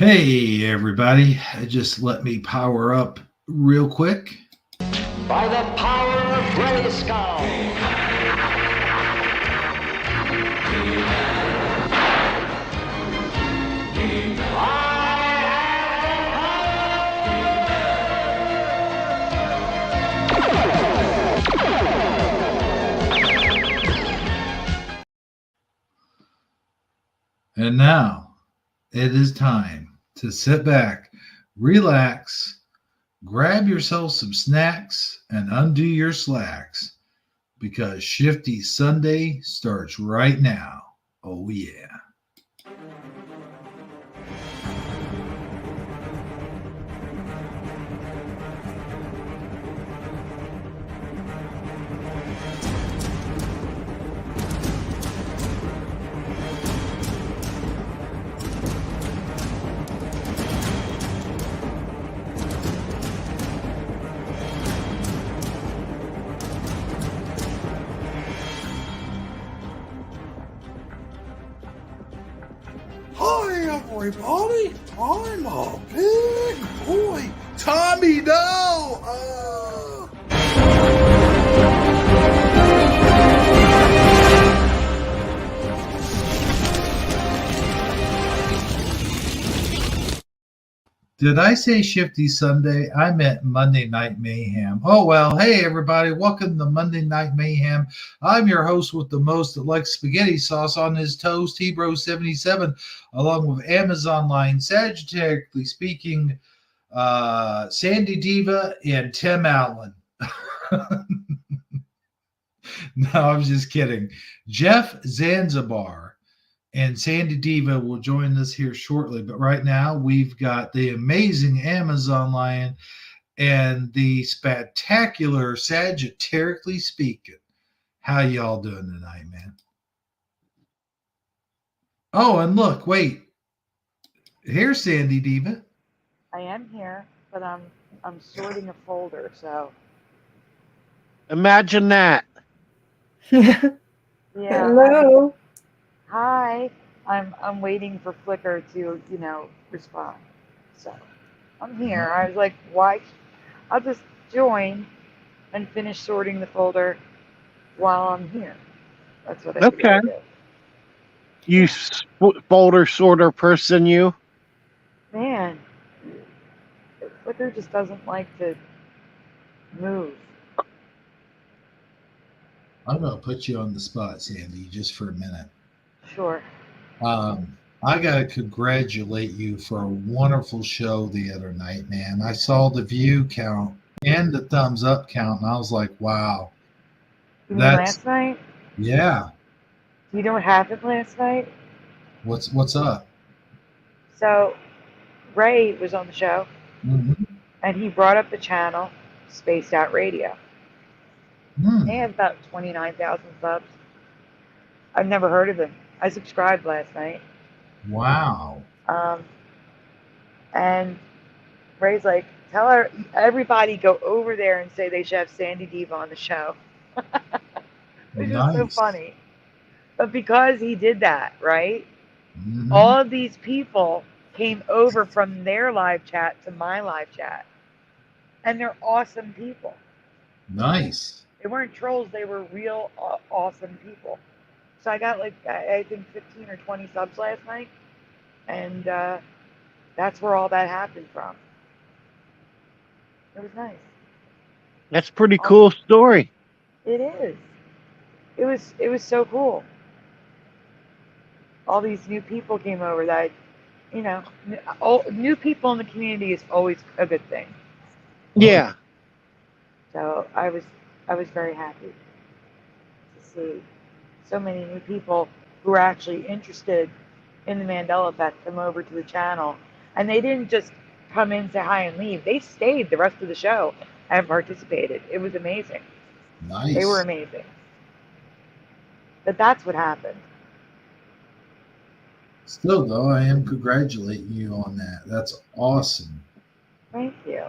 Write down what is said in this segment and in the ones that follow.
Hey, everybody. Just let me power up real quick. By the power of Grayskull. And now it is time to sit back, relax, grab yourself some snacks, and undo your slacks because Shifty Sunday starts right now. Oh, yeah. Hi, everybody. I'm a big boy. Tommy, no. Did I say Shifty Sunday? I meant Monday Night Mayhem. Oh, well, hey, everybody. Welcome to Monday Night Mayhem. I'm your host with the most that likes spaghetti sauce on his toast, Hebro77, along with Amazon line, Sagittariusly speaking, Sandy Diva, and Tim Allen. No, I'm just kidding. Jeff Zanzibar and Sandy Diva will join us here shortly. But right now, we've got the amazing Amazon Lion and the spectacular Sagittariusly speaking. How y'all doing tonight, man? Oh, and look, wait. Here's Sandy Diva. I am here, but I'm sorting a folder, so Imagine that. yeah. Hello. Hi. I'm waiting for Flickr to, respond. So I'm here. I was like, why? I'll just join and finish sorting the folder while I'm here. That's what I figured Okay. I'd do. You folder sorter person, you. Man, Flickr just doesn't like to move. I'm going to put you on the spot, Sandy, just for a minute. Sure. I got to congratulate you for a wonderful show the other night, man. I saw the view count and the thumbs up count, and I was like, wow. You mean last night? Yeah. You know what happened last night? What's up? So Ray was on the show. Mm-hmm. And he brought up the channel Spaced Out Radio. They have about 29,000 subs. I've never heard of them. I subscribed last night. Wow. And Ray's like, tell everybody go over there and say they should have Sandy Diva on the show. It's just so funny. But because he did that, right? Mm-hmm. All of these people came over from their live chat to my live chat. And they're awesome people. Nice. They weren't trolls. They were real awesome people. So I got like, I think 15 or 20 subs last night. And that's where all that happened from. It was nice. That's a pretty cool story. It is. It was so cool. All these new people came over that, new people in the community is always a good thing. Yeah. So I was very happy to see so many new people who were actually interested in the Mandela Effect come over to the channel. And they didn't just come in, say hi, and leave. They stayed the rest of the show and participated. It was amazing. Nice. They were amazing. But that's what happened. Still, though, I am congratulating you on that. That's awesome. Thank you.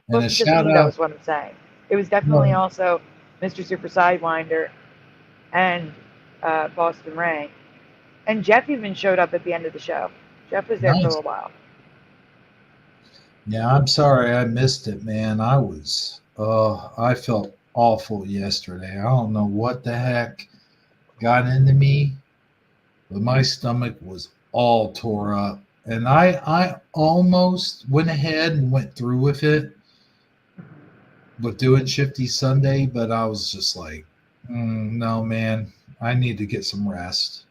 And Wasn't just me, though, is what I'm saying. It was definitely also Mr. Super Sidewinder and Boston Ray. And Jeff even showed up at the end of the show. Jeff was there for a Nice. little while. Yeah, I'm sorry I missed it, man. I felt awful yesterday. I don't know what the heck got into me, but my stomach was all tore up. And I almost went ahead and went through with it, with doing Shifty Sunday, but I was just like, no, man, I need to get some rest.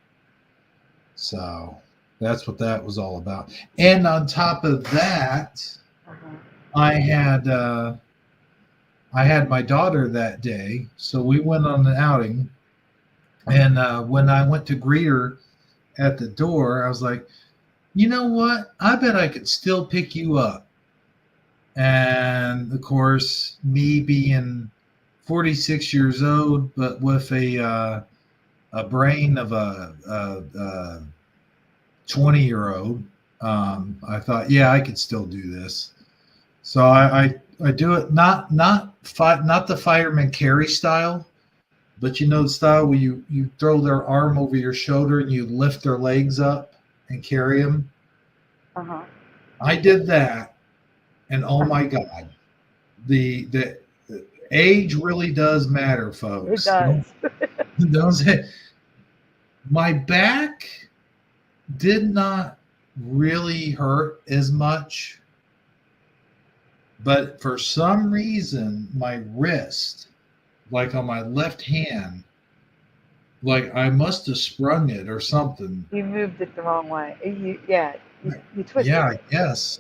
So that's what that was all about. And on top of that, Uh-huh. I had my daughter that day, so we went on an outing. And when I went to greet her at the door, I was like, you know what? I bet I could still pick you up. And of course, me being 46 years old, but with a brain of a 20-year-old, I thought, yeah, I could still do this. So I do it not the fireman carry style, but you know the style where you throw their arm over your shoulder and you lift their legs up and carry them. Uh-huh. I did that, and oh my God, the age really does matter, It folks. does. Don't say my back did not really hurt as much, but for some reason, my wrist, like on my left hand, like I must have sprung it or something. You moved it the wrong way. You twisted Yeah, I it. guess.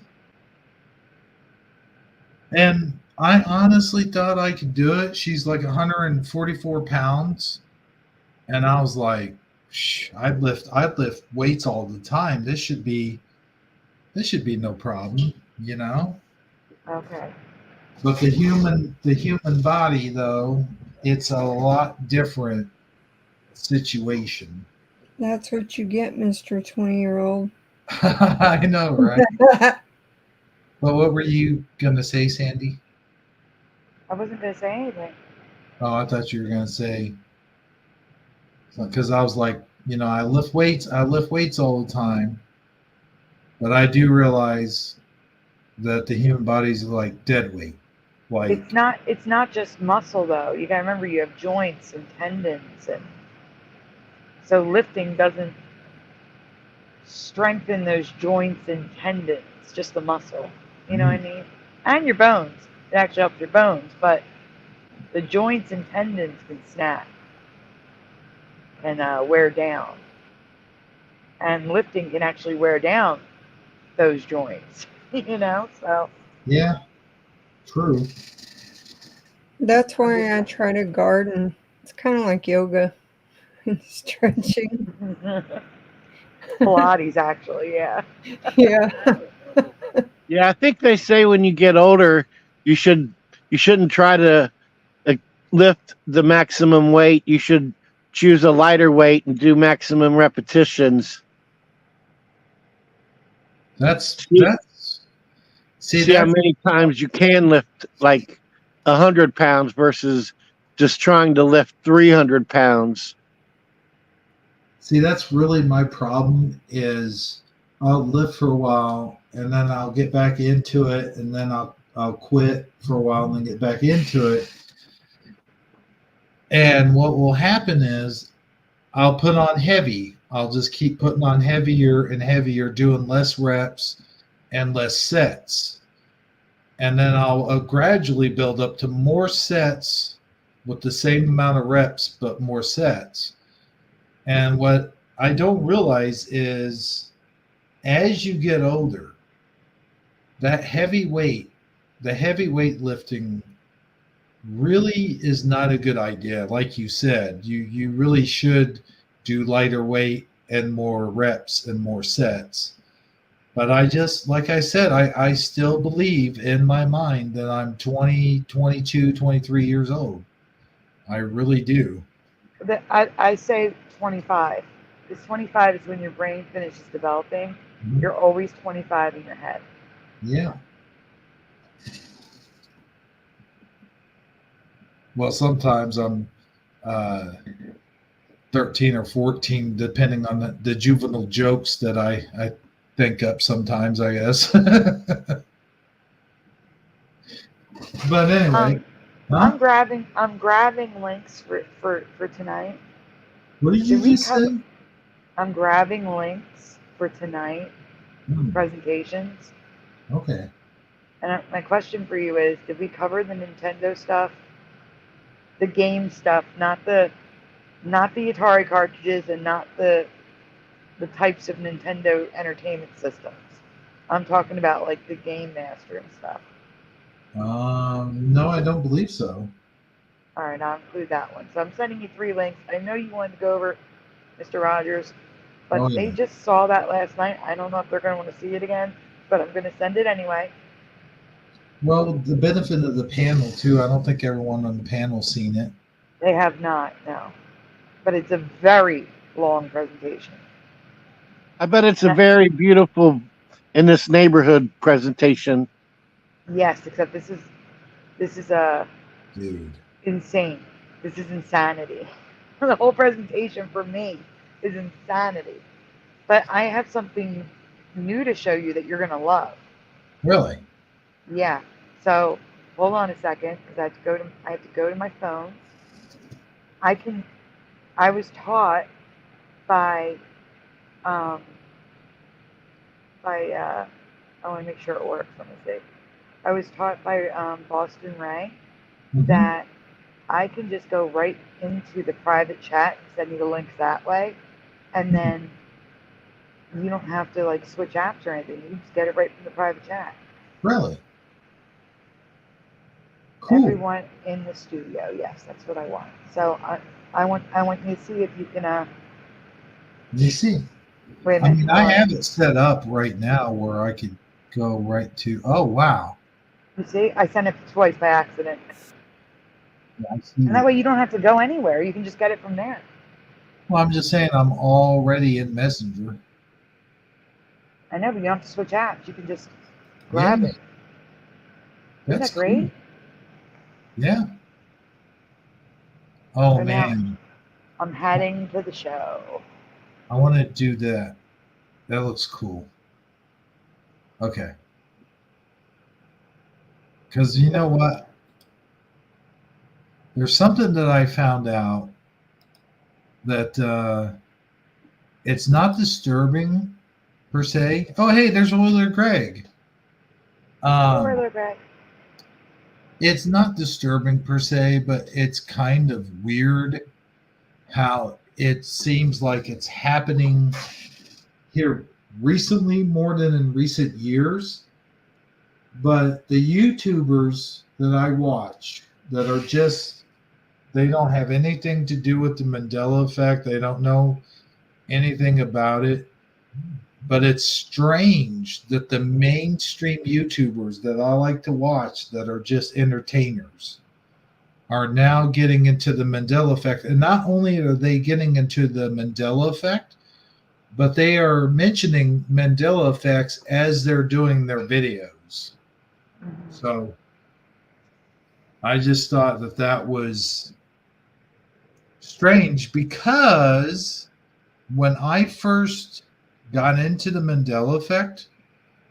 And I honestly thought I could do it. She's like 144 pounds. And I was like, I'd lift weights all the time. This should be no problem, you know? Okay. But the human body though, it's a lot different situation. That's what you get, Mr. 20-year-old. I know, right? Well, what were you gonna say, Sandy? I wasn't going to say anything. Oh, I thought you were gonna say, because I was like, you know, I lift weights all the time, but I do realize that the human body is like dead weight. Like, It's not just muscle though. You got to remember you have joints and tendons, and so lifting doesn't strengthen those joints and tendons, just the muscle. You know what I mean? And your bones. It actually helps your bones, but the joints and tendons can snap and wear down. And lifting can actually wear down those joints, you know? So, yeah, true. That's why I try to garden. It's kind of like yoga and stretching. Pilates, actually, yeah. Yeah. Yeah, I think they say when you get older, you shouldn't try to lift the maximum weight. You should choose a lighter weight and do maximum repetitions. That's See how many times you can lift like 100 pounds versus just trying to lift 300 pounds. see that's really my problem is I'll lift for a while and then I'll get back into it and then I'll quit for a while and then get back into it. And what will happen is I'll put on heavy. I'll just keep putting on heavier and heavier, doing less reps and less sets. And then I'll gradually build up to more sets with the same amount of reps, but more sets. And what I don't realize is as you get older, that the heavyweight lifting really is not a good idea. Like you said, you really should do lighter weight and more reps and more sets. But I just, like I said, I still believe in my mind that I'm 20, 22, 23 years old. I really do. I say 25. Because 25 is when your brain finishes developing. Mhm. You're always 25 in your head. Yeah. Well, sometimes I'm, uh, 13 or 14, depending on the juvenile jokes that I think up sometimes, I guess. But anyway, huh? I'm grabbing links for tonight. What did you Did we just cover? say? I'm grabbing links for tonight Hmm, presentations. okay. And my question for you is: did we cover the Nintendo stuff, the game stuff, not the Atari cartridges, and not the types of Nintendo entertainment systems? I'm talking about like the Game Master and stuff. No, I don't believe so. All right, I'll include that one. So I'm sending you 3 links. I know you wanted to go over Mr. Rogers, but Oh they yeah. just saw that last night. I don't know if they're going to want to see it again, but I'm going to send it anyway. Well, the benefit of the panel too. I don't think everyone on the panel's seen it. They have not, no. But it's a very long presentation. I bet it's a very beautiful in this neighborhood presentation. Yes, except this is Dude. insane. This is insanity. The whole presentation for me is insanity. But I have something new to show you that you're going to love. Really? Yeah. So hold on a second because I have to go to my phone. I was taught by um by I want to make sure it works. Let me see. I was taught by Boston Ray Mm-hmm. that I can just go right into the private chat and send you the links that way, and then you don't have to like switch apps or anything. You just get it right from the private chat. Really? Cool. Everyone in the studio. Yes, that's what I want. So I want you to see if you can. You see? Wait a I minute. mean, I Hold on. have it set up right now where I could go right to. Oh wow! You see, I sent it twice by accident, Yeah, I see and that it. way you don't have to go anywhere. You can just get it from there. Well, I'm just saying I'm already in Messenger. I know, but you don't have to switch apps. You can just Yeah, grab it. Isn't that's that great? cool. Yeah. Oh So now man, I'm heading to the show. I want to do that. That looks cool. Okay. Because you know what? There's something that I found out that it's not disturbing per se. Oh, hey, there's Oiler Greg. Hey, where Um, they're back. it's not disturbing per se, but it's kind of weird how it seems like it's happening here recently more than in recent years. But the YouTubers that I watch that are just, they don't have anything to do with the Mandela effect, they don't know anything about it. But it's strange that the mainstream YouTubers that I like to watch that are just entertainers are now getting into the Mandela effect. And not only are they getting into the Mandela effect, but they are mentioning Mandela effects as they're doing their videos. So I just thought that that was strange because when I first got into the Mandela effect,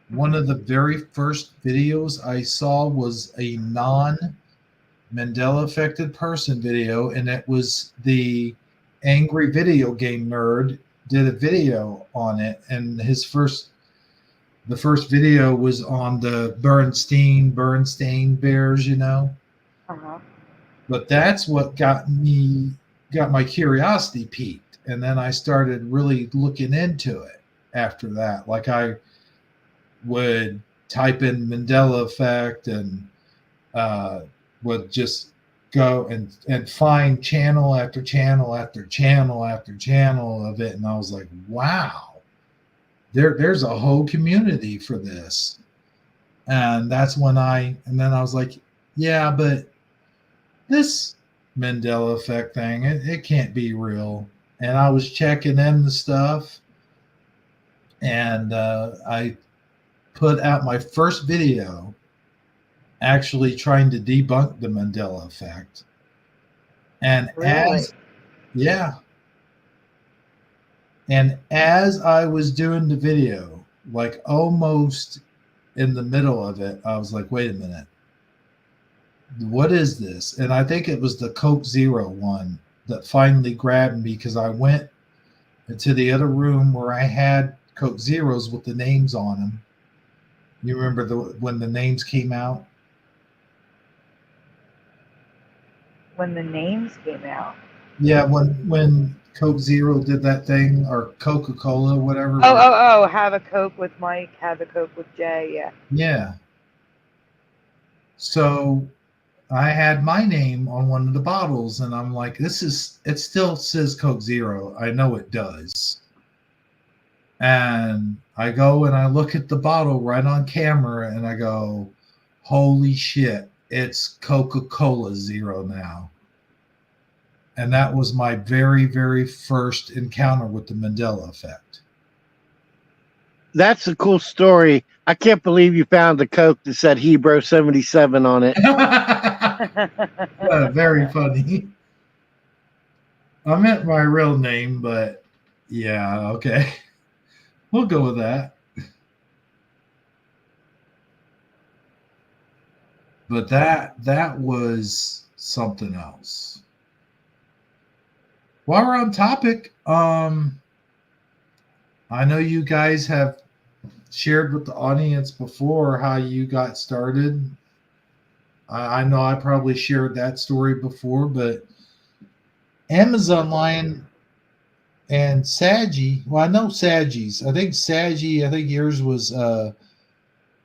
one of the very first videos I saw was a non Mandela affected person video, and it was the angry video game nerd did a video on it, and the first video was on the Bernstein bears, you know. Uh-huh. But that's what got my curiosity piqued, and then I started really looking into it after that. Like I would type in Mandela effect and would just go and find channel after channel after channel after channel of it, and I was like, wow, there's a whole community for this. And then I was like, yeah, but this Mandela effect thing, it can't be real. And I was checking in the stuff, and I put out my first video actually trying to debunk the Mandela effect. And Really? yeah, And as I was doing the video, like almost in the middle of it, I was like, wait a minute. What is this? And I think it was the Coke Zero one that finally grabbed me because I went into the other room where I had Coke Zeros with the names on them. You remember when the names came out? When the names came out. Yeah, when Coke Zero did that thing, or Coca-Cola, whatever. Oh, have a Coke with Mike, have a Coke with Jay, yeah. Yeah. So I had my name on one of the bottles, and I'm like, it still says Coke Zero. I know it does. And I go and I look at the bottle right on camera, and I go, holy shit, it's Coca-Cola Zero now. And that was my very, very first encounter with the Mandela Effect. That's a cool story. I can't believe you found the Coke that said Hebrew 77 on it. Very funny. I meant my real name, but yeah, okay. We'll go with that. But that was something else. While we're on topic, I know you guys have shared with the audience before how you got started. I know I probably shared that story before, but Amazon Lion and Saggy. Well, I know Saggy's. I think Saggy. I think yours was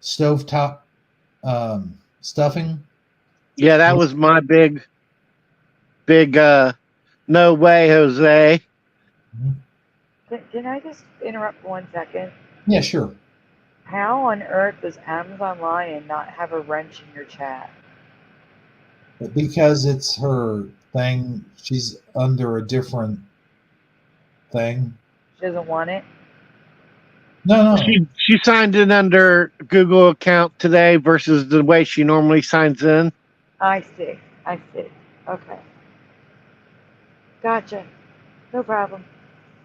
stovetop stuffing. Yeah, that was my big no way, Jose. Can I just interrupt for 1 second? Yeah, sure. How on earth does Amazon Lion not have a wrench in your chat? But because it's her thing, she's under a different thing. She doesn't want it? No. She signed in under Google account today versus the way she normally signs in. I see. Okay. Gotcha. No problem.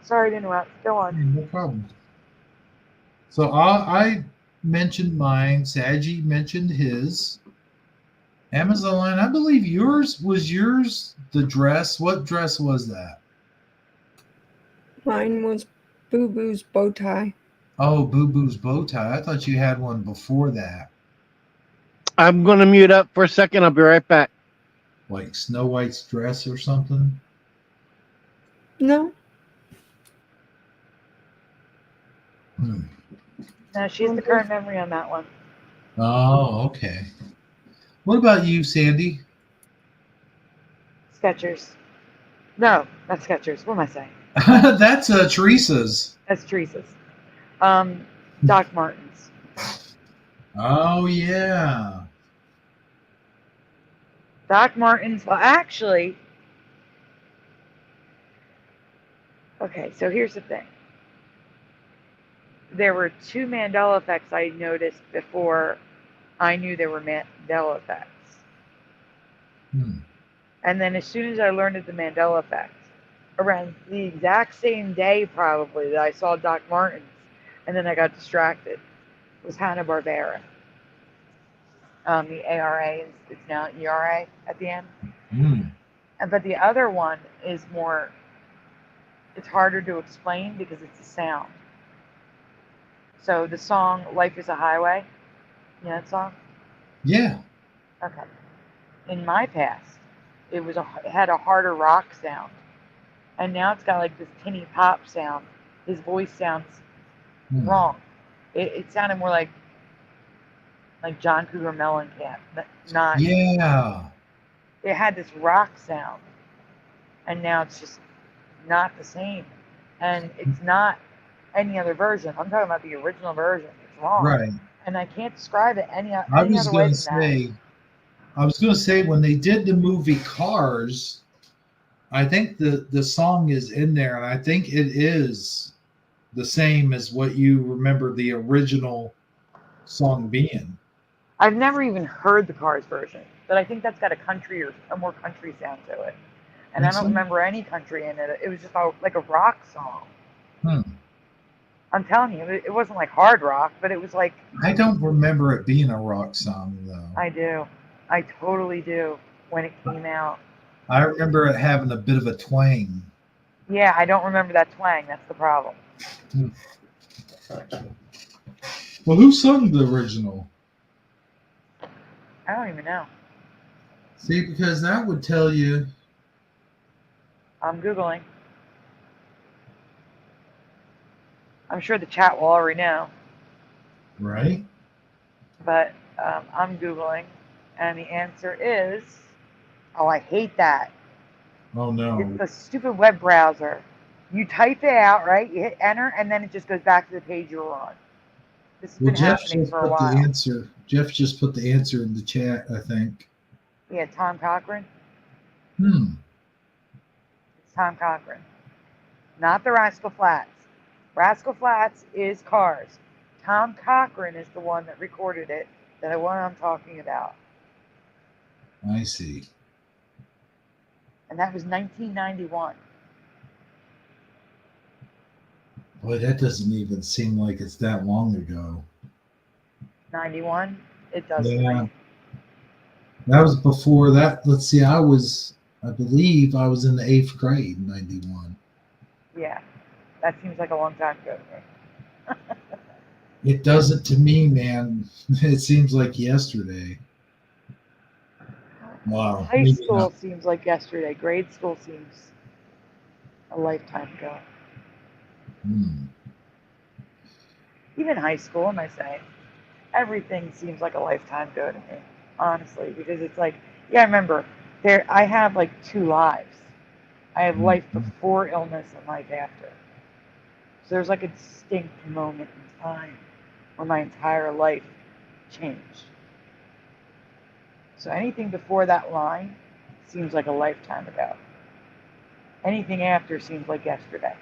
Sorry to interrupt. Go on. No problem. So I mentioned mine. Saggy mentioned his. Amazon line. I believe yours was the dress. What dress was that? Mine was Boo Boo's bow tie. Oh, Boo Boo's bow tie. I thought you had one before that. I'm going to mute up for a second. I'll be right back. Like Snow White's dress or something? No. No, she's the current memory on that one. Oh, okay. What about you, Sandy? Skechers. No, not Skechers. What am I saying? That's Teresa's. That's Teresa's. Doc Martens. Oh, yeah. Doc Martens. Well, actually, okay, so here's the thing. There were two Mandela effects I noticed before I knew there were Mandela effects. And then as soon as I learned of the Mandela effect, around the exact same day probably that I saw Doc Martens, and then I got distracted, was Hanna-Barbera. The ARA, it's now ERA at the end. But the other one is more, it's harder to explain because it's a sound. So the song Life is a Highway, you know that song? Yeah. Okay. In my past, it had a harder rock sound. And now it's got like this tinny pop sound. His voice sounds wrong. It sounded more like John Cougar Mellencamp. Not. Yeah. It had this rock sound. And now it's just not the same. And it's not any other version. I'm talking about the original version. It's wrong. Right. And I can't describe it any other way than that. I was going to say, when they did the movie Cars, I think the song is in there, and I think it is the same as what you remember the original song being. I've never even heard the Cars version, but I think that's got a more country sound to it. And I don't remember any country in it. It was just like a rock song. Hmm. I'm telling you, it wasn't like hard rock, but it was like, I don't remember it being a rock song though. I do. I totally do when it came out. I remember it having a bit of a twang. Yeah, I don't remember that twang. That's the problem. Hmm. Well, who sung the original? I don't even know. See, because that would tell you. I'm Googling. I'm sure the chat will already know, Right? but I'm Googling, and the answer is, oh, I hate that. Oh It's no. the stupid web browser. You type it out, right? You hit enter, and then it just goes back to the page you were on. This has Well, been Jeff happening just for a put the while. answer. Jeff just put the answer in the chat, I think. Yeah, Tom Cochran. Hmm. It's Tom Cochran, not the Rascal Flats. Rascal Flats is Cars. Tom Cochran is the one that recorded it, that one I'm talking about. I see. And that was 1991. Boy, that doesn't even seem like it's that long ago. 91? It does to Yeah. me. That was before that. Let's see, I believe I was in the 8th grade in 91. Yeah, that seems like a long time ago to me. It doesn't to me, man. It seems like yesterday. Wow. High Maybe school not. seems like yesterday. Grade school seems a lifetime ago. Hmm. Even high school, am I saying? Everything seems like a lifetime ago to me, honestly, because it's like, yeah, I remember I have like two lives. I have life Mhm. before illness and life after. So there's like a distinct moment in time where my entire life changed. So anything before that line seems like a lifetime ago. Anything after seems like yesterday.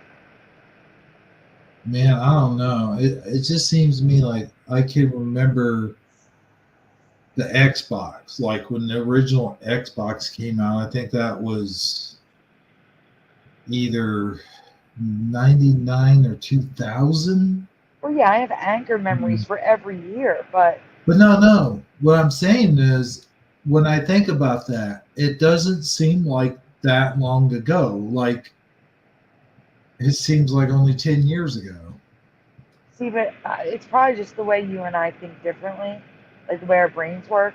Man, I don't know. It just seems to me like I can remember the Xbox, like when the original Xbox came out. I think that was either 99 or 2000. Well, yeah, I have anchor memories for every year, but But no. What I'm saying is, when I think about that, it doesn't seem like that long ago. Like it seems like only 10 years ago. see, but it's probably just the way you and I think differently, like the way our brains work.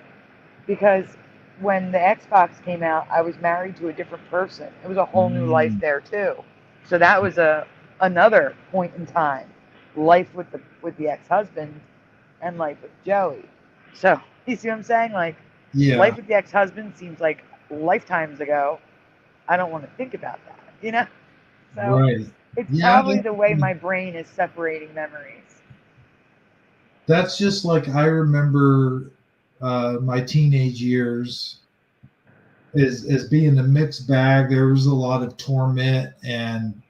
Because when the Xbox came out, I was married to a different person. It was a whole new life Mm, there too. So that was another point in time, life with the ex-husband and life with Joey. So you see what I'm saying? Like life yeah, with the ex-husband seems like lifetimes ago. I don't want to think about that, you know? So right. it's Yeah, probably the way my brain is separating memories. that's just like I remember my teenage years as being a mixed bag. There was a lot of torment and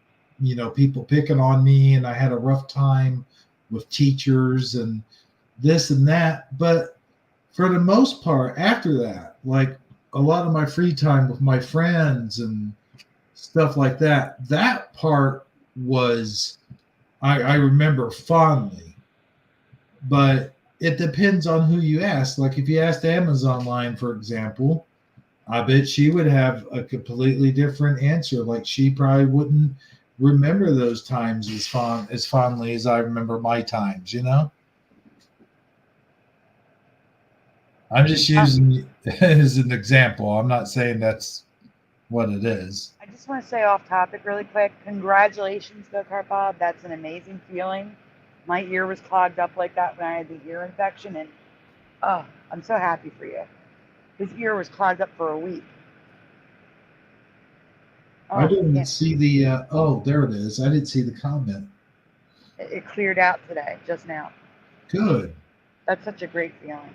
people picking on me, and I had a rough time with teachers and this and that. But for the most part, after that, like a lot of my free time with my friends and stuff like that, that part was I remember fondly. But it depends on who you ask. Like if you asked Amazon line, for example, I bet she would have a completely different answer. Like she probably wouldn't remember those times as fondly as I remember my times. I'm just Uh, using it as an example. I'm not saying that's what it is. I just want to say off topic really quick. Congratulations, Go Kart Bob. That's an amazing feeling. My ear was clogged up like that when I had the ear infection, and oh, I'm so happy for you. His ear was clogged up for a week. I Oh, didn't yeah, see the. Oh, there it is. I didn't see the comment. it cleared out today, just now. Good. That's such a great feeling.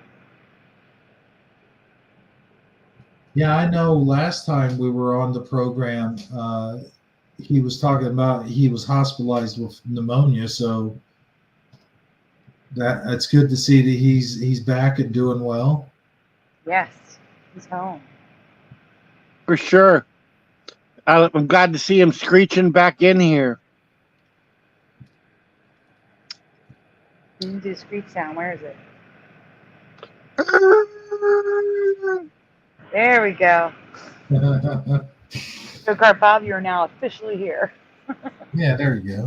Yeah, I know. Last time we were on the program, he was talking about he was hospitalized with pneumonia. So that's good to see that he's back and doing well. Yes, he's home. For sure. I'm glad to see him screeching back in here. You didn't do the screech sound. Where is it? There we go. So, Bob, you're now officially here. Yeah, there you go.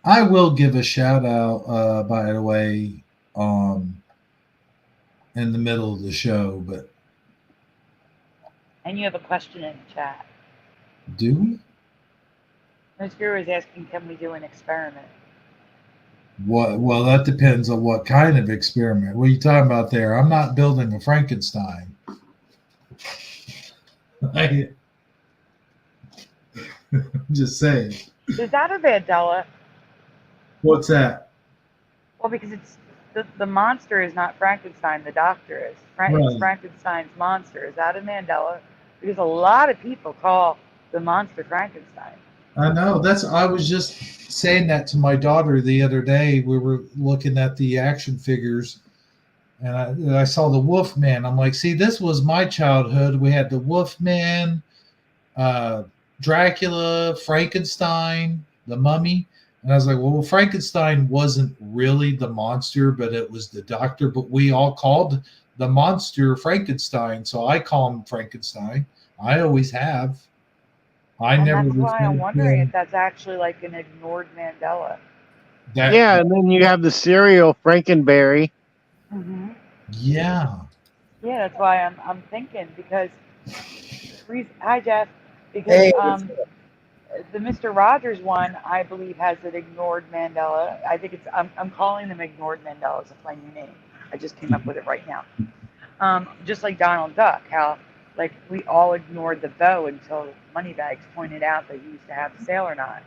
I will give a shout out, by the way, in the middle of the show, but And you have a question in the chat. do we? Miss Guru is asking, can we do an experiment? What? Well, that depends on what kind of experiment. What are you talking about there? I'm not building a Frankenstein. I'm just saying. Is that a Mandela? What's that? Well, because it's the monster is not Frankenstein, the doctor is. It's Right. Frankenstein's monster. Is that a Mandela? Because a lot of people call the monster Frankenstein. I know. I was just saying that to my daughter the other day. We were looking at the action figures, and I saw the Wolfman. I'm like, see, this was my childhood. We had the Wolfman, uh, Dracula, Frankenstein, the Mummy. And I was like, well, Frankenstein wasn't really the monster, but it was the doctor. But we all called the monster Frankenstein. So I call him Frankenstein. I always have. I And never that's was why I'm going to wondering if feel that's actually like an ignored Mandela. that. Yeah, and then you have the cereal Frankenberry. Mm-hmm. Yeah. Yeah, that's why I'm thinking because hi Jeff, because Hey, the Mr. Rogers one I believe has an ignored Mandela. I think it's I'm calling them ignored Mandelas. That's my new name. I just came up with it right now. Just like Donald Duck, how like we all ignored the bow until Moneybags pointed out that he used to have the sailor knot,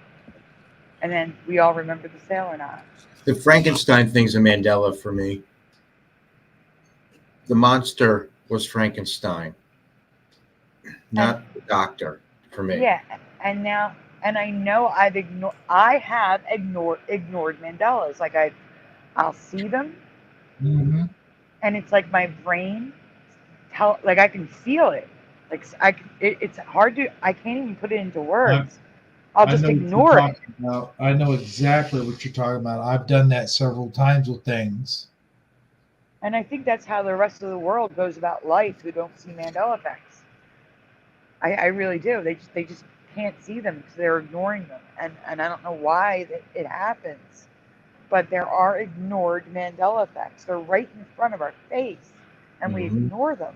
and then we all remember the sailor knot. the Frankenstein thing's a Mandela for me. The monster was Frankenstein, not the doctor for me. Yeah, and now and I know I have ignored Mandelas. Like I'll see them, Mm-hmm. and it's like my brain like I can feel it. Like it's hard to I can't even put it into words. I'll I just know what you're ignore it. talking about. I know exactly what you're talking about. I've done that several times with things. And I think that's how the rest of the world goes about life who don't see Mandela effects. I really do. They just can't see them because they're ignoring them, and I don't know why it happens. But there are ignored Mandela effects. They're right in front of our face, and we Mhm. ignore them,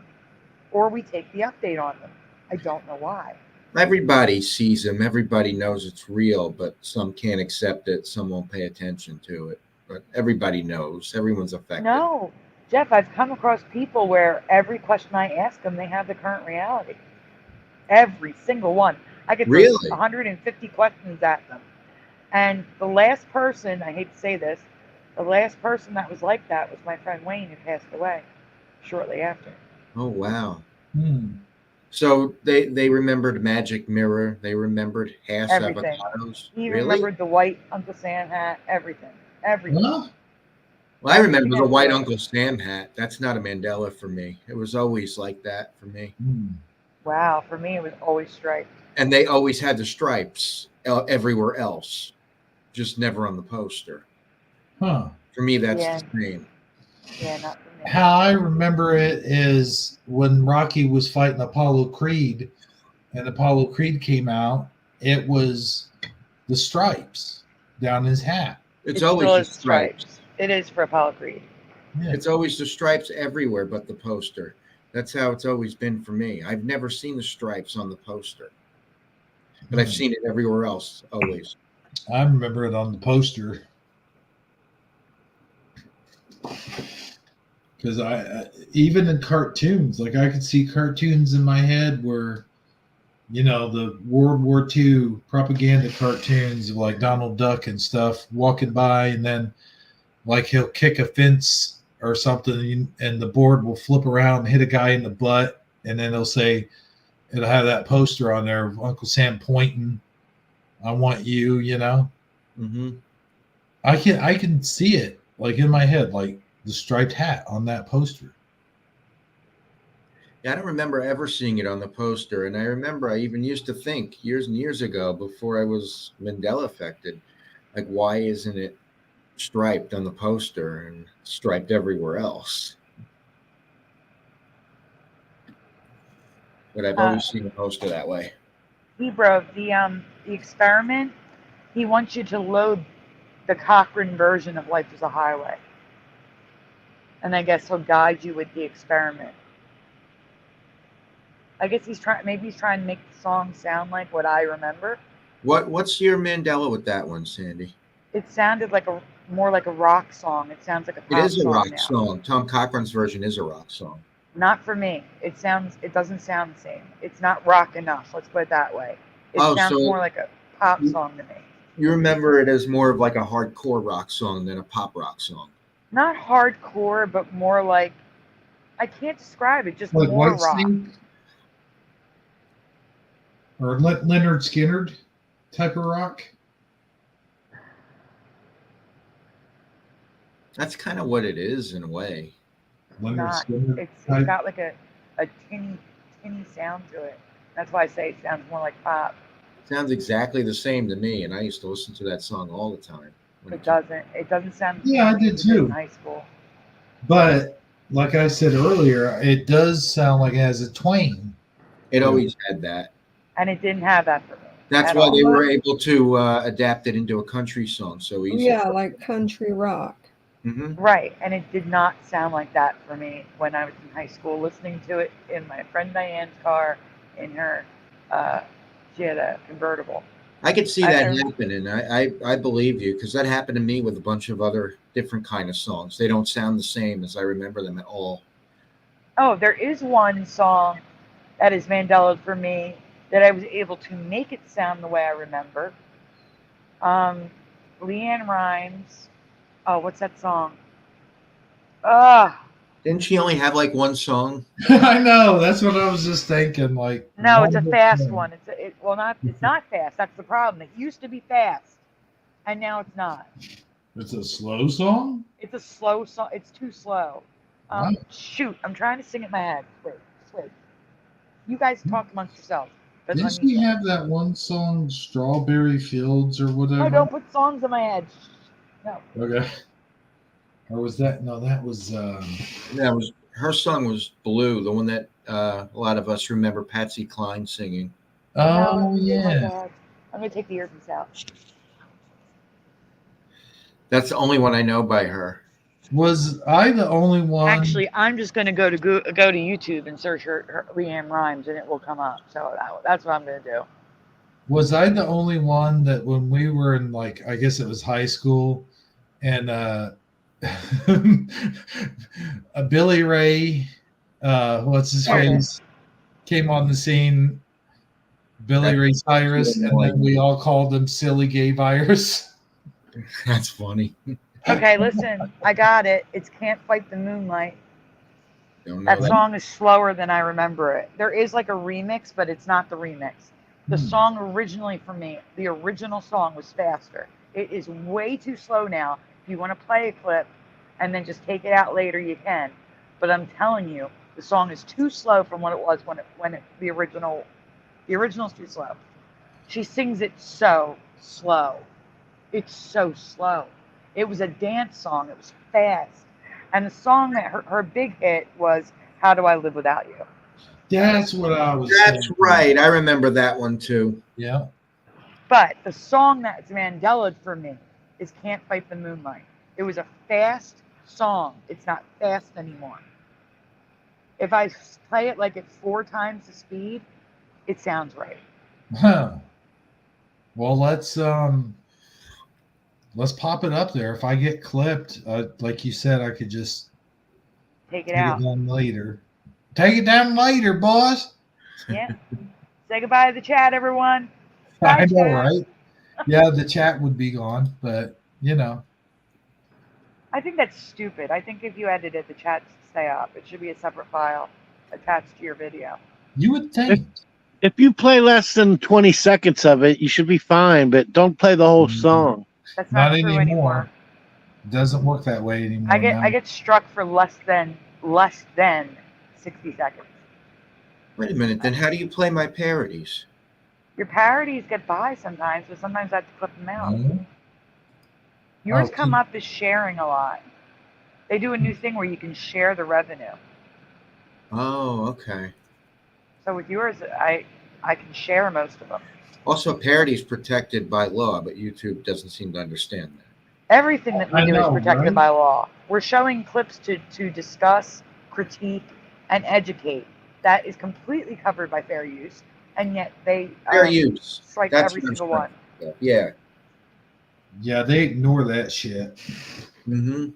or we take the update on them. I don't know why. Everybody sees them. Everybody knows it's real, but some can't accept it. Some won't pay attention to it. But everybody knows. Everyone's affected. No, Jeff, I've come across people where every question I ask them, they have the current reality. Every single one. I could throw Really? 150 questions at them. And the last person, I hate to say this, the last person that was like that was my friend Wayne, who passed away shortly after. Oh wow. Hmm. So they remembered Magic Mirror. They remembered Hass Everything. Avocados. He Really? remembered the white Uncle Sam hat, everything. Everything. Huh? Well, I remember Everything the has white to- Uncle Sam hat. That's not a Mandela for me. It was always like that for me. Hmm. Wow, for me it was always striped. And they always had the stripes everywhere else, just never on the poster. Huh. For me, that's Yeah. the same. Yeah, not for me. How I remember it is when Rocky was fighting Apollo Creed, and Apollo Creed came out. It was the stripes down his hat. It's It always still the is stripes. It is for Apollo Creed. Yeah. It's always the stripes everywhere but the poster. That's how it's always been for me. I've never seen the stripes on the poster, but I've seen it everywhere else, always. I remember it on the poster because I even in cartoons, like I could see cartoons in my head where, the World War II propaganda cartoons of like Donald Duck and stuff walking by, and then like he'll kick a fence or something, and the board will flip around and hit a guy in the butt, and then it'll have that poster on there of Uncle Sam pointing, "I want you," Mm-hmm. I can see it like in my head, like the striped hat on that poster. Yeah, I don't remember ever seeing it on the poster. And I remember I even used to think years and years ago before I was Mandela affected, like, why isn't it striped on the poster and striped everywhere else. But I've always seen the poster that way. Hebrew, the experiment, he wants you to load the Cochrane version of Life is a Highway. And I guess he'll guide you with the experiment. I guess maybe he's trying to make the song sound like what I remember. What's your Mandela with that one, Sandy? It sounded like more like a rock song. It sounds like a pop It is a song rock now. song. Tom Cochrane's version is a rock song. Not for me. It doesn't sound the same. It's not rock enough. Let's put it that way. It sounds more like a pop song to me. You remember it as more of like a hardcore rock song than a pop rock song. Not hardcore, but more like, I can't describe it. Just Like more rock. Whitesnake or Leonard Skinner type of rock. That's kind of what it is in a way. Leonard Not. Skinner. It's got like a tinny sound to it. That's why I say it sounds more like pop. Sounds exactly the same to me, and I used to listen to that song all the time. It doesn't. It doesn't sound. Yeah, I did too. In high school. But like I said earlier, it does sound like it has a twang. It always had that. And it didn't have that for me. That's why they were able to adapt it into a country song so easily. Yeah, like country rock. Mm-hmm. Right, and it did not sound like that for me when I was in high school, listening to it in my friend Diane's car, in her, she had a convertible. I could see that happen, and I believe you, because that happened to me with a bunch of other different kind of songs. They don't sound the same as I remember them at all. Oh, there is one song that is Mandela for me that I was able to make it sound the way I remember. Leanne Rimes. Oh, what's that song? Didn't she only have like one song? I know. That's what I was just thinking. Like, no, it's a fast one. It's not fast. That's the problem. It used to be fast, and now it's not. It's a slow song. It's a slow song. It's too slow. Wow. Shoot, I'm trying to sing it in my head. Wait. You guys talk amongst yourselves. Didn't she have that one song, Strawberry Fields or whatever? No, don't put songs in my head. No. Okay. Or was that? No, that was. That was her song. Was Blue, the one that a lot of us remember Patsy Cline singing. Oh no, yeah. I'm gonna take the earpiece out. That's the only one I know by her. Was I the only one? Actually, I'm just gonna go to YouTube and search her Leanne Rimes, and it will come up. So that's what I'm gonna do. Was I the only one that when we were in, like, I guess it was high school, and Billy Ray, what's his face, came on the scene, Billy Ray Cyrus, and then we all called him Silly Gay Virus. That's funny. Okay, listen, I got it. It's Can't Fight the Moonlight. That song is slower than I remember it. There is like a remix, but it's not the remix. The song originally for me, the original song was faster. It is way too slow now. If you want to play a clip and then just take it out later, you can. But I'm telling you, the song is too slow from what it was the original. The original's too slow. She sings it so slow. It's so slow. It was a dance song. It was fast. And the song that her big hit was How Do I Live Without You? That's what I was That's saying. Right. I remember that one too. Yeah. But the song that's Mandela for me is Can't Fight the Moonlight. It was a fast song. It's not fast anymore. If I play it like at 4 times the speed, it sounds right. Huh. Well, let's pop it up there. If I get clipped, like you said, I could just take it out down later. Take it down later, boss. Yeah. Say goodbye to the chat, everyone. Bye, I know, chat. Right? Yeah, the chat would be gone, but you know. I think that's stupid. I think if you edit it, the chat should stay up. It should be a separate file attached to your video. You would think. If you play less than 20 seconds of it, you should be fine, but don't play the whole song. That's not true anymore. It doesn't work that way anymore. I get struck for less than 60 seconds. Wait a minute, then how do you play my parodies? Your parodies get by sometimes, but sometimes I have to clip them out. Yours Oh, come up as sharing a lot. They do a new thing where you can share the revenue. Oh, okay. So with yours, I can share most of them. Also, parody is protected by law, but YouTube doesn't seem to understand that. Everything that we I do is know, protected right? by law. We're showing clips to discuss, critique, and educate. That is completely covered by fair use, and yet they Fair use. strike That's every what I'm single trying one. to think of. Yeah. Yeah, they ignore that shit. Mm-hmm.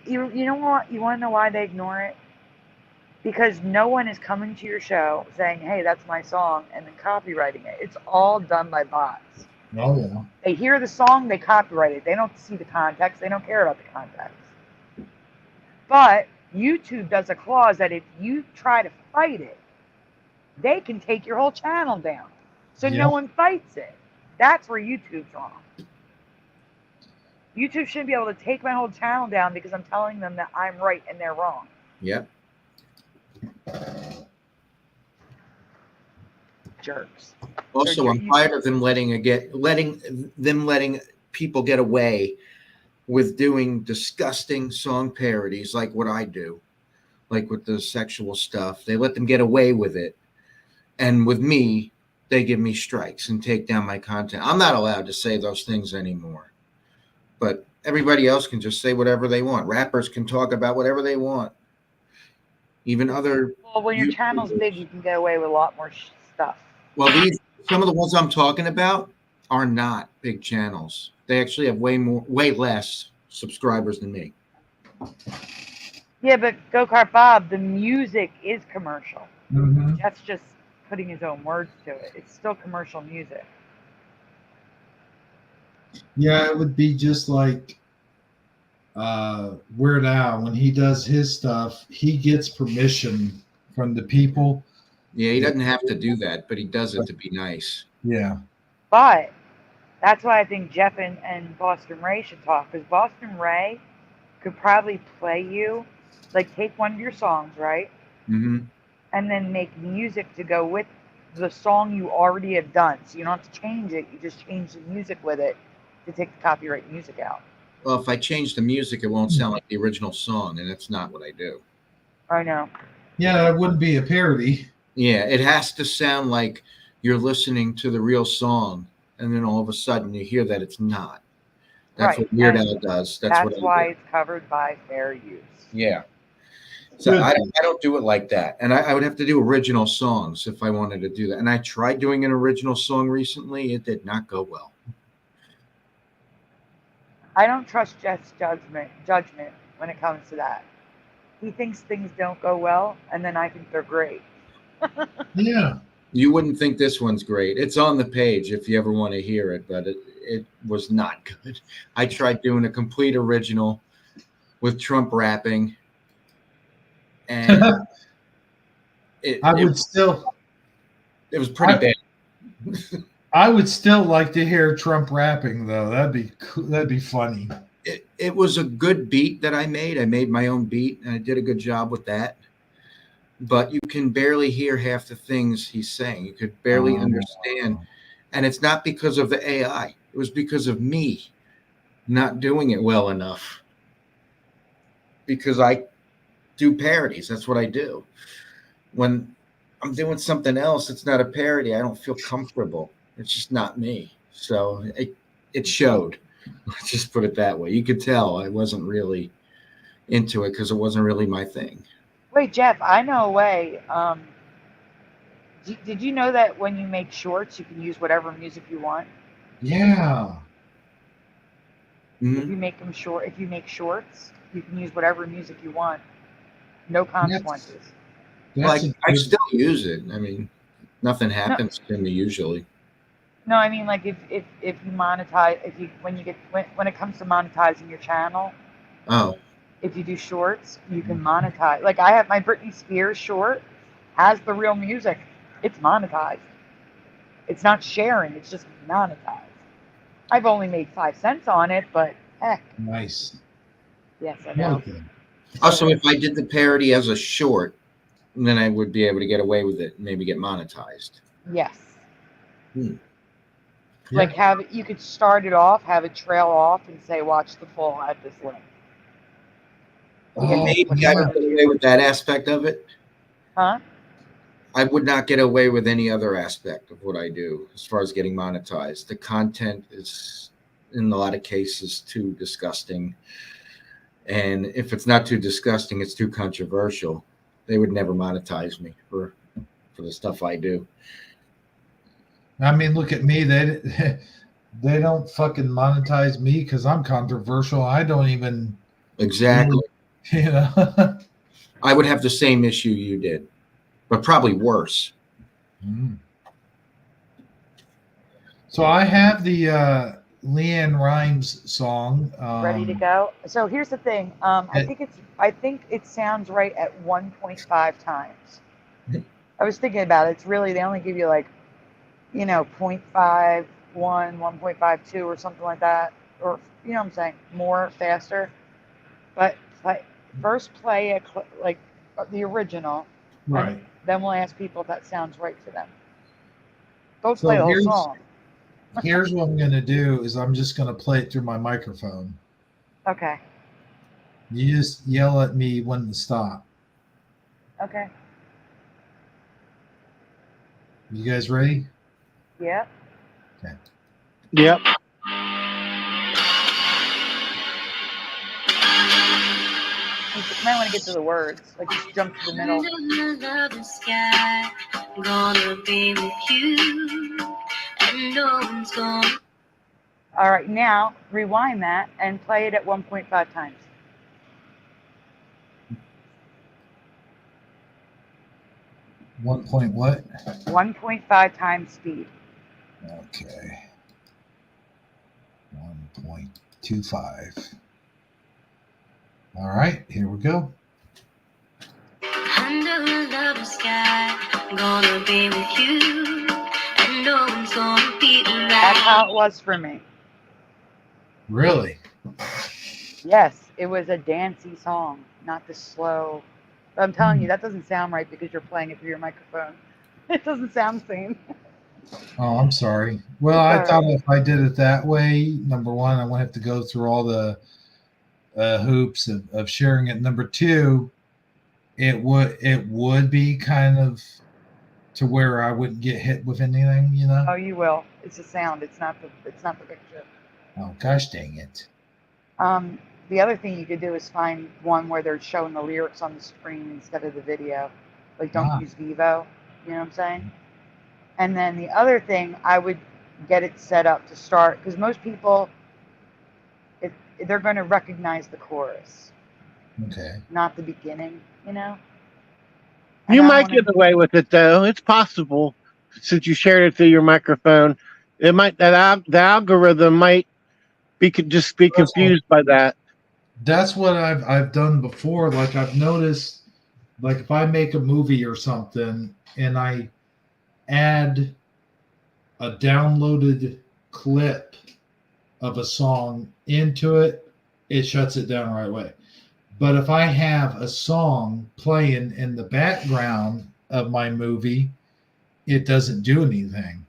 You know what? You want to know why they ignore it? Because no one is coming to your show saying, "Hey, that's my song," and then copywriting it. It's all done by bots. Oh yeah. They hear the song, they copyright it. They don't see the context. They don't care about the context. But YouTube does a clause that if you try to fight it, they can take your whole channel down. So Yeah. no one fights it. That's where YouTube's wrong. YouTube shouldn't be able to take my whole channel down because I'm telling them that I'm right and they're wrong. Yep. Jerks. Also, I'm tired of them letting people get away with doing disgusting song parodies like what I do, like with the sexual stuff. They let them get away with it. And with me, they give me strikes and take down my content. I'm not allowed to say those things anymore. But everybody else can just say whatever they want. Rappers can talk about whatever they want. Even other Well, when your channel's big, you can get away with a lot more stuff. Well, some of the ones I'm talking about are not big channels. They actually have way less subscribers than me. Yeah, but Go Kart Bob, the music is commercial. Mm-hmm. Jeff's just putting his own words to it. It's still commercial music. Yeah, it would be just like Weird Al when he does his stuff. He gets permission from the people. Yeah, he doesn't have to do that, but he does it to be nice. Yeah. But that's why I think Jeff and Boston Ray should talk, because Boston Ray could probably play you, like take one of your songs, right? Mm-hmm. And then make music to go with the song you already have done. So you don't have to change it. You just change the music with it to take the copyright music out. Well, if I change the music, it won't sound like the original song, and that's not what I do. I know. Yeah, it wouldn't be a parody. Yeah, it has to sound like you're listening to the real song, and then all of a sudden you hear that it's not. That's Right. what Weird And Al does. That's what I why do. it's covered by fair use. Yeah. So I don't do it like that. And I would have to do original songs if I wanted to do that. And I tried doing an original song recently. It did not go well. I don't trust Jeff's judgment when it comes to that. He thinks things don't go well, and then I think they're great. Yeah. You wouldn't think this one's great. It's on the page if you ever want to hear it, but it was not good. I tried doing a complete original with Trump rapping. And it was pretty bad. I would still like to hear Trump rapping, though. That'd be funny. It was a good beat that I made. I made my own beat, and I did a good job with that. But you can barely hear half the things he's saying. You could barely understand. And it's not because of the AI. It was because of me not doing it well enough. Because I do parodies. That's what I do. When I'm doing something else, it's not a parody. I don't feel comfortable. It's just not me. So it showed. Let's just put it that way. You could tell I wasn't really into it because it wasn't really my thing. Wait, Jeff, I know a way. Did you know that when you make shorts, you can use whatever music you want? Yeah. Mm-hmm. If you make shorts, you can use whatever music you want. No consequences. I still use it. I mean, nothing happens to me usually. No, I mean like if you monetize, when it comes to monetizing your channel. Oh. If you do shorts, you can monetize. Like I have my Britney Spears short, has the real music. It's monetized. It's not sharing. It's just monetized. I've only made 5 cents on it, but heck. Nice. Yes, I know. Okay. Also, if I did the parody as a short, then I would be able to get away with it and maybe get monetized. Yes. Like have it, you could start it off, have it trail off, and say watch the full at this length. Oh, Maybe I would get away with that aspect of it. Huh? I would not get away with any other aspect of what I do as far as getting monetized. The content is, in a lot of cases, too disgusting. And if it's not too disgusting, it's too controversial. They would never monetize me for the stuff I do. I mean, look at me. They don't fucking monetize me because I'm controversial. I don't even Exactly. you know. I would have the same issue you did, but probably worse. So I have the Leanne Rimes song Ready to go. So here's the thing. I think it sounds right at 1.5 times. I was thinking about it. It's really they only give you like, 0.51, 1.52 or something like that, or you know what I'm saying, more faster. But first play like the original, right. and then we'll ask people if that sounds right to them. Don't So play the whole song. Here's what I'm going to do is I'm just going to play it through my microphone. Okay. You just yell at me when to stop. Okay. You guys ready? Yeah. Okay. Yep. You might want to get to the words. Like just jump to the middle. Under the sky, gonna be with you, and no one's gonna. All right, now rewind that and play it at 1.5 times. One point what? 1.5 times speed. Okay. 1.25. All right, here we go. Under the sky, gonna be with you, and no one's gonna be around. That's how it was for me. Really? Yes, it was a dancey song, not the slow. But I'm telling you, that doesn't sound right because you're playing it through your microphone. It doesn't sound sane. Oh, I'm sorry. Well, I thought if I did it that way, number one, I wouldn't have to go through all the hoops of sharing it. Number two, it would be kind of to where I wouldn't get hit with anything, Oh, you will. It's the sound. It's not the picture. Oh, gosh dang it. The other thing you could do is find one where they're showing the lyrics on the screen instead of the video. Like, don't use Vivo. You know what I'm saying? And then the other thing, I would get it set up to start, because most people, they're going to recognize the chorus. Okay. Not the beginning, And You might get away with it, though. It's possible, since you shared it through your microphone. It might the algorithm might just be confused by that. That's what I've done before. Like I've noticed, like if I make a movie or something and I add a downloaded clip of a song into it, it shuts it down right away. But if I have a song playing in the background of my movie, it doesn't do anything.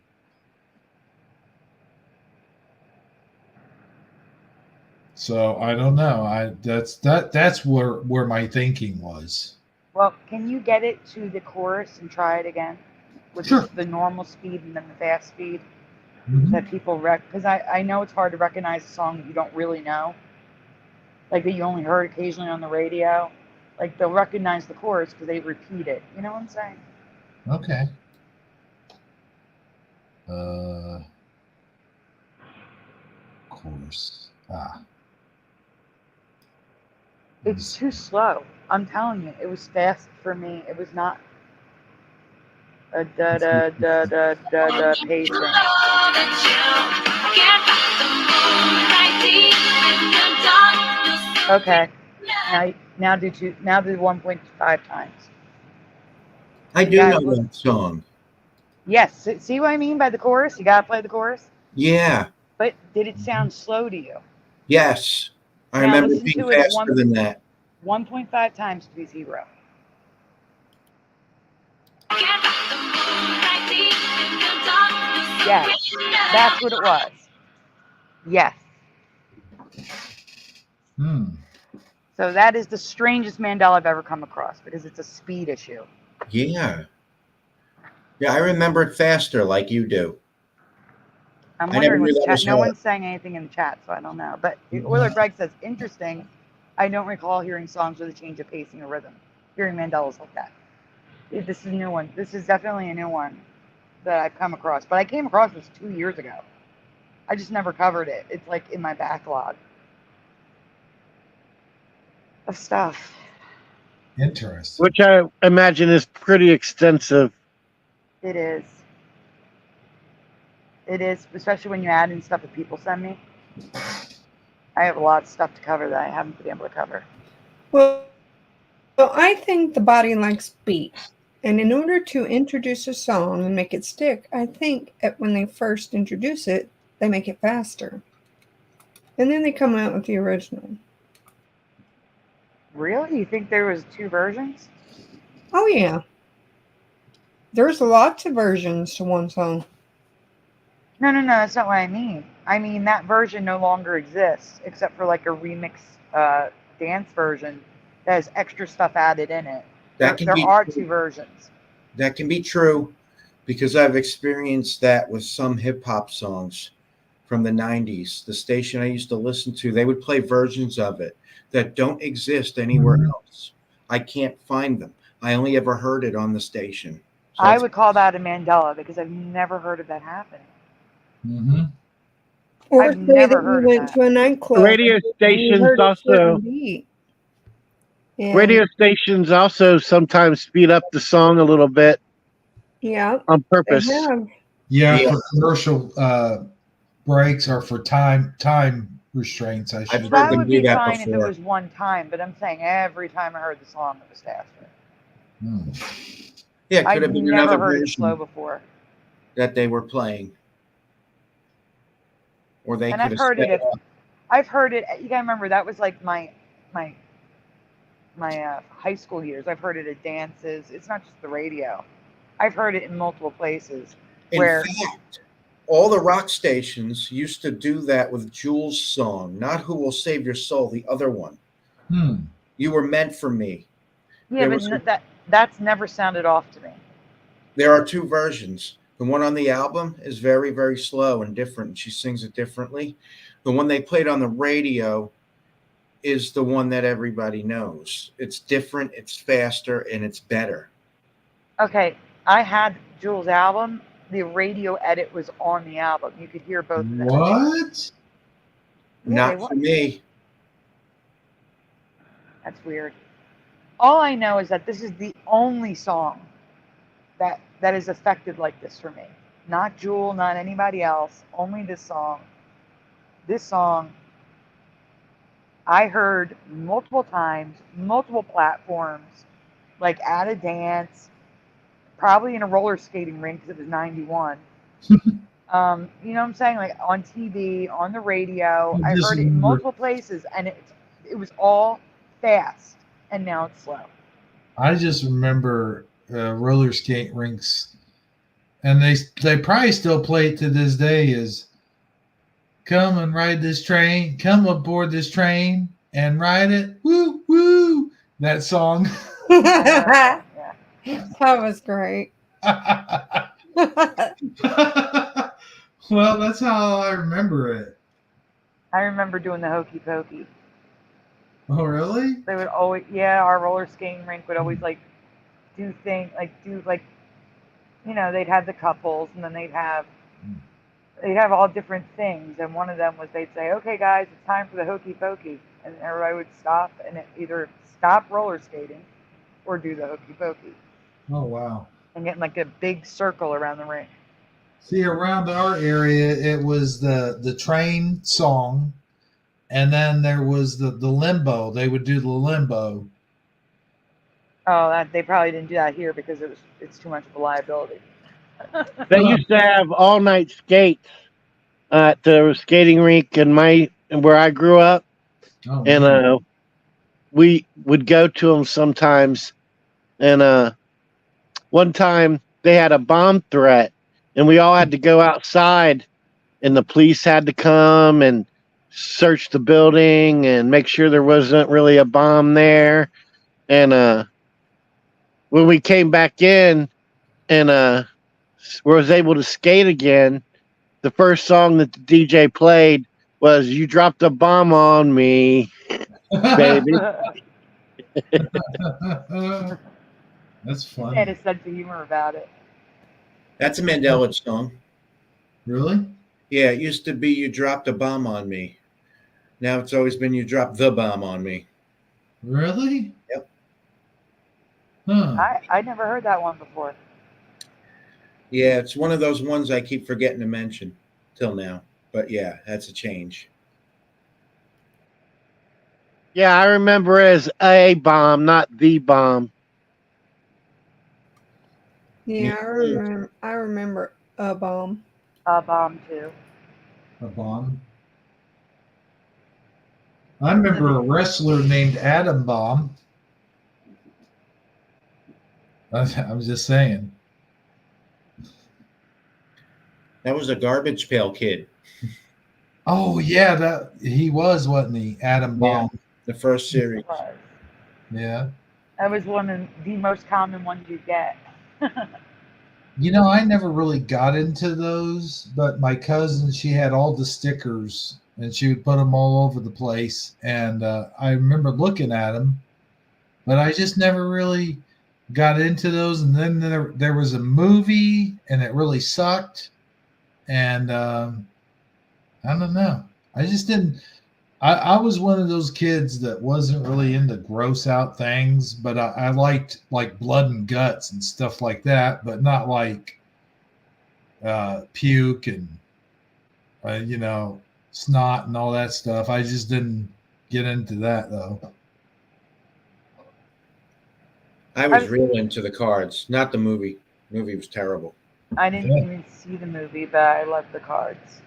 So I don't know. That's where my thinking was. Well, can you get it to the chorus and try it again with the normal speed and then the fast speed that people because I know it's hard to recognize a song that you don't really know, like that you only heard occasionally on the radio. Like they'll recognize the chorus because they repeat it. You know what I'm saying? Okay. Chorus. It's too slow. I'm telling you, it was fast for me. It was not a da da da da da da pacing. Okay. Now do 1.5 times. I do know that song. Yes. See what I mean by the chorus? You gotta play the chorus. Yeah. But did it sound slow to you? Yes. I remember it being faster than that. 1.5 times, please, hero. Yes, that's what it was. Yes. Hmm. So that is the strangest Mandela I've ever come across because it's a speed issue. Yeah. Yeah, I remember it faster like you do. I'm I never wondering knew what the that chat. was No hard. one's saying anything in the chat, so I don't know. But Euler Greg says, interesting. I don't recall hearing songs with a change of pacing or rhythm. Hearing Mandela's like that. This is a new one. This is definitely a new one that I've come across. But I came across this 2 years ago. I just never covered it. It's like in my backlog of stuff. Interesting. Which I imagine is pretty extensive. It is. It is, especially when you add in stuff that people send me. I have a lot of stuff to cover that I haven't been able to cover. Well, I think the body likes beat. And in order to introduce a song and make it stick, I think when they first introduce it, they make it faster. And then they come out with the original. Really? You think there was 2 versions? Oh, yeah. There's lots of versions to one song. No, that's not what I mean. I mean that version no longer exists, except for like a remix dance version that has extra stuff added in it. That can There be are true. 2 versions. That can be true because I've experienced that with some hip hop songs from the 90s. The station I used to listen to, they would play versions of it that don't exist anywhere Mhm. else. I can't find them. I only ever heard it on the station. So I it's, would call that a Mandela because I've never heard of that happening. Mm-hmm. Or I've say never that you heard of went that. to a nightclub Radio and you stations heard a certain also beat. And, radio stations also sometimes speed up the song a little bit yeah, on they purpose. have. Yeah, yeah, for commercial breaks or for time restraints, I I've should. heard That them would do be that fine if it before. was one time, but I'm saying every time I heard the song, it was faster. Hmm. Yeah, it could I've have been never another heard it slow version before. that they were playing. Or they And could I've have heard sped it. it up. I've heard it. You gotta remember that was like my high school years. I've heard it at dances. It's not just the radio. I've heard it in multiple places In where fact, all the rock stations used to do that with Jules' song, not Who Will Save Your Soul, the other one. Hmm. You Were Meant for Me. yeah, There but was that's never sounded off to me. there are 2 versions. The one on the album is very, very slow and different. She sings it differently. The one they played on the radio is the one that everybody knows. It's different, it's faster, and it's better. Okay, I had Jules' album. The radio edit was on the album. You could hear both of them. What? Yeah, they Not were. for me. That's weird. All I know is that this is the only song that is affected like this for me. Not Jewel, not anybody else. Only this song. This song I heard multiple times, multiple platforms, like at a dance, probably in a roller skating rink because it was 91. You know what I'm saying? Like on TV, on the radio. I I just heard it in remember. multiple places, and it was all fast, and now it's slow. I just remember roller skate rinks, and they probably still play it to this day. Is come and ride this train, come aboard this train and ride it. Woo woo! That song. That Yeah. was great. Well, that's how I remember it. I remember doing the hokey pokey. Oh, really? They would always, yeah, our roller skating rink would always like do they'd have the couples, and then they'd have all different things, and one of them was they'd say, okay guys, it's time for the hokey pokey, and everybody would stop and either stop roller skating or do the hokey pokey Oh, wow. and get in like a big circle around the rink. See, around our area, it was the train song, and then there was the limbo. They would do the limbo. Oh, they probably didn't do that here because it's too much of a liability. They used to have all night skates at the skating rink in where I grew up, Oh, and man. we would go to them sometimes. And one time they had a bomb threat and we all had to go outside, and the police had to come and search the building and make sure there wasn't really a bomb there. And when we came back in and was able to skate again, the first song that the DJ played was "You Dropped a Bomb on Me, Baby." That's He funny. had a sense of humor about it. That's a Mandela song. Really? Yeah, it used to be "You Dropped a Bomb on Me." Now it's always been "You Dropped the Bomb on Me." Really? Yep. Huh. I never heard that one before. Yeah, it's one of those ones I keep forgetting to mention till now. But yeah, that's a change. Yeah, I remember it as a bomb, not the bomb. Yeah, I remember a bomb. A bomb too. A bomb. I remember a wrestler named Adam Bomb. I was just saying. That was a Garbage Pail Kid. Oh yeah, that he was, wasn't he? Adam Yeah. Bomb. The first series. Yeah. That was one of the most common ones you get. You know, I never really got into those, but my cousin, she had all the stickers and she would put them all over the place. And I remember looking at them, but I just never really got into those. And then there was a movie and it really sucked. And I don't know. I just didn't. I was one of those kids that wasn't really into gross out things, but I liked like blood and guts and stuff like that, but not like puke and snot and all that stuff. I just didn't get into that though. I was real into the cards, not the movie. The movie was terrible. I didn't even see the movie, but I love the cards.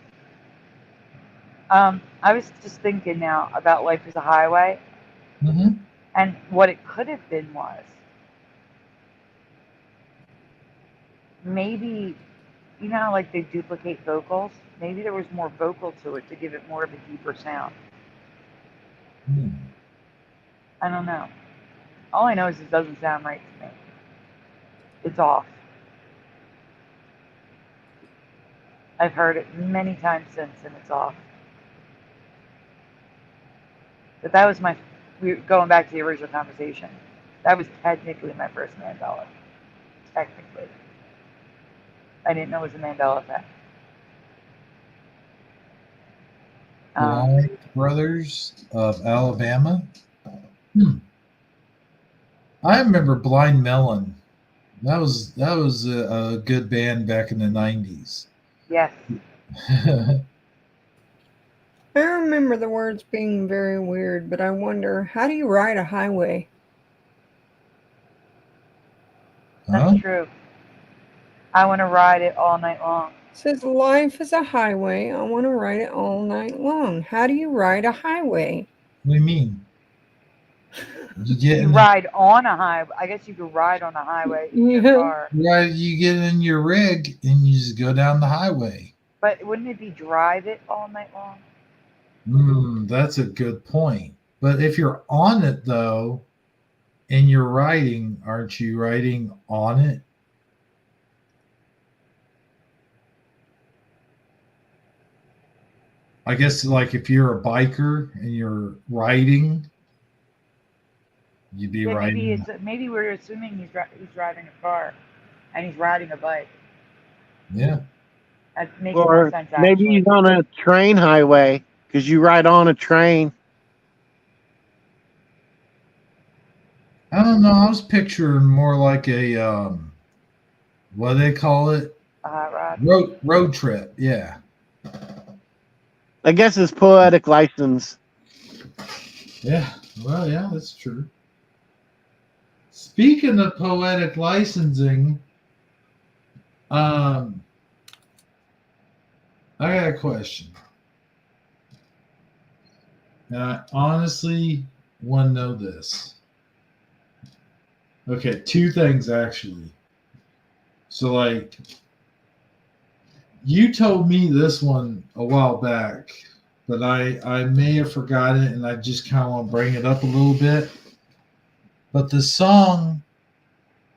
I was just thinking now about Life is a Highway, and what it could have been was maybe, you know how like they duplicate vocals? Maybe there was more vocal to it to give it more of a deeper sound. I don't know. All I know is it doesn't sound right to me. It's off. I've heard it many times since, and it's off. But that was going back to the original conversation. That was technically my first Mandela. Technically. I didn't know it was a Mandela effect. Wright Brothers of Alabama. I remember Blind Melon. That was a good band back in the 90s. Yes. I remember the words being very weird, but I wonder, how do you ride a highway? That's true. I want to ride it all night long. It says life is a highway. I want to ride it all night long. How do you ride a highway? What do you mean? You ride on a highway. I guess you could ride on a highway in your car. Right, you get in your rig and you just go down the highway. But wouldn't it be drive it all night long? That's a good point. But if you're on it though, and you're riding, aren't you riding on it? I guess like if you're a biker and you're riding, you'd be riding. Maybe we're assuming he's driving a car, and he's riding a bike. Yeah. That makes more sense. Maybe he's on a train highway because you ride on a train. I don't know. I was picturing more like a what do they call it? Road trip. Yeah. I guess it's poetic license. Yeah. Well, yeah, that's true. Speaking of poetic licensing, I got a question. And I honestly want to know this. Okay, two things actually. So, like, You told me this one a while back, but I may have forgot it, and I just kind of want to bring it up a little bit. But the song,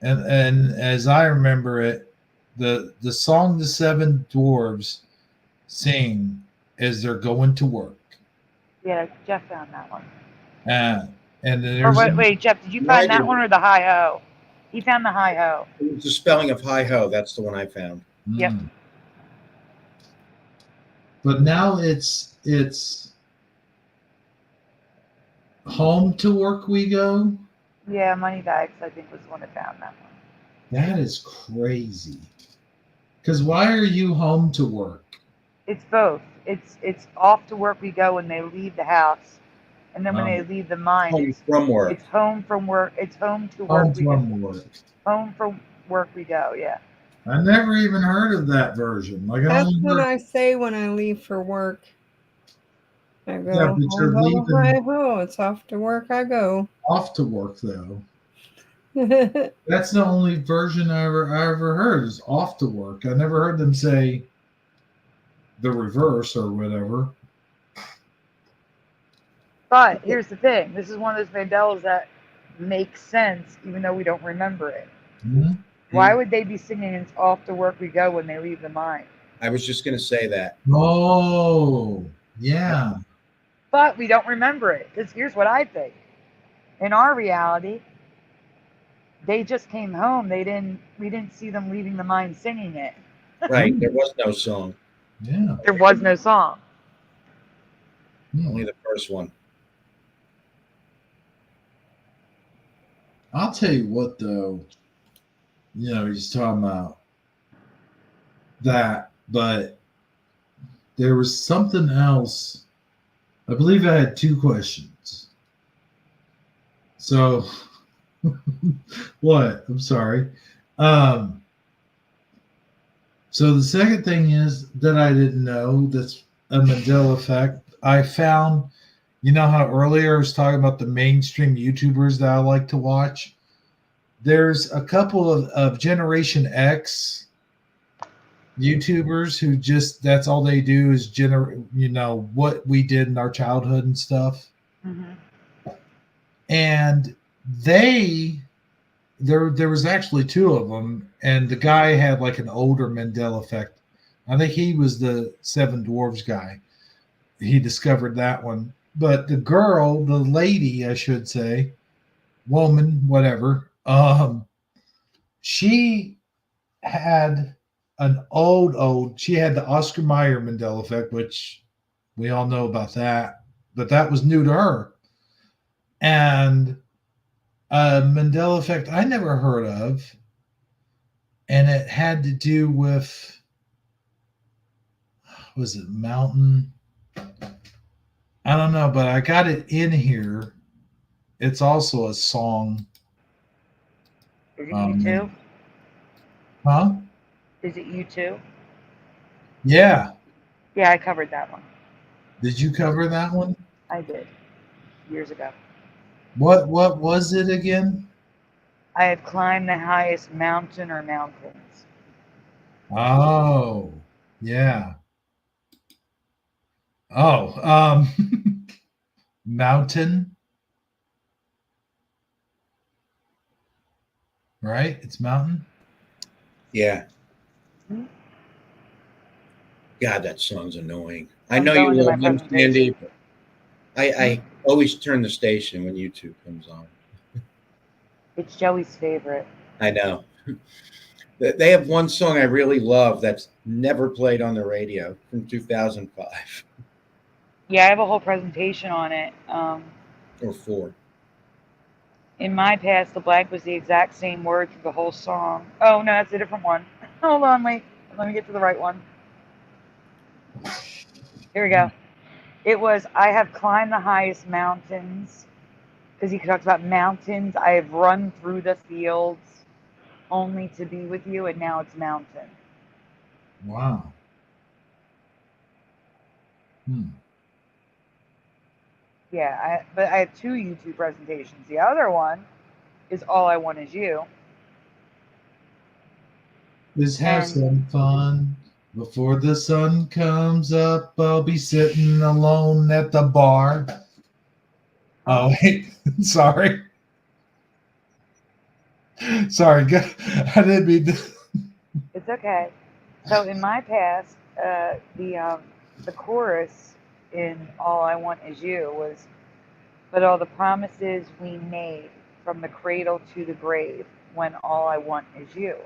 and as I remember it, the song the seven dwarves sing as they're going to work. Yeah, Jeff found that one. And then Or there's wait, Jeff, did you Yeah, I find that did. one or the hi ho? He found the hi ho. It was the spelling of hi ho. That's the one I found. Yep. But now it's home to work we go. Yeah, Moneybags, I think, was the one that found that one. That is crazy. Because why are you home to work? It's both. It's off to work we go when they leave the house, and then when they leave the mine, Home from work. it's home from work. It's home to work Home we go. from work. Home from work we go. Yeah. I never even heard of that version. Like I That's only what heard, I say when I leave for work. I go, yeah, but ho, you're ho, leaving hi, ho. It's off to work I go. off to work though. That's the only version I ever heard is off to work. I never heard them say the reverse or whatever. But here's the thing. This is one of those Mandelas that makes sense, even though we don't remember it. Mm-hmm. Why would they be singing "It's off to work we go" when they leave the mine? I was just going to say that. Oh, yeah. But we don't remember it because here's what I think. In our reality, they just came home. We didn't see them leaving the mine singing it. Right. There was no song. Yeah. There was no song. Only the first one. I'll tell you what, though. You know, he's talking about that, but there was something else. I believe I had two questions. So, what? I'm sorry. So the second thing is that I didn't know that's a Mandela effect. I found, you know how earlier I was talking about the mainstream YouTubers that I like to watch? There's a couple of Generation X YouTubers who just that's all they do is what we did in our childhood and stuff. Mm-hmm. And there was actually two of them, and the guy had like an older Mandela effect. I think he was the Seven Dwarfs guy. He discovered that one. But the girl, the lady, I should say, woman, whatever, she had she had the Oscar Mayer Mandela effect, which we all know about that, but that was new to her. And Mandela effect I never heard of, and it had to do with, was it mountain? I don't know, but I got it in here. It's also a song. Is it U2? Huh? Is it U2? Yeah. Yeah, I covered that one. Did you cover that one? I did years ago. What was it again? I have climbed the highest mountain or mountains. Oh, yeah. Oh, mountain. Right? It's mountain. Yeah. Hmm? God, that song's annoying. I I'm know you going to my love him, presentation. Sandy. But I always turn the station when YouTube comes on. It's Joey's favorite. I know. They have one song I really love that's never played on the radio from 2005 Yeah, I have a whole presentation on it. or 4. In my past, the blank was the exact same word for the whole song. Oh, no, that's a different one. Hold on, wait. Let me get to the right one. Here we go. It was, I have climbed the highest mountains, because he talks about mountains. I have run through the fields only to be with you, and now it's mountain. Wow. Yeah, but I have 2 YouTube presentations. The other one is All I Want Is You. Just have some fun. Before the sun comes up, I'll be sitting alone at the bar. Oh, wait. Sorry. Sorry. I didn't mean to. It's okay. So in my past, the chorus in "All I Want Is You" was, "But all the promises we made from the cradle to the grave, when all I want is you."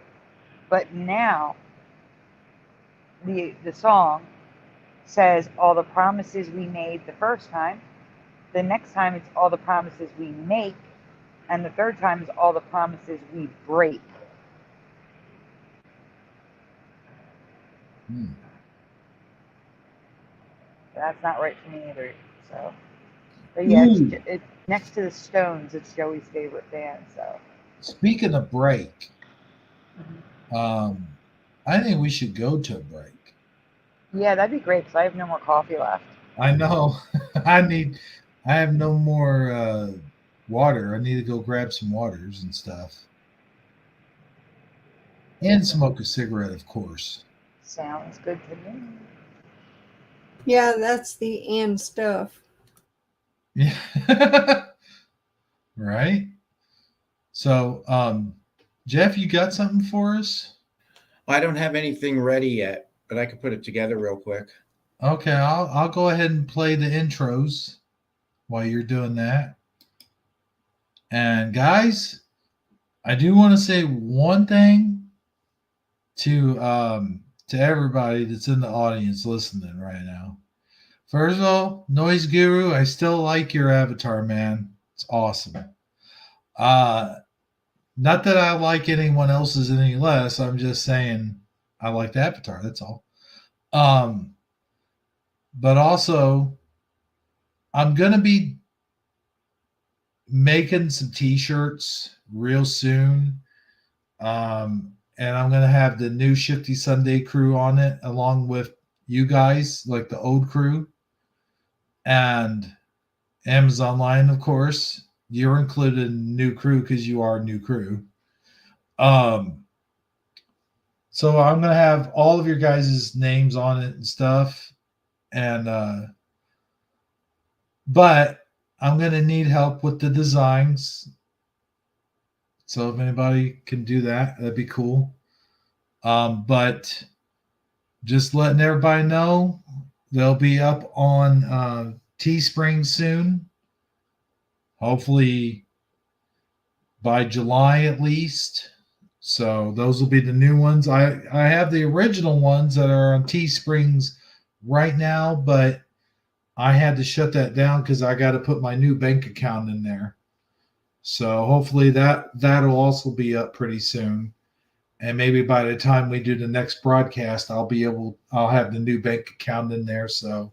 But now the song says all the promises we made the first time. The next time it's all the promises we make, and the third time is all the promises we break. That's not right for me either. So, but yeah, it's next to the Stones. It's Joey's favorite band. So, Speaking of break, I think we should go to a break. yeah, that'd be great because I have no more coffee left. I know. I have no more water. I need to go grab some waters and stuff. And smoke a cigarette, of course. Sounds good to me. Yeah, that's the and stuff. Yeah. Right? So, Jeff, you got something for us? I don't have anything ready yet, but I can put it together real quick. Okay, I'll go ahead and play the intros while you're doing that. And guys, I do want to say one thing to everybody that's in the audience listening right now. First of all, Noise Guru, I still like your avatar, man. It's awesome. Not that I like anyone else's any less. I'm just saying I like the avatar. That's all. But also, I'm gonna be making some T-shirts real soon. And I'm going to have the new Shifty Sunday crew on it, along with you guys, like the old crew, and Amazon Line, of course. You're included in new crew because you are new crew. So I'm going to have all of your guys' names on it and stuff. And but I'm going to need help with the designs. So if anybody can do that, that'd be cool. But just letting everybody know, they'll be up on Teespring soon. Hopefully by July at least. So those will be the new ones. I have the original ones that are on Teesprings right now, but I had to shut that down because I got to put my new bank account in there. So hopefully that'll also be up pretty soon. And maybe by the time we do the next broadcast, I'll have the new bank account in there. So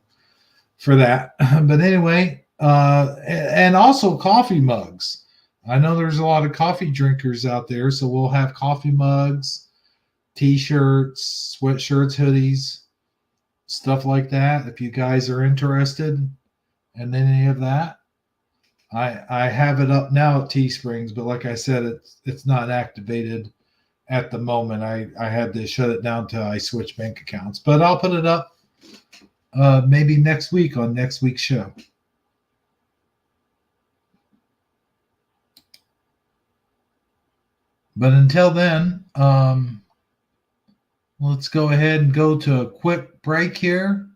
for that, but anyway, and also coffee mugs. I know there's a lot of coffee drinkers out there. So we'll have coffee mugs, T-shirts, sweatshirts, hoodies, stuff like that. If you guys are interested in any of that. I have it up now at Teesprings, but like I said, it's not activated at the moment. I had to shut it down till I switch bank accounts, but I'll put it up maybe next week on next week's show. But until then, let's go ahead and go to a quick break here,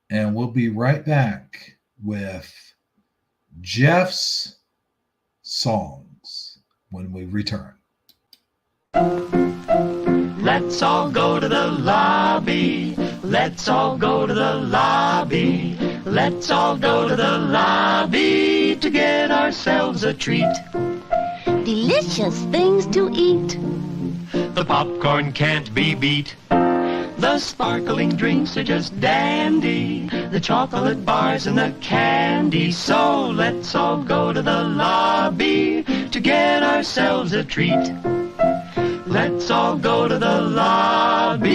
and we'll be right back with Jeff's songs when we return. Let's all go to the lobby. Let's all go to the lobby. Let's all go to the lobby to get ourselves a treat. Delicious things to eat. The popcorn can't be beat. The sparkling drinks are just dandy. The chocolate bars and the candy. So let's all go to the lobby to get ourselves a treat. Let's all go to the lobby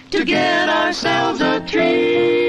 to get ourselves a treat.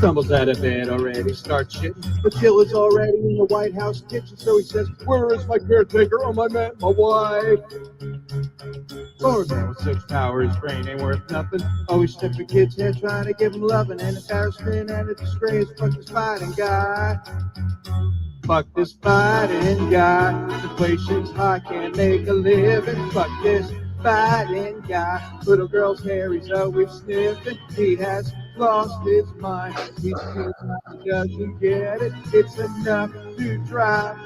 stumbles out of bed already, starts shitting. The killer's already in the White House kitchen, so he says, where is my caretaker? Oh, my man, my wife. Poor man with 6 power, his brain ain't worth nothing. Always sniffing kids' head, trying to give them loving and embarrassment and a disgrace. Fuck this fighting guy. Fuck this fighting guy. Inflation's high, can't make a living. Fuck this fighting guy. Little girl's hair, he's always sniffing. He has lost his mind. He doesn't get it. It's enough to drive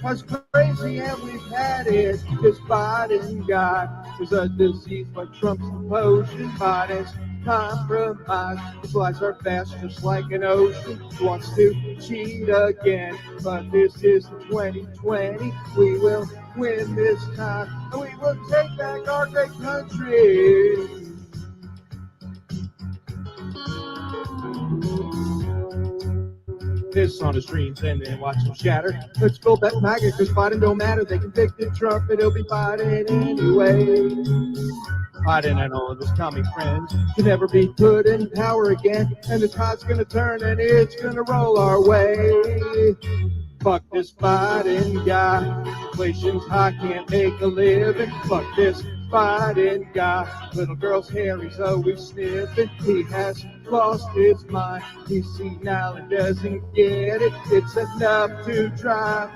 us crazy, and we've had it. This Biden guy is a disease, but Trump's implosion. Biden's compromise. His lies are vast, just like an ocean. He wants to cheat again, but this is 2020. We will win this time, and we will take back our great country. Piss on his dreams and then watch them shatter. Let's build that MAGA, cause Biden don't matter. They convicted Trump, and he'll be Biden anyway. Biden and all of his commie friends can never be put in power again. And the tide's gonna turn and it's gonna roll our way. Fuck this Biden guy. Inflation's high, can't make a living. Fuck this Biden guy. Little girl's hair, he's always sniffing. He has lost his mind. He's senile and doesn't get it. It's enough to drive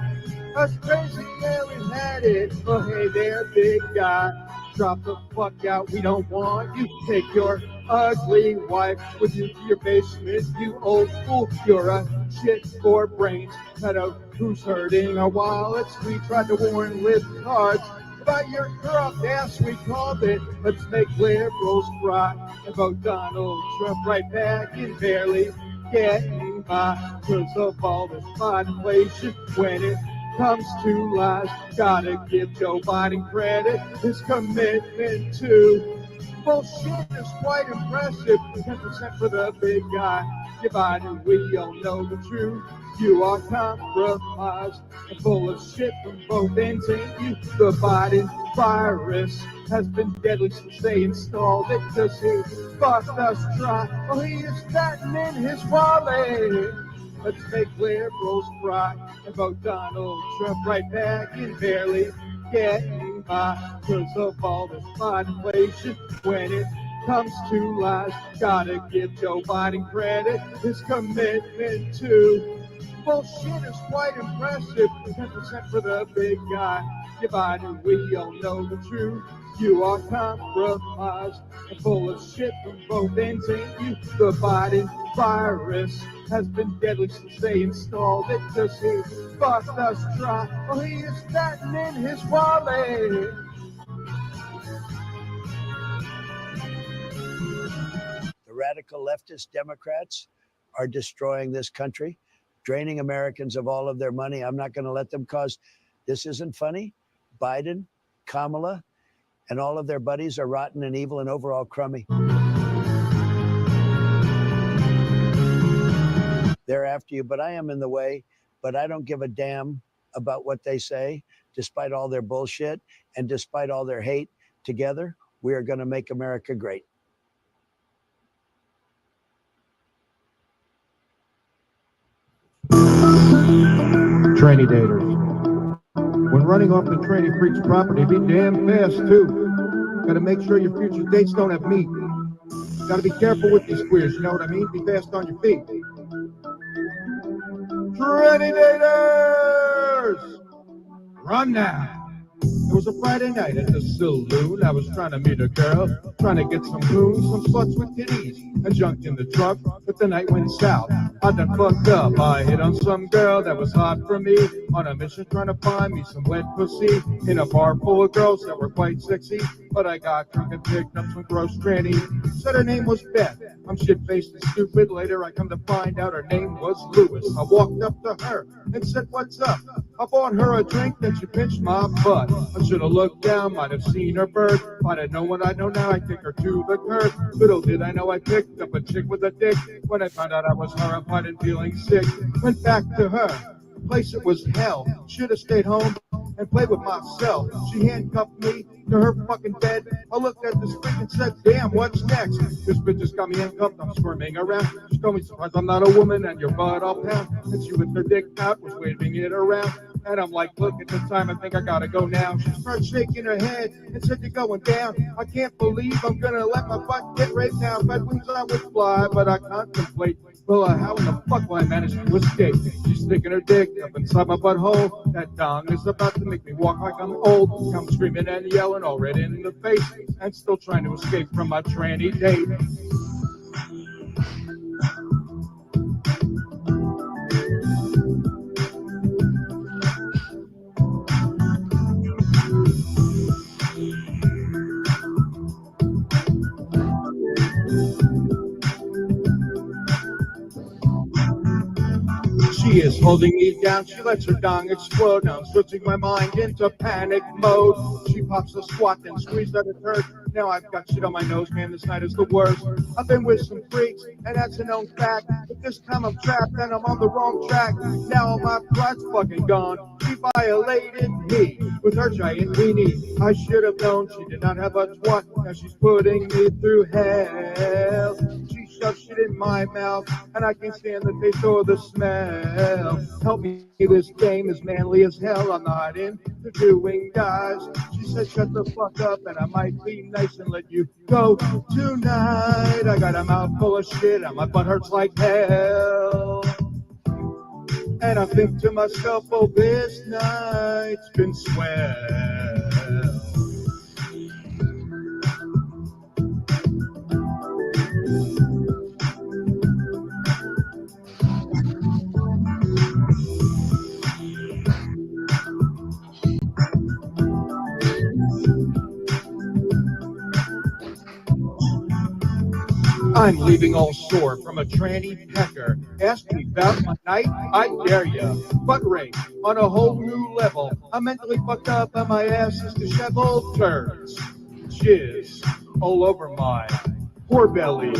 us crazy, yeah, we've had it. Oh, hey there, big guy. Drop the fuck out, we don't want you. Take your ugly wife with you to your basement, you old fool. You're a shit for brains. Kind of who's hurting our wallets. We tried to warn with cards about your corrupt ass, we called it. Let's make liberals cry and vote Donald Trump right back in, barely getting by. Cause of all this inflation, when it comes to lies, gotta give Joe Biden credit. His commitment to bullshit is quite impressive. 10% for the big guy. You Biden, we all know the truth. You are compromised and full of shit from both ends, ain't you? The Biden virus has been deadly since they installed it. Cause he fucked us dry. Oh, he is fattening his wallet. Let's make liberals cry and vote Donald Trump right back in, barely getting by. Cause of all this inflation, when it comes to lies, gotta give Joe Biden credit. His commitment to bullshit is quite impressive. 10% for the big guy. You Biden, we all know the truth. You are compromised and full of shit from both ends, ain't you? The Biden virus has been deadly since they installed it. Cause he fucked us dry. Oh, he is fattening his wallet. The radical leftist Democrats are destroying this country, draining Americans of all of their money. I'm not going to let them cause. This isn't funny. Biden, Kamala, and all of their buddies are rotten and evil and overall crummy. They're after you, but I am in the way. But I don't give a damn about what they say, despite all their bullshit and despite all their hate. Together, we are going to make America great. Tranny daters. When running off the tranny freak's property, be damn fast too. Gotta make sure your future dates don't have meat. Gotta be careful with these queers, you know what I mean? Be fast on your feet. Tranny daters! Run now! It was a Friday night at the saloon. I was trying to meet a girl, trying to get some moon, some sluts with titties, and junk in the truck. But the night went south. I done fucked up. I hit on some girl that was hot for me, on a mission trying to find me some wet pussy, in a bar full of girls that were quite sexy. But I got drunk and picked up some gross tranny. Said her name was Beth. I'm shit-faced and stupid. Later I come to find out her name was Lewis. I walked up to her and said, what's up? I bought her a drink, then she pinched my butt. I should have looked down, might have seen her bird. If I'd have known what I know now, I'd kick her to the curb. Little did I know I picked up a chick with a dick. When I found out I was horrified and feeling sick, went back to her. Place it was hell. Should have stayed home and play with myself. She handcuffed me to her fucking bed. I looked at the screen and said, damn, what's next? This bitch just got me handcuffed, I'm squirming around. She told me, surprised I'm not a woman and your butt I'll pound. And she with her dick out was waving it around. And I'm like, look at the time, I think I gotta go now. She started shaking her head and said, you're going down. I can't believe I'm gonna let my butt get raped now. If I wings I would fly, but I contemplate, well, how in the fuck will I manage to escape? She's sticking her dick up inside my butthole. That dong is about to make me walk like I'm old. I'm screaming and yelling all red in the face and still trying to escape from my tranny date. She is holding me down, she lets her dong explode. Now I'm switching my mind into panic mode. She pops a squat, then squeezed out a turd. Now I've got shit on my nose, man, this night is the worst. I've been with some freaks, and that's a known fact. But this time I'm trapped, and I'm on the wrong track. Now my pride's fucking gone. She violated me with her giant weenie. I should have known she did not have a twat. Now she's putting me through hell. She shoves shit in my mouth, and I can't stand the taste or the smell. Help me, this game is manly as hell. I'm not into doing guys. She said, shut the fuck up, and I might be nice and let you go tonight. I got a mouth full of shit, and my butt hurts like hell. And I think to myself, oh, this night's been swell. I'm leaving all sore from a tranny pecker. Ask me about my night, I dare ya. Butt rape on a whole new level. I'm mentally fucked up and my ass is disheveled. Turds, jizz, all over my poor belly.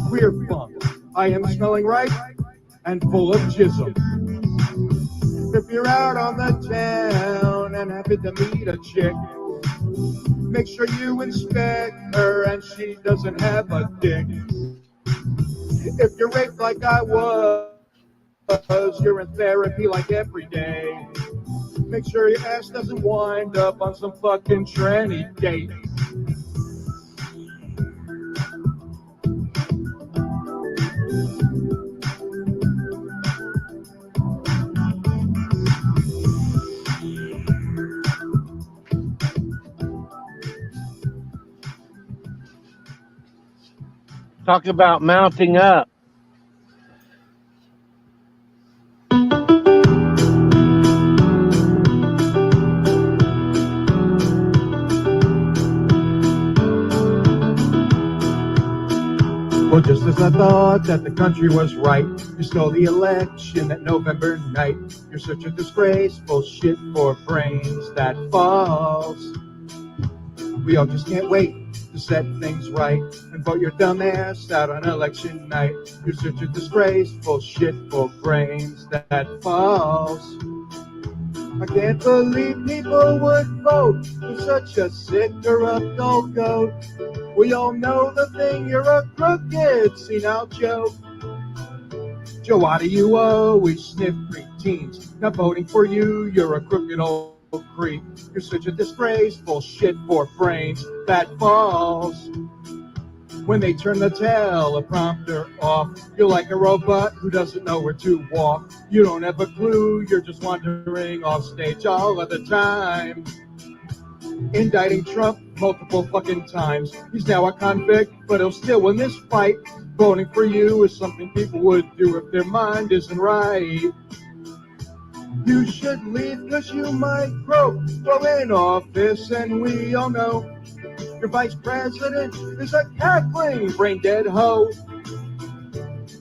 Queer funk, I am smelling right and full of jism. If you're out on the town and happen to meet a chick, make sure you inspect her and she doesn't have a dick. If you're raped like I was, you're in therapy like every day. Make sure your ass doesn't wind up on some fucking tranny date. Talk about mounting up. Well, just as I thought that the country was right, you stole the election that November night. You're such a disgraceful shit for brains that falls. We all just can't wait to set things right and vote your dumb ass out on election night. You're such a disgraceful shit for brains that falls. I can't believe people would vote for such a sick, corrupt old goat. We all know the thing, you're a crooked, senile joke. Joe, why do you always sniff preteens? Not voting for you, you're a crooked old creep. You're such a disgraceful shit for brains that falls. When they turn the teleprompter off, you're like a robot who doesn't know where to walk. You don't have a clue, you're just wandering off stage all of the time. Indicting Trump multiple fucking times. He's now a convict, but he'll still win this fight. Voting for you is something people would do if their mind isn't right. You should leave because you might grow in office, and we all know your vice president is a cackling, brain-dead hoe.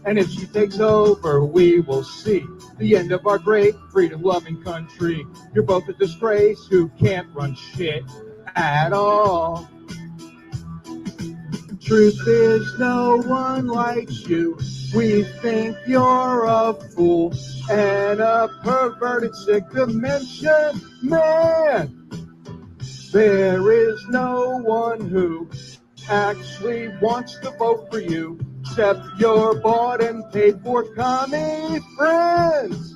And if she takes over, we will see the end of our great freedom-loving country. You're both a disgrace who can't run shit at all. Truth is, no one likes you. We think you're a fool and a perverted, sick dementia Man, there is no one who actually wants to vote for you, except your bought and paid for commie friends.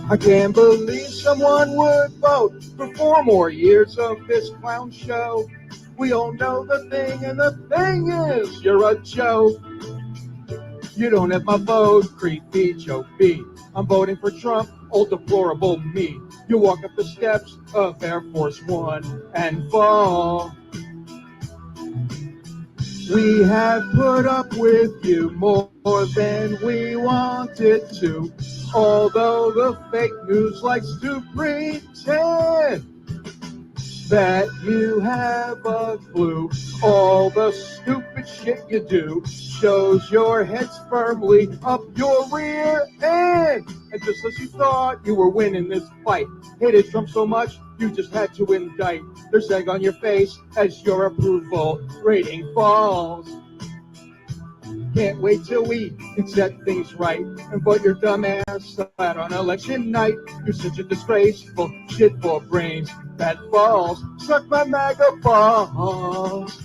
I can't believe someone would vote for 4 more years of this clown show. We all know the thing, and the thing is, you're a joke. You don't have my vote, creepy choke-B. I'm voting for Trump, old deplorable me. You walk up the steps of Air Force One and fall. We have put up with you more than we wanted to, although the fake news likes to pretend that you have a clue. All the stupid shit you do shows your head's firmly up your rear end. And just as you thought you were winning this fight, hated Trump so much you just had to indict. There's egg on your face as your approval rating falls. Can't wait till we can set things right and vote your dumb ass out on election night. You're such a disgraceful shit for brains that falls. Suck my MAGA balls.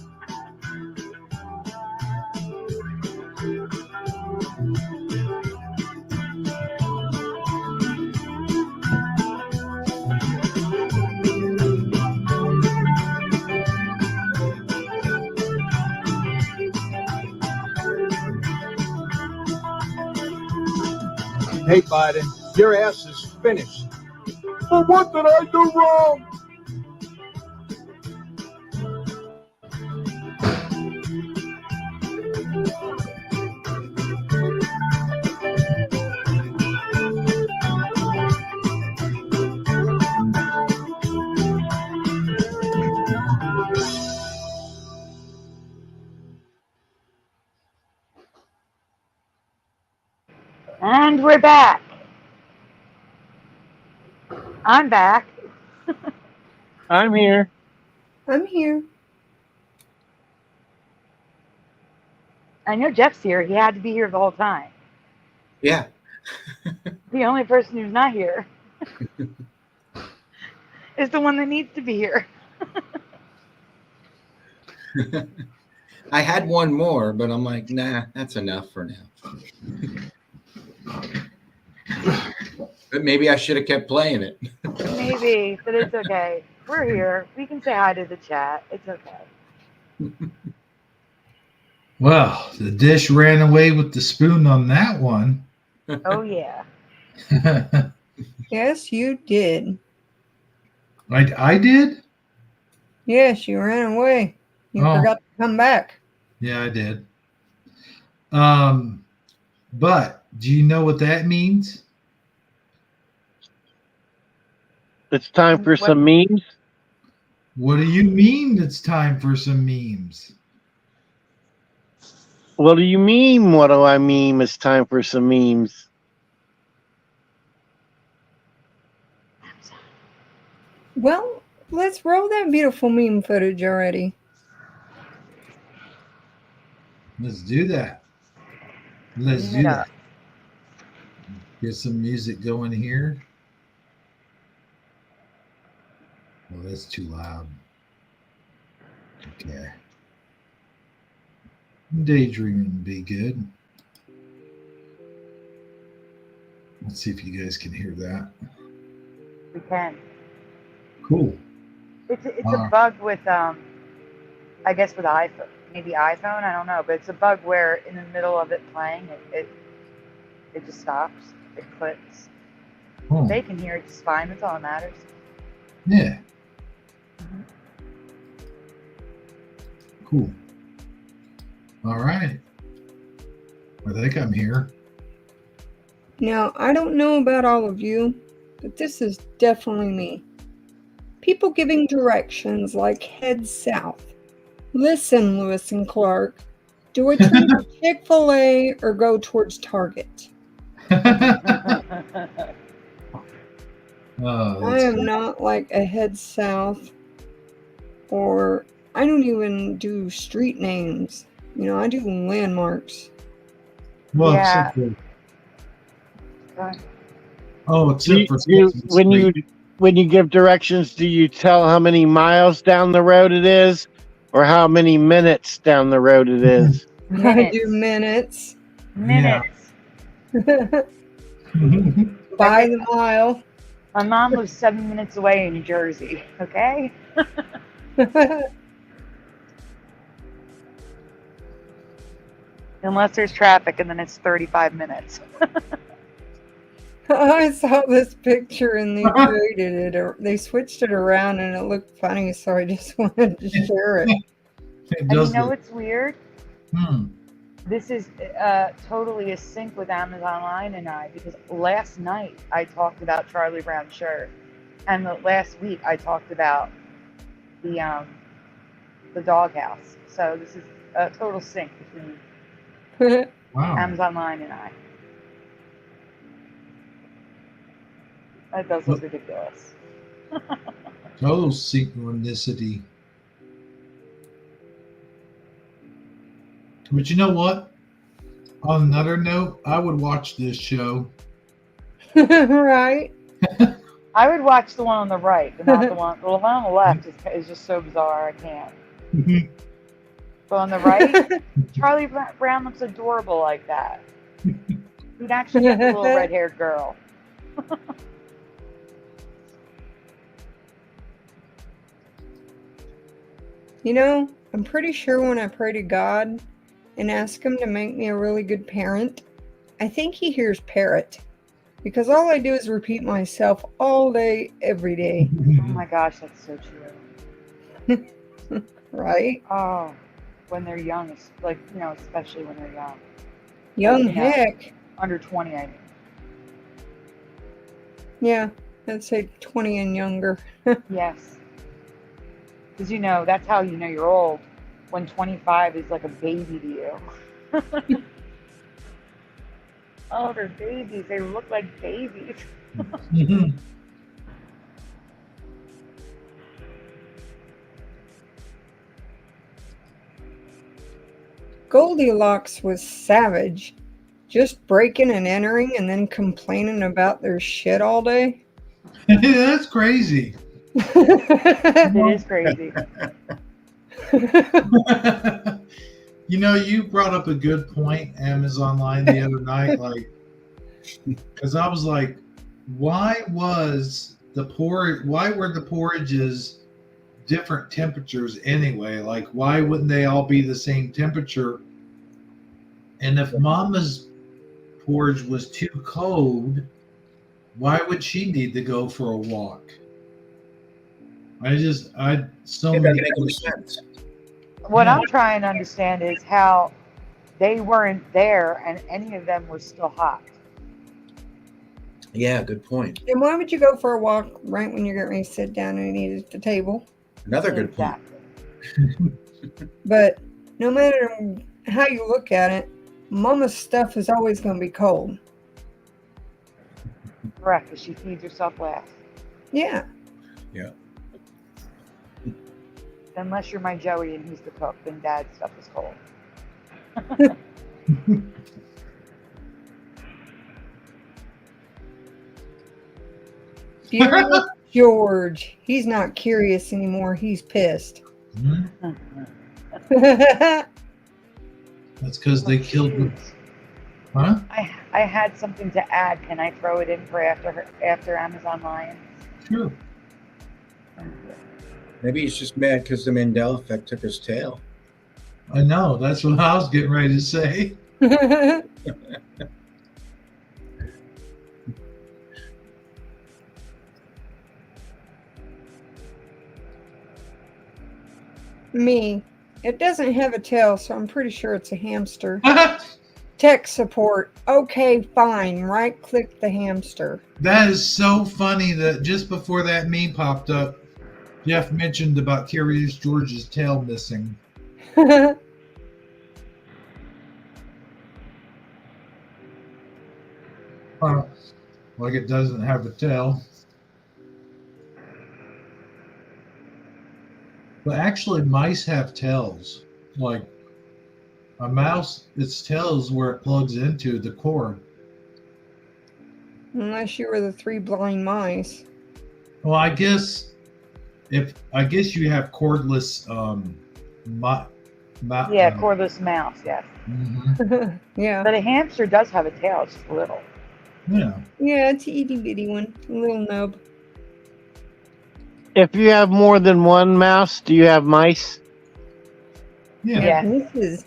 Hey Biden, your ass is finished. But what did I do wrong? And we're back. I'm back. I'm here. I'm here. I know Jeff's here. He had to be here the whole time. Yeah. The only person who's not here is the one that needs to be here. I had one more, but I'm like, nah, that's enough for now. But maybe I should have kept playing it. Maybe, but it's okay. We're here. We can say hi to the chat. It's okay. Well, the dish ran away with the spoon on that one. Oh, yeah. Yes, you did. I did? Yes, you ran away. You Oh. forgot to come back. Yeah, I did. But do you know what that means? It's time for some memes. What do you mean it's time for some memes? What do you mean? What do I meme? It's time for some memes. Well, let's roll that beautiful meme footage already. Let's do that. Let's do that. Get some music going here. Well, that's too loud. Okay. Daydreaming would be good. Let's see if you guys can hear that. We can. Cool. It's a bug with, I guess with iPhone. Maybe iPhone, I don't know. But it's a bug where in the middle of it playing, it just stops. It clicks. Oh. They can hear it just fine. That's all that matters. Yeah. Cool. All right. I think I'm here. Now, I don't know about all of you, but this is definitely me. People giving directions like head south. Listen, Lewis and Clark. Do I turn to Chick-fil-A or go towards Target? Oh, I that's am not like a head south, or I don't even do street names. You know, I do landmarks. well, Yeah. except for, Go except for When you give directions, do you tell how many miles down the road it is, or how many minutes down the road it is? I do minutes. Minutes. By the mile. My mom lives 7 minutes away in New Jersey, okay? Unless there's traffic, and then it's 35 minutes. I saw this picture and they traded it, or they switched it around, and it looked funny, so I just wanted to share it. And you know what's weird? Hmm. This is totally a sync with Amazon Line and I, because last night I talked about Charlie Brown's shirt, and last week I talked about the doghouse. So this is a total sync between Wow. Amazon Line and I. That does look ridiculous. Total synchronicity. But you know what? On another note, I would watch this show. Right? I would watch the one on the right, but not the one. The one on the left is just so bizarre. I can't. But on the right, Charlie Brown looks adorable like that. He'd actually get the little red-haired girl. You know, I'm pretty sure when I pray to God and ask Him to make me a really good parent, I think He hears parrot. Because all I do is repeat myself all day, every day. Oh my gosh, that's so true. Right? Oh, when they're young, it's like, you know, especially when they're young. Young You know, heck. under 20, I mean. Yeah, I'd say 20 and younger. Yes. Because, you know, that's how you know you're old. When 25 is like a baby to you. Oh, they're babies. They look like babies. Goldilocks was savage. Just breaking and entering and then complaining about their shit all day. That's crazy. It is crazy. You know, you brought up a good point, Amazon Line, the other night, like, because I was like, why were the porridges different temperatures anyway? Like, why wouldn't they all be the same temperature? And if Mama's porridge was too cold, why would she need to go for a walk? It doesn't make any sense. What I'm trying to understand is how they weren't there and any of them were still hot. Yeah, good point. And why would you go for a walk right when you're getting ready to sit down and eat at the table? Another good point. But no matter how you look at it, Mama's stuff is always going to be cold. Correct, because she feeds herself last. Yeah. Yeah. Unless you're my Joey and he's the cook, then Dad's stuff is cold. Furious George. He's not curious anymore. He's pissed. That's because they killed him. Huh? I had something to add. Can I throw it in for after Amazon Lion? Sure. Maybe he's just mad because the Mandela Effect took his tail. I know. That's what I was getting ready to say. Me. It doesn't have a tail, so I'm pretty sure it's a hamster. Tech support. Okay, fine. Right-click the hamster. That is so funny that just before that meme popped up, Jeff mentioned about Curious George's tail missing. Like it doesn't have a tail. But actually, mice have tails. Like a mouse, its tail is where it plugs into the cord. Unless you were the 3 blind mice. Well, I guess you have cordless Yeah, cordless mouse, yes. Mhm. Yeah. But a hamster does have a tail, it's just little. Yeah. Yeah, it's an itty bitty one. A little nub. If you have more than one mouse, do you have mice? Yeah. Yes. This is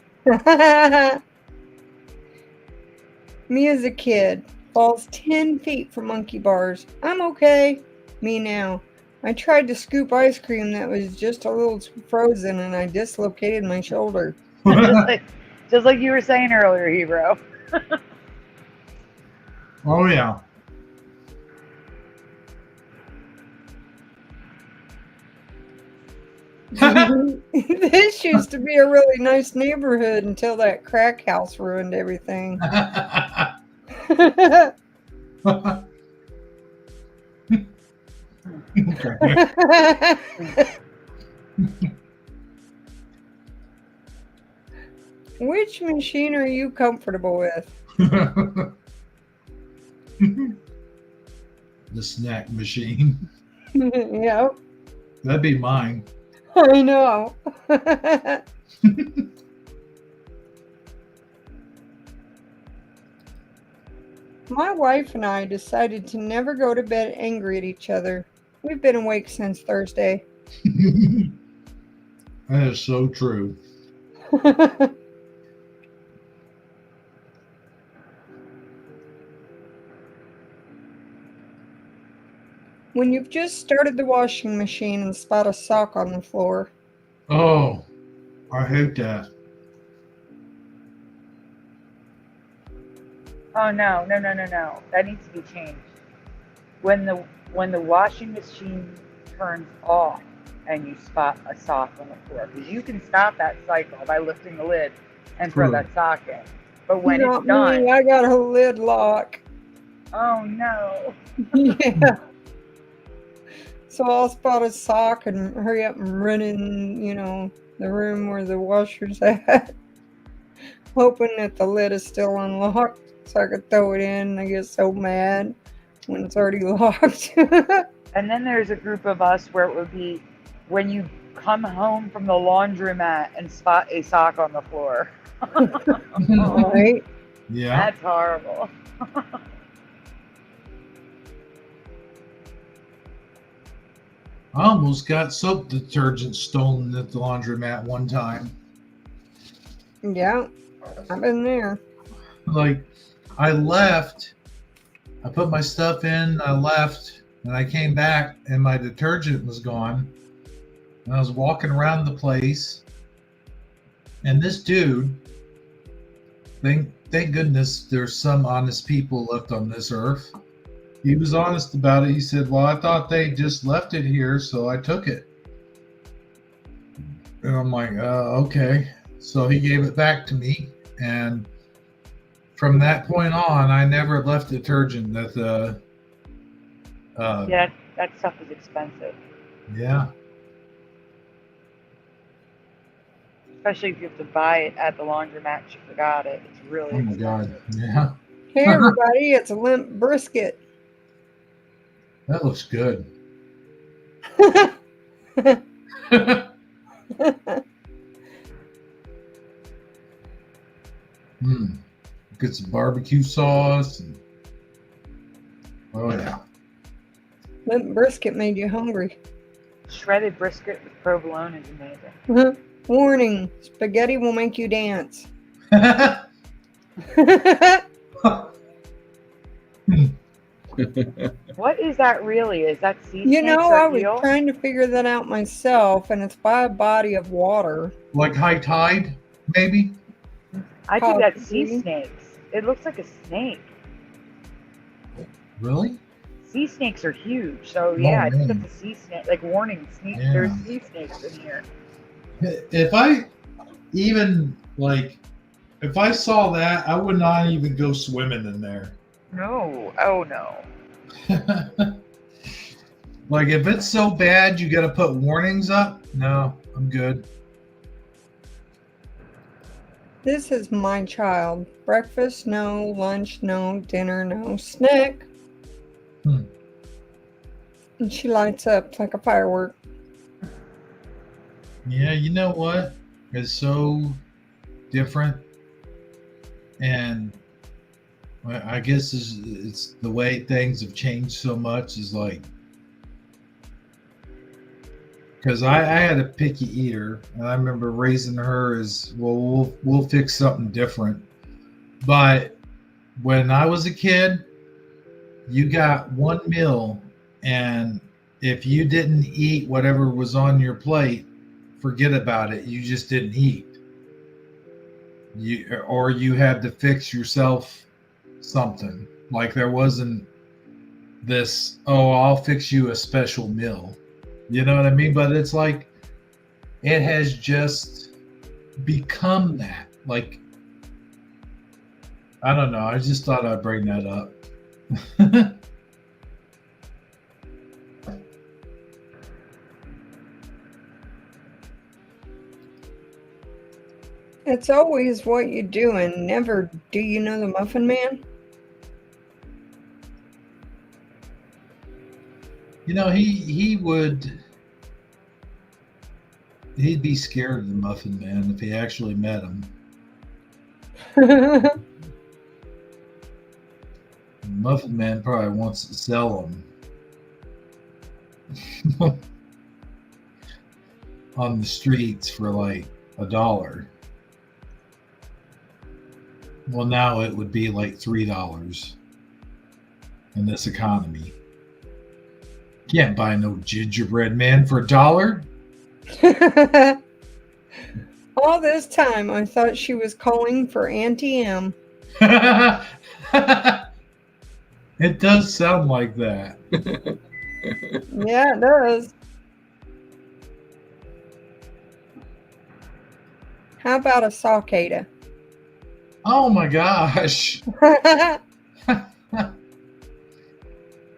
me as a kid falls 10 feet from monkey bars. I'm okay. Me now. I tried to scoop ice cream that was just a little too frozen and I dislocated my shoulder. just like you were saying earlier, Hebrew. Oh yeah. This used to be a really nice neighborhood until that crack house ruined everything. Which machine are you comfortable with? The snack machine. Yeah, That'd be mine. I know. My wife and I decided to never go to bed angry at each other. We've been awake since Thursday. That is so true. When you've just started the washing machine and spot a sock on the floor. Oh, I hate that. Oh no. That needs to be changed. When the washing machine turns off and you spot a sock on the floor, because you can stop that cycle by lifting the lid and throw True. that sock in. But when Not it's done, me, I got a lid lock. oh no. Yeah. So I'll spot a sock and hurry up and run in, the room where the washer's at. Hoping that the lid is still unlocked so I could throw it in. I get so mad when it's already locked. And then there's a group of us where it would be when you come home from the laundromat and spot a sock on the floor. Right? Yeah. That's horrible. I almost got soap detergent stolen at the laundromat one time. Yeah, I've been there. Like, I left, I put my stuff in, I left, and I came back and my detergent was gone. And I was walking around the place, and this dude, thank goodness there's some honest people left on this earth. He was honest about it. He said, well, I thought they just left it here, so I took it. And I'm like, okay. So he gave it back to me. And from that point on, I never left detergent at the... Yeah, that stuff is expensive. Yeah. Especially if you have to buy it at the laundromat. You forgot it. It's really Oh my expensive. God. Yeah. Hey, everybody, it's a limp brisket. That looks good. Get some barbecue sauce. Oh, yeah. Limp brisket made you hungry. Shredded brisket with provolone is amazing. Warning, spaghetti will make you dance. What is that really? Is that sea You snakes know, or I was eel? trying to figure that out myself, and it's by a body of water. Like high tide, maybe? I think that's sea Possibly. snakes. It looks like a snake. Really? Sea snakes are huge, so yeah, I think man. that's a sea snake. Like warning, snake. Yeah. There's sea snakes in here. If I even, if I saw that, I would not even go swimming in there. No. Oh no. Like if it's so bad, you got to put warnings up. No, I'm good. This is my child. Breakfast, no. Lunch, no. Dinner, no. Snack. Hmm. And she lights up like a firework. Yeah, you know what? It's so different, and I guess it's the way things have changed so much. Is like because I had a picky eater, and I remember raising her as well. We'll fix something different. But when I was a kid, you got one meal, and if you didn't eat whatever was on your plate, forget about it. You just didn't eat. You had to fix yourself something. Like there wasn't this, oh, I'll fix you a special meal. You know what I mean? But it's like it has just become that. Like I don't know. I just thought I'd bring that up. It's always what you do and never do you know the Muffin Man? You know, he'd be scared of the Muffin Man if he actually met him. The Muffin Man probably wants to sell him on the streets for like $1. Well, now it would be like $3 in this economy. Can't buy no gingerbread man for $1. All this time I thought she was calling for Auntie M. It does sound like that. Yeah, it does. How about a cicada? Oh my gosh.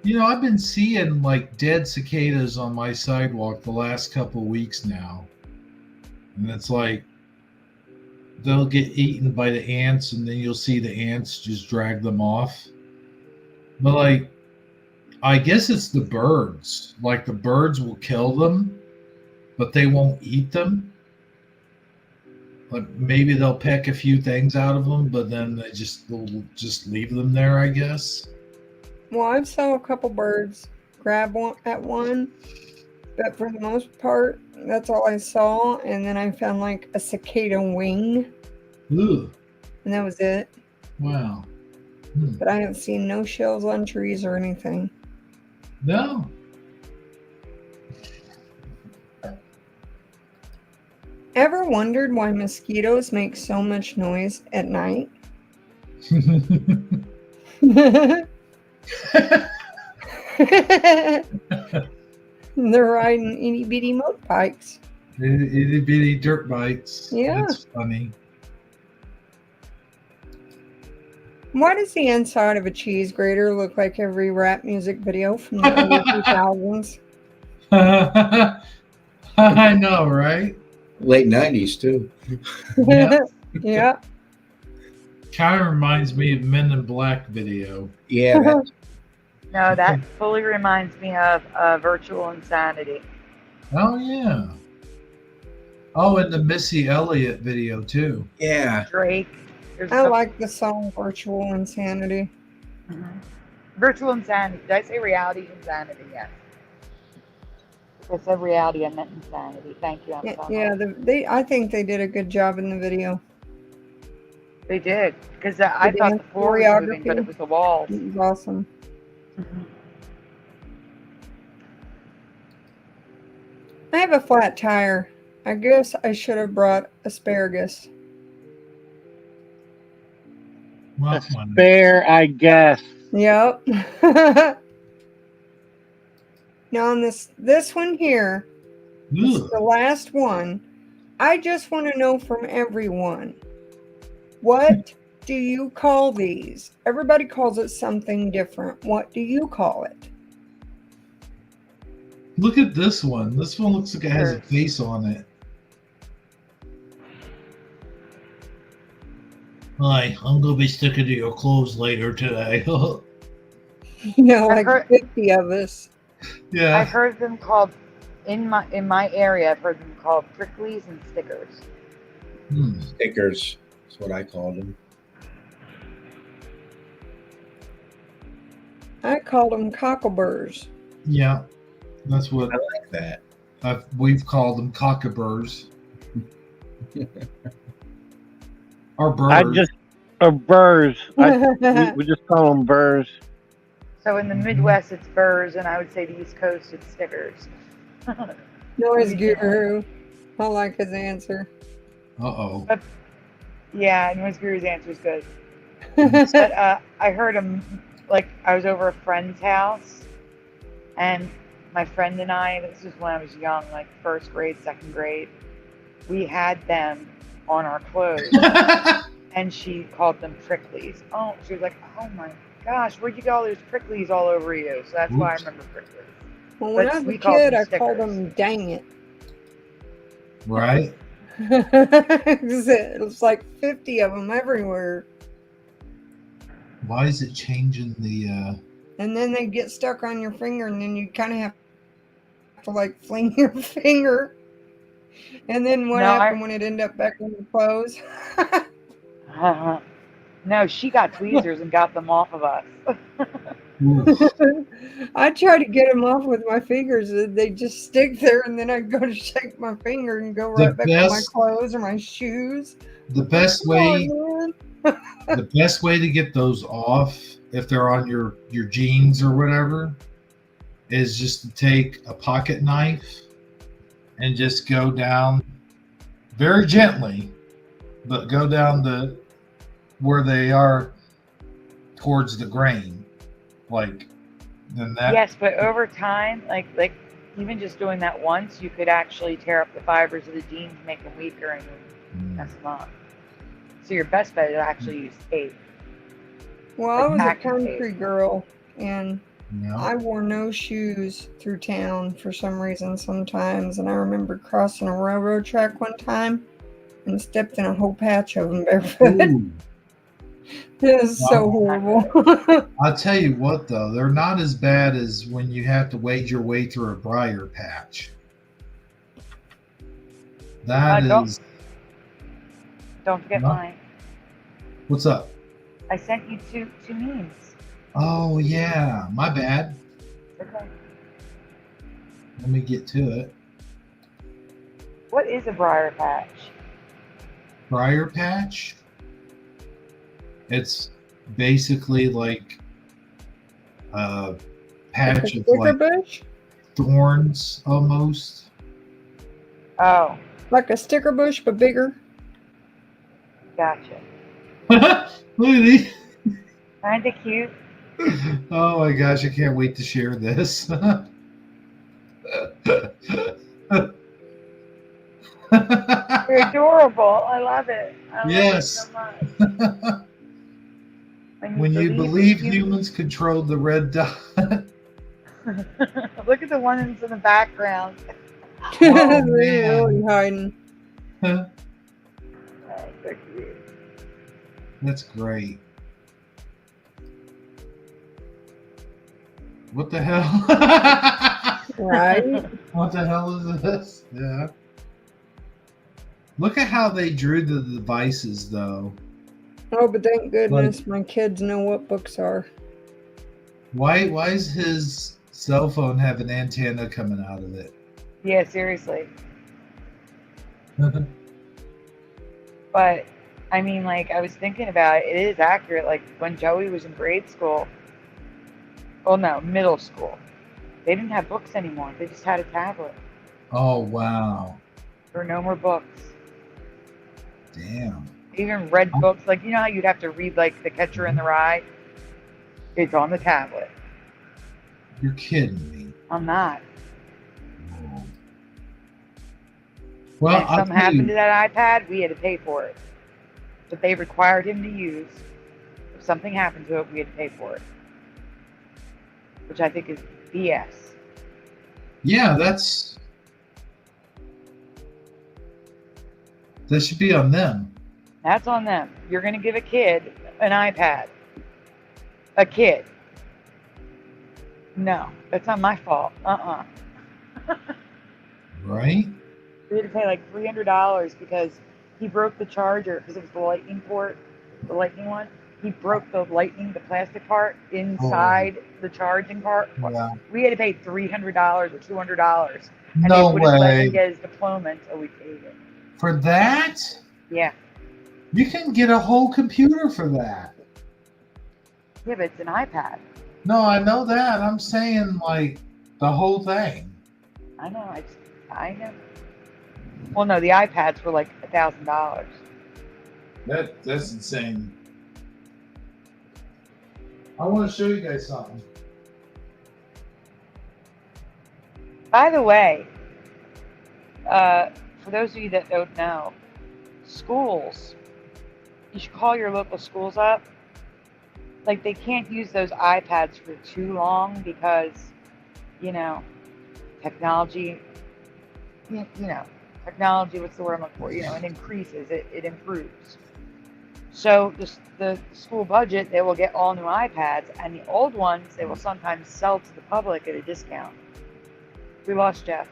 You know, I've been seeing like dead cicadas on my sidewalk the last couple of weeks now. And it's like they'll get eaten by the ants and then you'll see the ants just drag them off. But like I guess it's the birds. Like the birds will kill them, but they won't eat them. Like maybe they'll peck a few things out of them, but then they'll just leave them there, I guess. Well, I saw a couple birds grab one at one, but for the most part, that's all I saw. And then I found like a cicada wing, Ooh, and that was it. wow. But I haven't seen no shells on trees or anything. No. Ever wondered why mosquitoes make so much noise at night? They're riding itty bitty motorbikes. Itty bitty dirt bikes. Yeah. That's funny. Why does the inside of a cheese grater look like every rap music video from the early 2000s? I know, right? Late 90s, too. Yeah. Yeah. Kind of reminds me of Men in Black video. Yeah. No, that fully reminds me of Virtual Insanity. Oh, yeah. Oh, and the Missy Elliott video, too. Yeah. Drake. I like the song Virtual Insanity. Mm-hmm. Virtual Insanity. Did I say reality insanity? Yes. If I said reality, I meant insanity. Thank you. Yeah, I think they did a good job in the video. They did. Because I thought the floor was moving, but it was the walls. It was awesome. Mm-hmm. I have a flat tire. I guess I should have brought asparagus. Well, Spare, I guess. Yep. Now on this one here, this is the last one. I just want to know from everyone, what do you call these? Everybody calls it something different. What do you call it? Look at this one. This one looks like it has a Stickers. face on it. Hi, I'm gonna be sticking to your clothes later today. Like heard- 50 of us. Yeah. I've heard them called in my area. I've heard them called pricklies and stickers. Stickers. That's what I called them. I called them cockleburrs. Yeah. That's what I like that. we've called them cockaburs. Or birds. Burrs. We just call them burrs. So in the Midwest, it's burrs, and I would say the East Coast, it's stickers. Noise guru. I like his answer. Uh-oh. Yeah, Noise Guru's answer is good. But I heard him, like, I was over a friend's house, and my friend and I, this was when I was young, like first grade, second grade, we had them on our clothes, and she called them pricklies. Oh, she was like, oh my gosh, where'd you get all those pricklies all over you? So that's why I remember pricklies. Well, when But I was we a called kid, them I called stickers. them dang it. Right? It's like 50 of them everywhere. Why is it changing the And then they get stuck on your finger, and then you kind of have to like fling your finger. And then what happened when it ended up back on your clothes? No, she got tweezers and got them off of us. I try to get them off with my fingers. They just stick there, and then I go to shake my finger and go right back on my clothes or my shoes. the best way the best way to get those off, if they're on your jeans or whatever, is just to take a pocket knife and just go down very gently, but go down where they are towards the grain, like then that. Yes, but over time, like even just doing that once, you could actually tear up the fibers of the jeans, make them weaker, and mess them up. So your best bet is actually use tape. Well, I was a country girl, and I wore no shoes through town for some reason sometimes. And I remember crossing a railroad track one time and stepped in a whole patch of them barefoot. It was so horrible. I'll tell you what, though, they're not as bad as when you have to wade your way through a briar patch. That is. Don't forget mine. What's up? I sent you two memes. Oh, yeah. My bad. Okay. Let me get to it. What is a briar patch? Briar patch? It's basically like a patch of like bush? Thorns almost. Oh. Like a sticker bush, but bigger. Gotcha. Look at these. Kinda cute. Oh my gosh, I can't wait to share this. They're adorable. I love it. I love it so much. When you believe humans controlled the red dot. Look at the ones in the background. They're really hiding. That's great. What the hell? Right? What the hell is this? Yeah. Look at how they drew the devices, though. Oh, but thank goodness my kids know what books are. Why does his cell phone have an antenna coming out of it? Yeah, seriously. But I mean, like, I was thinking about it. It is accurate. Like when Joey was in grade school. Well, no, middle school. They didn't have books anymore. They just had a tablet. Oh, wow. There were no more books. Damn. They even read books. Like, you know how you'd have to read, like, The Catcher in the Rye? It's on the tablet. You're kidding me. I'm not. Oh. Well, and if something happened to that iPad, we had to pay for it. that they required him to use. If something happened to it, we had to pay for it, which I think is BS. Yeah, that should be on them. That's on them. You're going to give a kid an iPad. A kid. No, that's not my fault. Right? We had to pay like $300 because he broke the charger because it was the lightning port, the lightning one. He broke the plastic part inside the charging part. Yeah. We had to pay $300 or $200, and No they wouldn't let way. him get his diploma until we paid it. For that? Yeah. You can get a whole computer for that. Yeah, but it's an iPad. No, I know that. I'm saying like the whole thing. I know. I know. Well, no, the iPads were like $1,000. That's insane. I want to show you guys something. By the way, for those of you that don't know, schools, you should call your local schools up. Like, they can't use those iPads for too long because, technology, technology, what's the word I'm looking for? It increases, it improves. So the school budget, they will get all new iPads, and the old ones, they will sometimes sell to the public at a discount. We lost Jeff.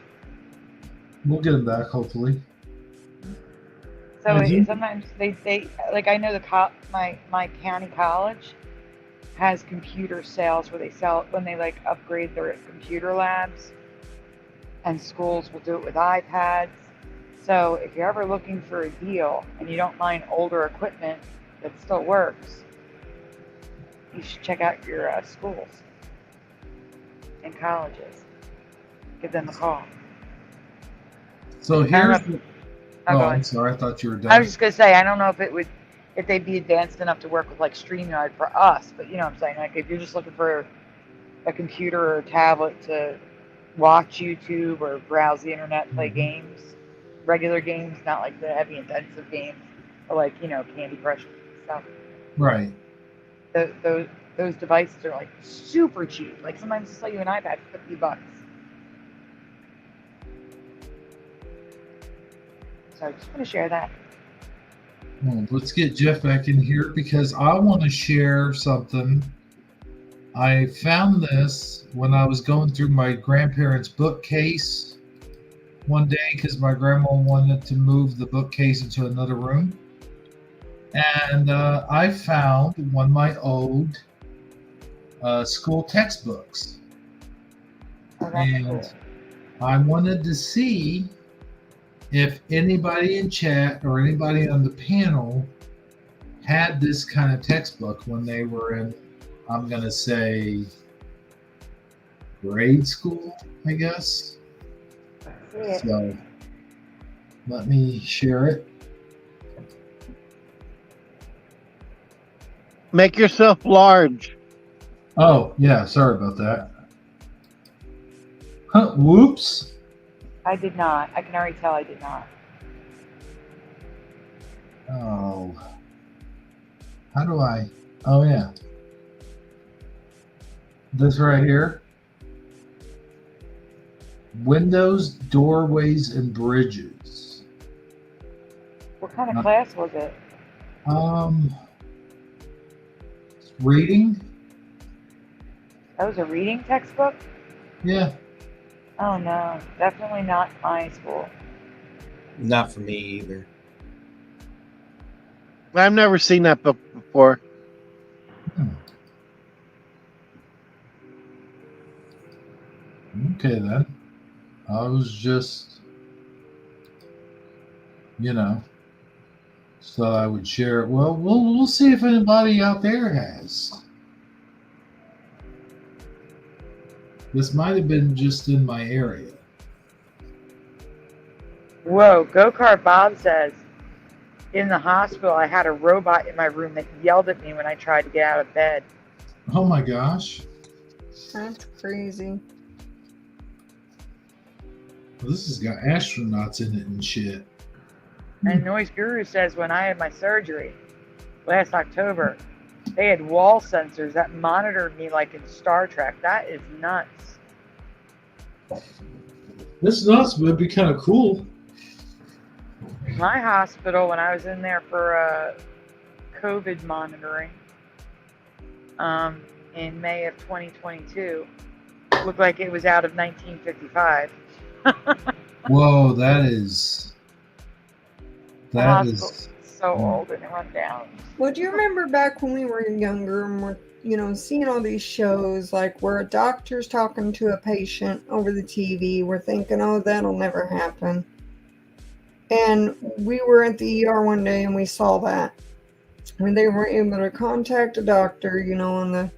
We'll get him back, hopefully. So sometimes they like, I know my county college has computer sales where they sell when they like upgrade their computer labs, and schools will do it with iPads. So if you're ever looking for a deal and you don't mind older equipment that still works, you should check out your schools and colleges. Give them a call. So here's. I'm sorry. I thought you were done. I was just gonna say, I don't know if they'd be advanced enough to work with like StreamYard for us, but you know what I'm saying. Like if you're just looking for a computer or a tablet to watch YouTube or browse the internet, play games, regular games, not like the heavy intensive games, or like Candy Crush stuff. Right. Those devices are like super cheap. Like sometimes they sell you an iPad for $50. So I just want to share that. Well, let's get Jeff back in here because I want to share something. I found this when I was going through my grandparents' bookcase one day because my grandma wanted to move the bookcase into another room. And I found one of my old school textbooks. Oh, that's cool. I wanted to see if anybody in chat or anybody on the panel had this kind of textbook when they were in, I'm going to say, grade school, I guess. So let me share it. Make yourself large. Oh, yeah. Sorry about that. Whoops. I did not. I can already tell I did not. Oh. How do I? Oh, yeah. This right here. Windows, doorways, and bridges. What kind of class was it? Reading. That was a reading textbook? Yeah. Oh no, definitely not my school. Not for me either. I've never seen that book before. Okay then. I was just, so I would share it. Well, we'll see if anybody out there has. This might have been just in my area. Whoa, Go-Kart Bob says, in the hospital I had a robot in my room that yelled at me when I tried to get out of bed. Oh my gosh. That's crazy. Well, this has got astronauts in it and shit. And Noise Guru says, when I had my surgery, last October. They had wall sensors that monitored me like in Star Trek. That is nuts. This is nuts, but it'd be kind of cool. My hospital, when I was in there for COVID monitoring in May of 2022, looked like it was out of 1955. Whoa, that is so old and run down. Well, do you remember back when we were younger and we're, seeing all these shows like where a doctor's talking to a patient over the TV? We're thinking, oh, that'll never happen. And we were at the ER one day and we saw that. When they were able to contact a doctor, on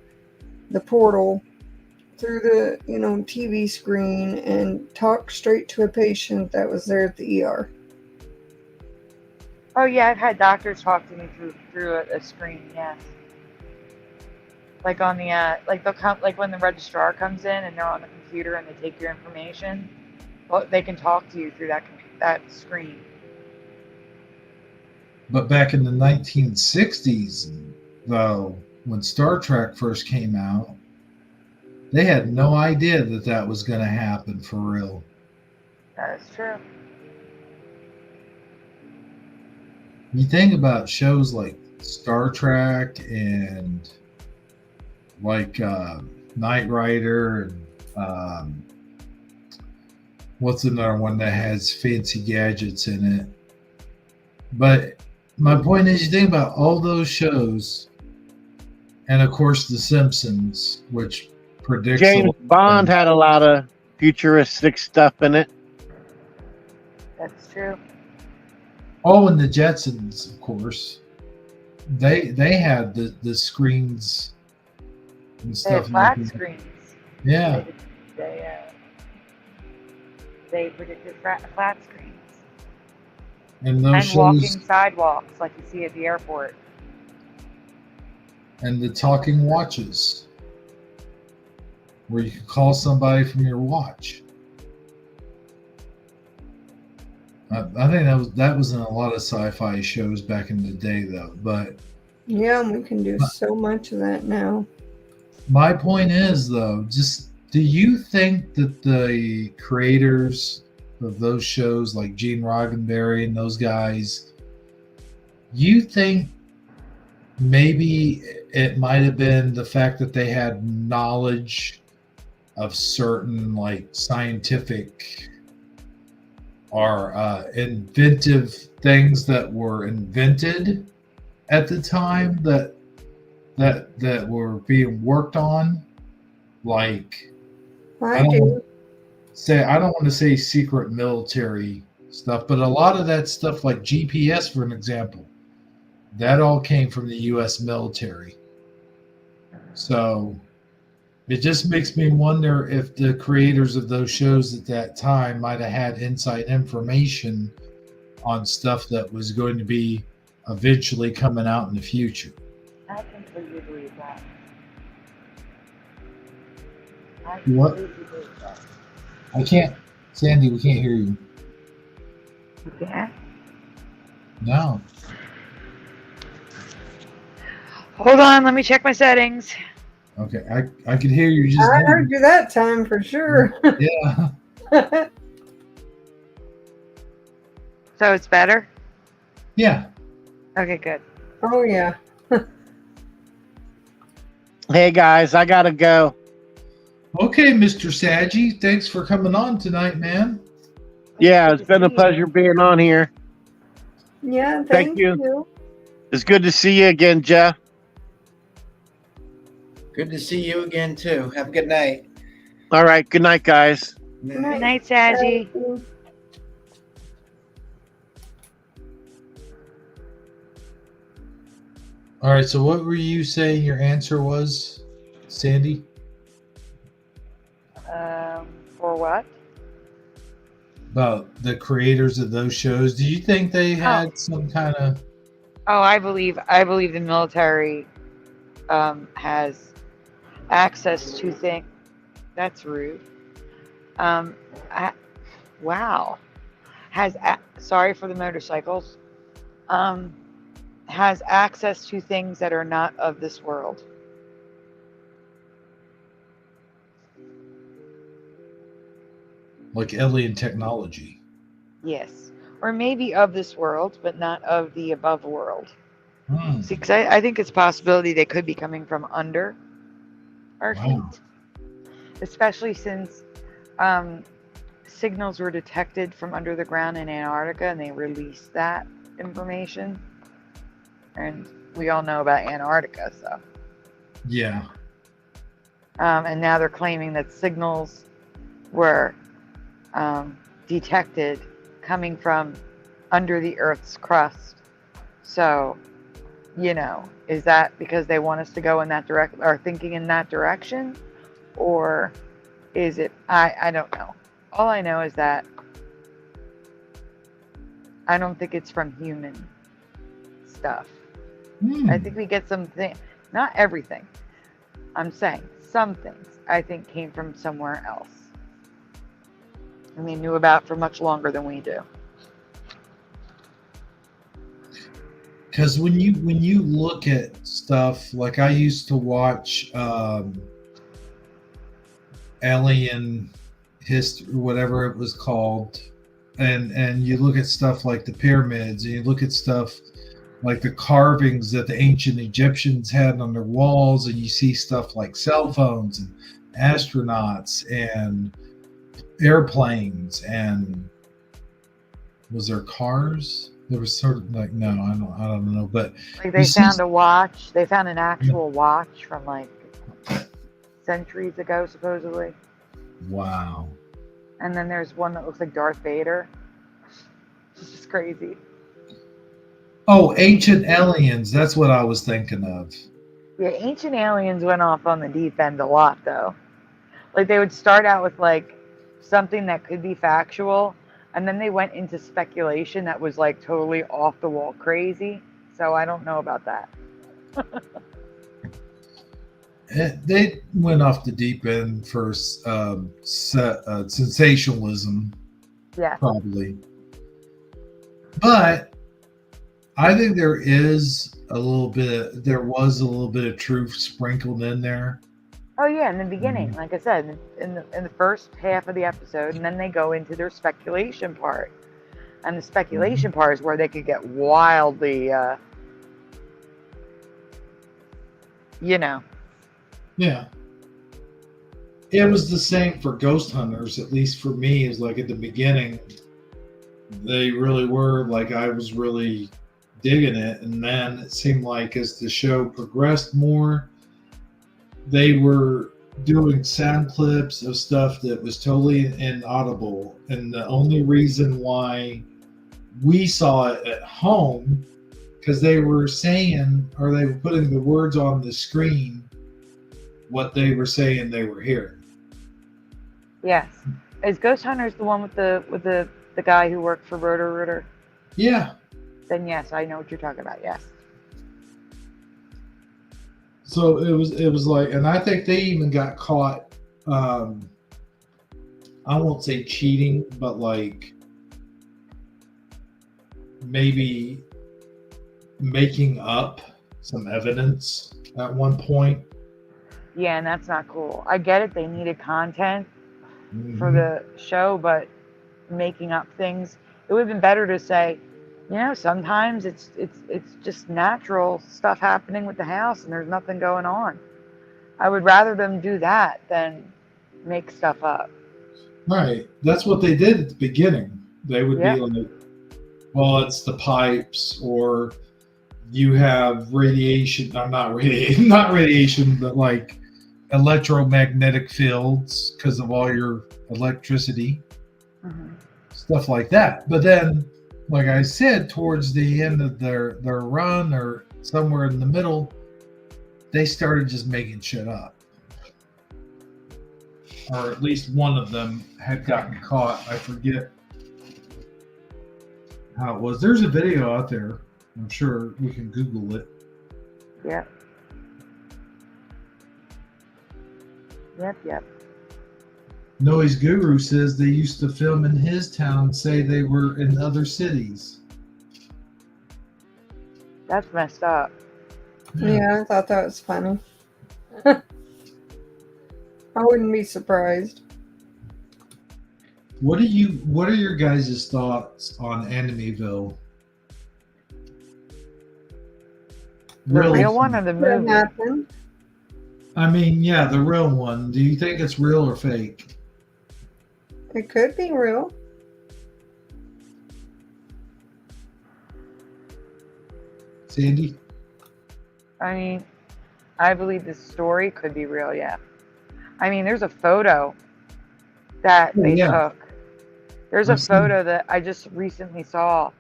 the portal through the, TV screen and talk straight to a patient that was there at the ER. Oh yeah, I've had doctors talk to me through a screen. Yes, like on the like they'll come, like when the registrar comes in and they're on the computer and they take your information. Well, they can talk to you through that screen. But back in the 1960s, though, when Star Trek first came out, they had no idea that was going to happen for real. That is true. You think about shows like Star Trek and like Knight Rider and what's another one that has fancy gadgets in it. But my point is, you think about all those shows, and of course The Simpsons, which predicts James Bond had a lot of futuristic stuff in it. That's true. Oh, and the Jetsons, of course. They had the screens and stuff. They had flat screens. Yeah. They predicted flat screens. And those shows, walking sidewalks like you see at the airport. And the talking watches, where you could call somebody from your watch. I think that was in a lot of sci-fi shows back in the day, though. But yeah, we can do so much of that now. My point is, though, just do you think that the creators of those shows, like Gene Roddenberry and those guys, you think maybe it might have been the fact that they had knowledge of certain like scientific or inventive things that were invented at the time that were being worked on? Like, I don't want to say secret military stuff, but a lot of that stuff, like GPS, for an example, that all came from the U.S. military. So it just makes me wonder if the creators of those shows at that time might have had inside information on stuff that was going to be eventually coming out in the future. I completely believe that. What? I can't, Sandy, we can't hear you. You can't? No. Hold on, let me check my settings. Okay, I could hear you just I now. heard you that time for sure. Yeah. So it's better? Yeah. Okay, good. Oh, yeah. Hey, guys, I got to go. Okay, Mr. Saggi, thanks for coming on tonight, man. Yeah, it's been a pleasure being on here. Yeah, thank you. It's good to see you again, Jeff. Good to see you again, too. Have a good night. All right. Good night, guys. Good night, Saggi. All right, so what were you saying your answer was, Sandy? For what? About the creators of those shows. Do you think they had some kind of... Oh, I believe the military has access to things. That's rude. Wow. Sorry for the motorcycles. has access to things that are not of this world. Like alien technology. Yes. Or maybe of this world, but not of the above world. Hmm. See, because I think it's a possibility they could be coming from under our Wow. feet, especially since signals were detected from under the ground in Antarctica and they released that information. And we all know about Antarctica, so. Yeah. And now they're claiming that signals were detected coming from under the Earth's crust. So, you know, is that because they want us to go in that direction, or thinking in that direction? Or is it, I don't know. All I know is that I don't think it's from human stuff. I think we get something, not everything. I'm saying some things I think came from somewhere else. And they knew about for much longer than we do. Because when you look at stuff, like I used to watch Alien History, whatever it was called, and you look at stuff like the pyramids, and you look at stuff like the carvings that the ancient Egyptians had on their walls, and you see stuff like cell phones and astronauts and airplanes, and was there cars? There was sort of like, no, I don't know, but like they found a watch. They found an actual watch from like centuries ago, supposedly. Wow. And then there's one that looks like Darth Vader. It's just crazy. Oh, ancient aliens. That's what I was thinking of. Yeah, Ancient Aliens went off on the deep end a lot, though. Like, they would start out with, like, something that could be factual, and then they went into speculation that was, like, totally off-the-wall crazy. So I don't know about that. They went off the deep end for sensationalism, Yeah. probably. But I think there was a little bit of truth sprinkled in there. Oh yeah, in the beginning, like I said, in the first half of the episode, and then they go into their speculation part, and the speculation part is where they could get wildly, you know. Yeah, it was the same for Ghost Hunters, at least for me. Is like at the beginning, they really were like I was really digging it, and then it seemed like as the show progressed more, they were doing sound clips of stuff that was totally inaudible, and the only reason why we saw it at home because they were saying, or they were putting the words on the screen what they were saying they were hearing. Yes. Is Ghost Hunters the one with the guy who worked for Roto-Rooter? Yeah. Then yes, I know what you're talking about. Yes. So it was like, and I think they even got caught. I won't say cheating, but like maybe making up some evidence at one point. Yeah, and that's not cool. I get it. They needed content for the show, but making up things, it would have been better to say, you know, sometimes it's just natural stuff happening with the house and there's nothing going on. I would rather them do that than make stuff up. Right. That's what they did at the beginning. They would be like, well, it's the pipes, or you have radiation. Not radiation, but like electromagnetic fields because of all your electricity, stuff like that. But then, like I said, towards the end of their run, or somewhere in the middle, they started just making shit up. Or at least one of them had gotten caught. I forget how it was. There's a video out there. I'm sure we can Google it. Yeah. Yep. Noise Guru says they used to film in his town and say they were in other cities. That's messed up. Yeah, I thought that was funny. I wouldn't be surprised. What are your guys' thoughts on Enemyville? The real one or the Could have movie? happened. I mean, yeah, the real one. Do you think it's real or fake? It could be real. Sandy? I mean, I believe this story could be real, yeah. I mean, there's a photo that Oh, they yeah. took. There's a I've seen- photo that I just recently saw.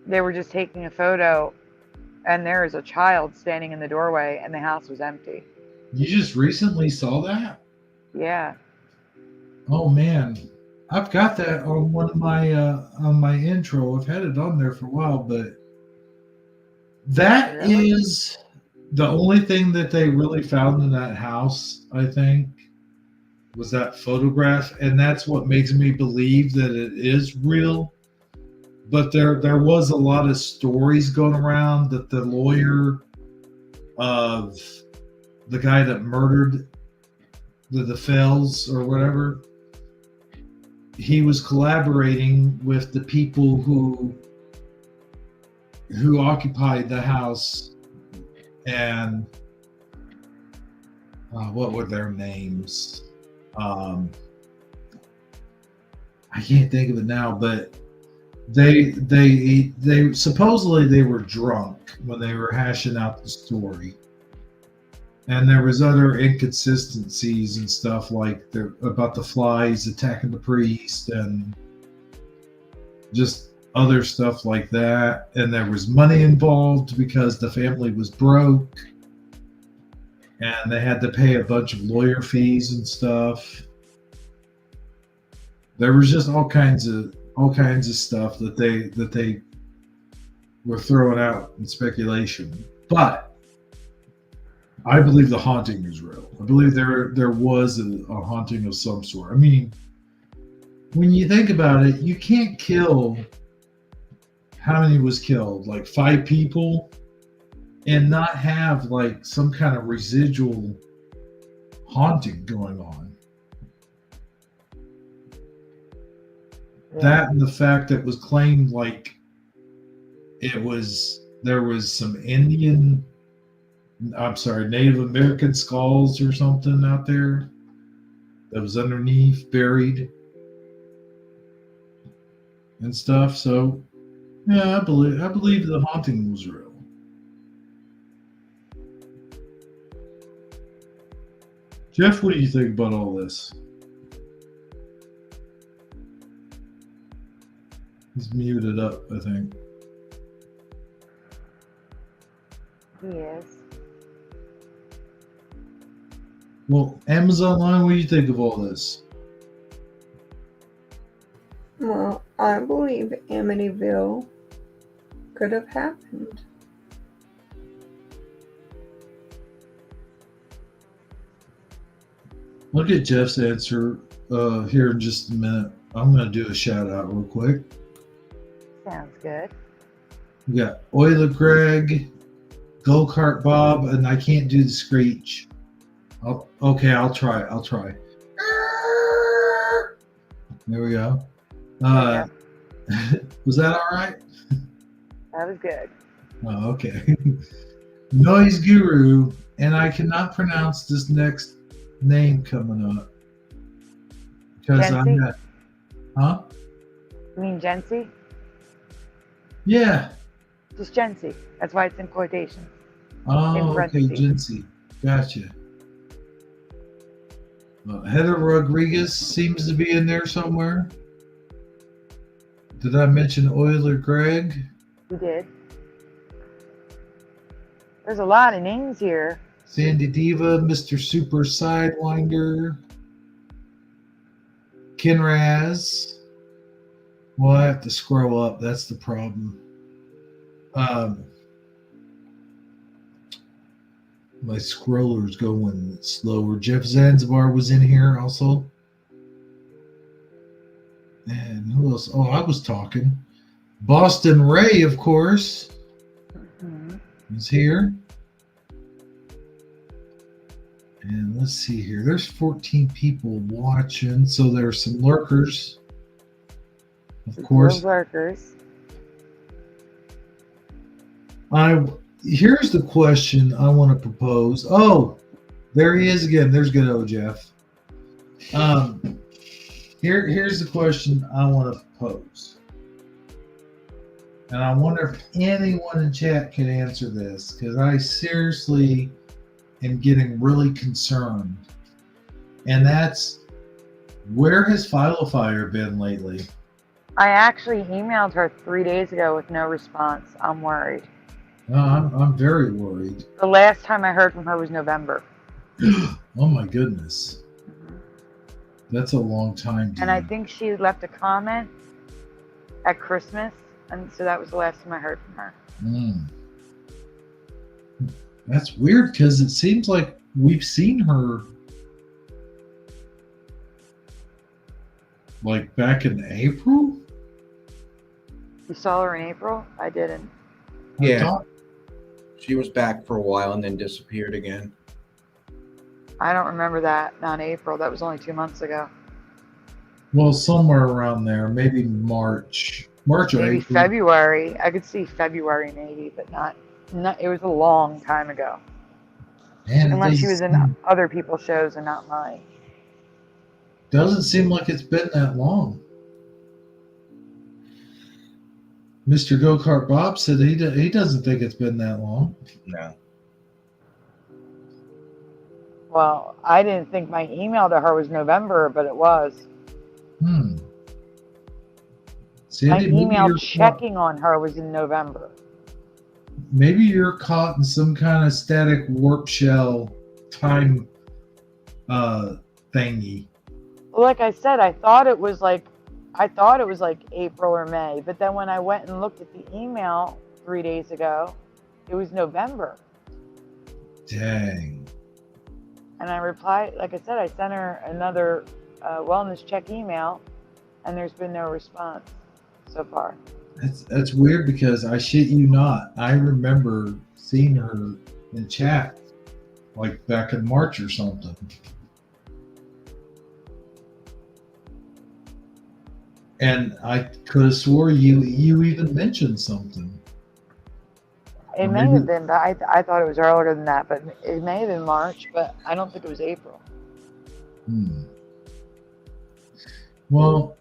They were just taking a photo, and there is a child standing in the doorway, and the house was empty. You just recently saw that? Yeah. Oh man, I've got that on one of my on my intro. I've had it on there for a while, but that Really? is the only thing that they really found in that house, I think, was that photograph, and that's what makes me believe that it is real. But there was a lot of stories going around that the lawyer of the guy that murdered the Fells or whatever, he was collaborating with the people who occupied the house, and what were their names? I can't think of it now, but they supposedly they were drunk when they were hashing out the story, and there was other inconsistencies and stuff like about the flies attacking the priest and just other stuff like that. And there was money involved because the family was broke and they had to pay a bunch of lawyer fees and stuff. There was just all kinds of stuff that they were throwing out in speculation. But I believe the haunting is real. I believe there was a haunting of some sort. I mean, when you think about it, you can't kill. How many was killed? Like 5 people, and not have like some kind of residual haunting going on. That and the fact that it was claimed like there was some Native American skulls or something out there that was underneath, buried and stuff. So yeah, I believe the haunting was real. Jeff, what do you think about all this? He's muted up, I think. Yes. Well, Amazon Line, what do you think of all this? Well, I believe Amityville could have happened. Look at Jeff's answer here in just a minute. I'm going to do a shout out real quick. Sounds good. We got Oiler Greg, Go Kart Bob, and I can't do the screech. I'll try. There we go. Was that all right? That was good. Oh, okay. Noise Guru, and I cannot pronounce this next name coming up because I'm Jency? not. Huh? You mean Jency? Yeah. Just Jency. That's why it's in quotation. Oh, In okay, parentheses. Jency. Gotcha. Heather Rodriguez seems to be in there somewhere. Did I mention Oiler Greg? You did. There's a lot of names here. Sandy Diva, Mr. Super Sidewinder, Kinraz. Well, I have to scroll up. That's the problem. My scroller's going slower. Jeff Zanzibar was in here also. And who else? Oh, I was talking. Boston Ray, of course. Mm-hmm. is here. And let's see here. There's 14 people watching, so there's some lurkers. Of course. Lurkers. Here's the question I want to propose. Oh, there he is again. There's good old Jeff. Here's the question I want to propose. And I wonder if anyone in chat can answer this, because I seriously am getting really concerned. And that's, where has Philo-Fire been lately? I actually emailed her 3 days ago with no response. I'm worried. I'm very worried. The last time I heard from her was November. Oh my goodness. That's a long time. And I think she left a comment at Christmas, and so that was the last time I heard from her. That's weird, because it seems like we've seen her like back in April. You saw her in April? I didn't. Yeah. She was back for a while and then disappeared again. I don't remember that. Not April. That was only 2 months ago. Well, somewhere around there, maybe March or Maybe April. February. I could see February maybe, but not. It was a long time ago. Man, unless she was in other people's shows and not mine. Doesn't seem like it's been that long. Mr. Go-Kart Bob said he doesn't think it's been that long. No. Well, I didn't think my email to her was November, but it was. My email checking on her was in November. Maybe you're caught in some kind of static warp shell time thingy. Well, like I said, I thought it was like April or May, but then when I went and looked at the email 3 days ago, it was November. Dang. And I replied, like I said, I sent her another wellness check email, and there's been no response so far. That's weird, because I shit you not, I remember seeing her in chat like back in March or something. And I could have swore you even mentioned something. It may have been, but I thought it was earlier than that, but it may have been March, but I don't think it was April. Well,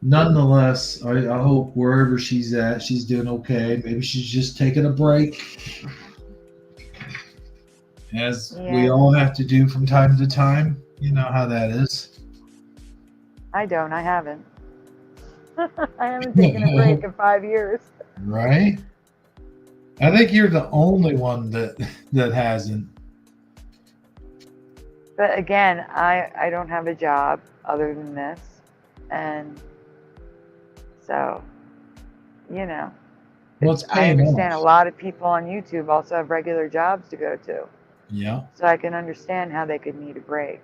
nonetheless, I hope wherever she's at, she's doing okay. Maybe she's just taking a break, as we all have to do from time to time. You know how that is. I don't. I haven't. I haven't taken a break in 5 years. Right? I think you're the only one that hasn't. But again, I don't have a job other than this. And so, you know, I understand a lot of people on YouTube also have regular jobs to go to. Yeah. So I can understand how they could need a break.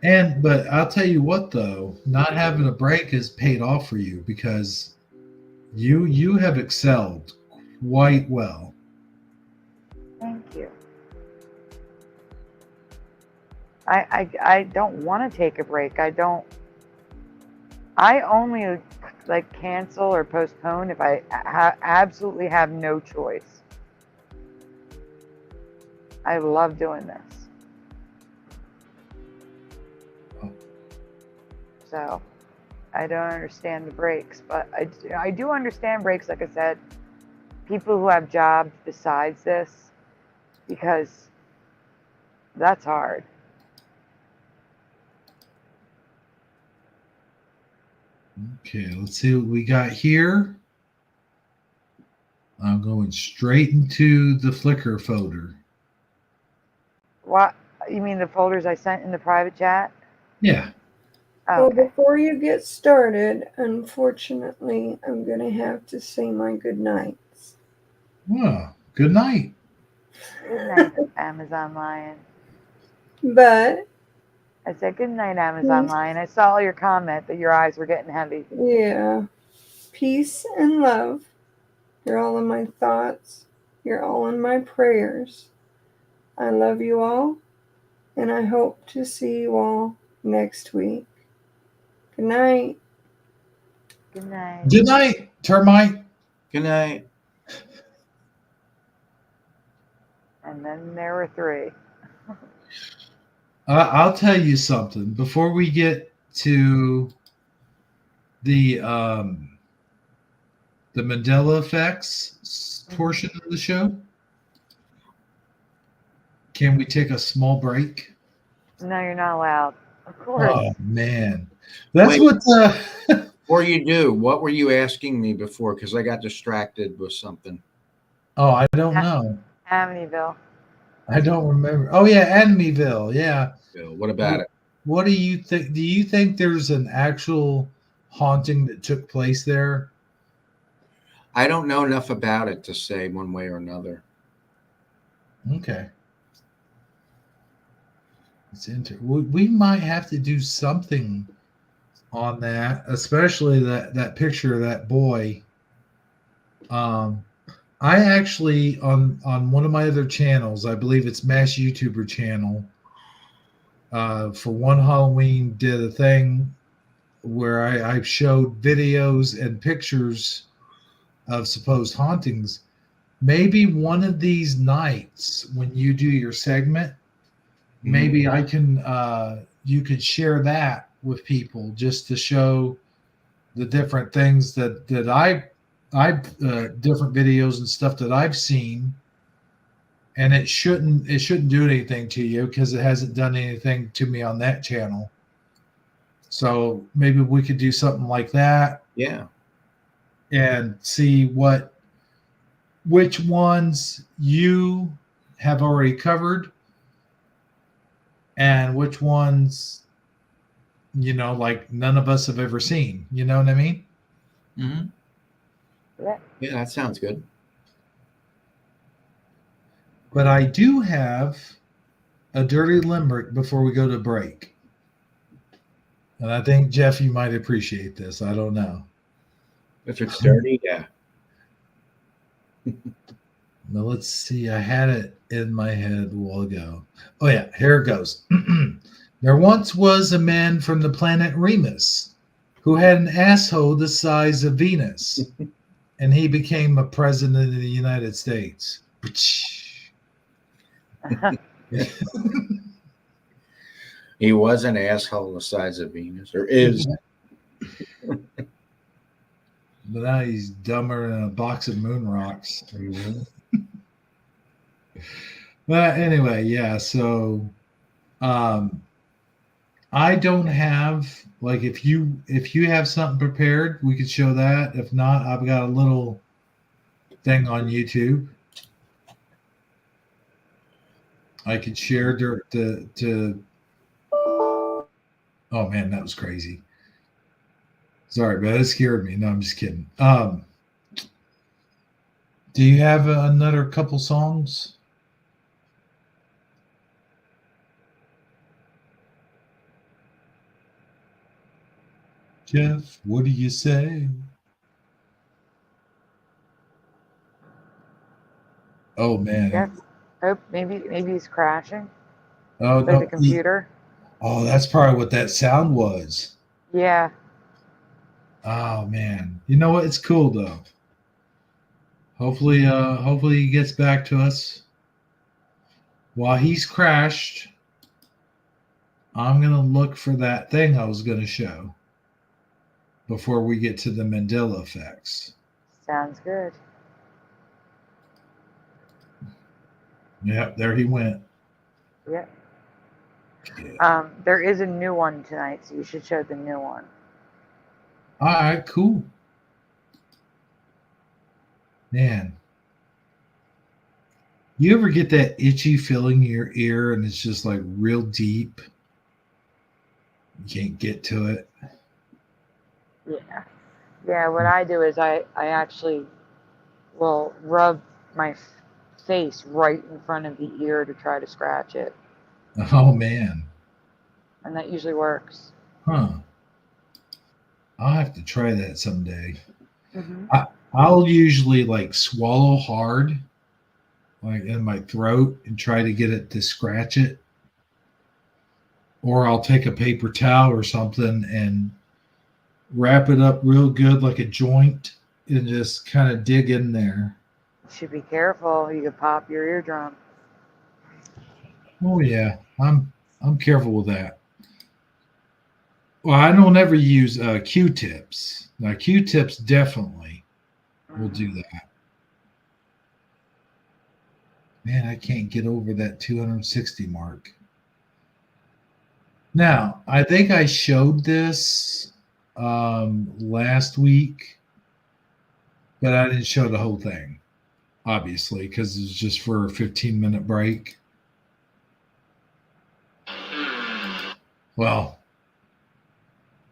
But I'll tell you what, though, not having a break has paid off for you, because you have excelled quite well. Thank you. I don't want to take a break. I only like cancel or postpone if I absolutely have no choice. I love doing this. So I don't understand the breaks, but I do understand breaks, like I said, people who have jobs besides this, because that's hard. Okay, let's see what we got here. I'm going straight into the Flickr folder. What? You mean the folders I sent in the private chat? Yeah. Well, before you get started, unfortunately, I'm going to have to say my good nights. Well, good night. Good night, Amazon Lion. But I said good night, Amazon Lion. I saw your comment that your eyes were getting heavy. Yeah. Peace and love. You're all in my thoughts. You're all in my prayers. I love you all, and I hope to see you all next week. Good night. Good night. Good night, termite. Good night. And then there were 3. I'll tell you something before we get to the Mandela Effects portion of the show. Can we take a small break? No, you're not allowed. Of course. Oh man, that's Wait. what. Before you do, what were you asking me before? Because I got distracted with something. Oh, I don't know. Amityville. I don't remember. Oh yeah, Amityville. Yeah. Bill, what about it? What do you think? Do you think there's an actual haunting that took place there? I don't know enough about it to say one way or another. Okay. It's we might have to do something on that, especially that picture of that boy. I actually on one of my other channels, I believe it's Mass YouTuber channel, for one Halloween did a thing where I showed videos and pictures of supposed hauntings. Maybe one of these nights when you do your segment, maybe I can you could share that with people just to show the different things that I different videos and stuff that I've seen, and it shouldn't do anything to you because it hasn't done anything to me on that channel. So maybe we could do something like that. Yeah. And see which ones you have already covered and which ones, like none of us have ever seen. You know what I mean? Mm-hmm. Yeah, that sounds good. But I do have a dirty limerick before we go to break. And I think, Jeff, you might appreciate this. I don't know. If it's dirty, yeah. Now, let's see. I had it in my head a while ago. Oh, yeah. Here it goes. There once was a man from the planet Remus who had an asshole the size of Venus, and he became a president of the United States. He was an asshole the size of Venus, or is. But now he's dumber than a box of moon rocks. Mm-hmm. But anyway, yeah. So, I don't have like if you have something prepared, we could show that. If not, I've got a little thing on YouTube. I could share to. Oh man, that was crazy. Sorry, but it scared me. No, I'm just kidding. Do you have another couple songs? Jeff, what do you say? Oh man. Yes. Oh, maybe he's crashing. Oh Like no. the computer. Oh, that's probably what that sound was. Yeah. Oh man. You know what? It's cool though. Hopefully he gets back to us. While he's crashed, I'm gonna look for that thing I was gonna show before we get to the Mandela Effects. Sounds good. Yep, there he went. Yep. Yeah. There is a new one tonight, so you should show the new one. All right, cool. Man, you ever get that itchy feeling in your ear and it's just like real deep? You can't get to it. Yeah. Yeah, what I do is I actually will rub my face right in front of the ear to try to scratch it. Oh man. And that usually works. Huh. I'll have to try that someday. Mm-hmm. I'll usually like swallow hard, like in my throat, and try to get it to scratch it. Or I'll take a paper towel or something and wrap it up real good like a joint and just kind of dig in there. You should be careful. You could pop your eardrum. Oh yeah, I'm careful with that. Well, I don't ever use Q-tips. Now Q-tips definitely will do that. Man, I can't get over that 260 mark. Now, I think I showed this last week, but I didn't show the whole thing, obviously, because it was just for a 15-minute break. Well,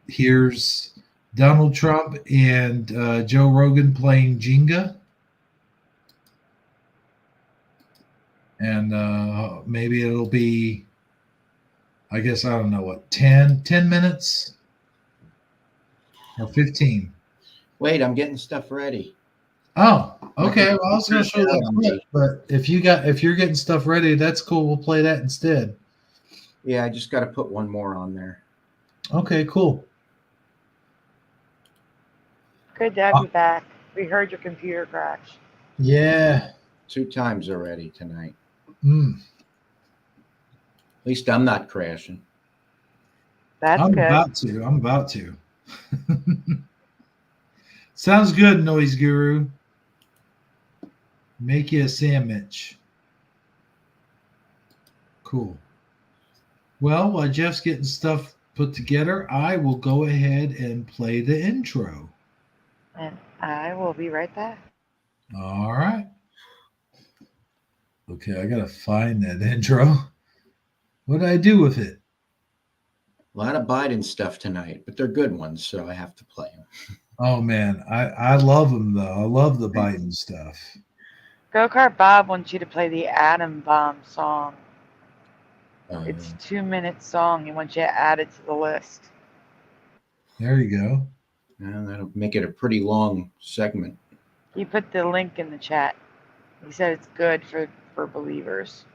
here's Donald Trump and Joe Rogan playing Jenga. And maybe it'll be, I guess, I don't know what, 10 minutes or 15. Wait, I'm getting stuff ready. Oh, okay. Well, I was going to show that clip, but if you're getting stuff ready, that's cool. We'll play that instead. Yeah, I just got to put one more on there. Okay, cool. Good to have you back. We heard your computer crash. Yeah. 2 times already tonight. Mm. At least I'm not crashing. That's I'm good. I'm about to. Sounds good, Noise Guru. Make you a sandwich. Cool. Well, while Jeff's getting stuff put together, I will go ahead and play the intro. And I will be right back. All right. Okay, I got to find that intro. What did I do with it? A lot of Biden stuff tonight, but they're good ones, so I have to play them. Oh, man. I love them, though. I love the Biden stuff. Go-Kart Bob wants you to play the Atom Bomb song. Oh, It's a 2-minute song. He wants you to add it to the list. There you go. yeah, that'll make it a pretty long segment. He put the link in the chat. He said it's good for believers.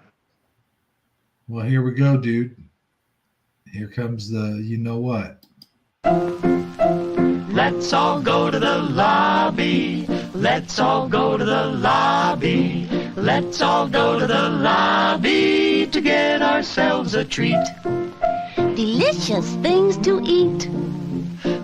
Well, here we go, dude. Here comes the you know what. Let's all go to the lobby. Let's all go to the lobby. Let's all go to the lobby to get ourselves a treat. Delicious things to eat.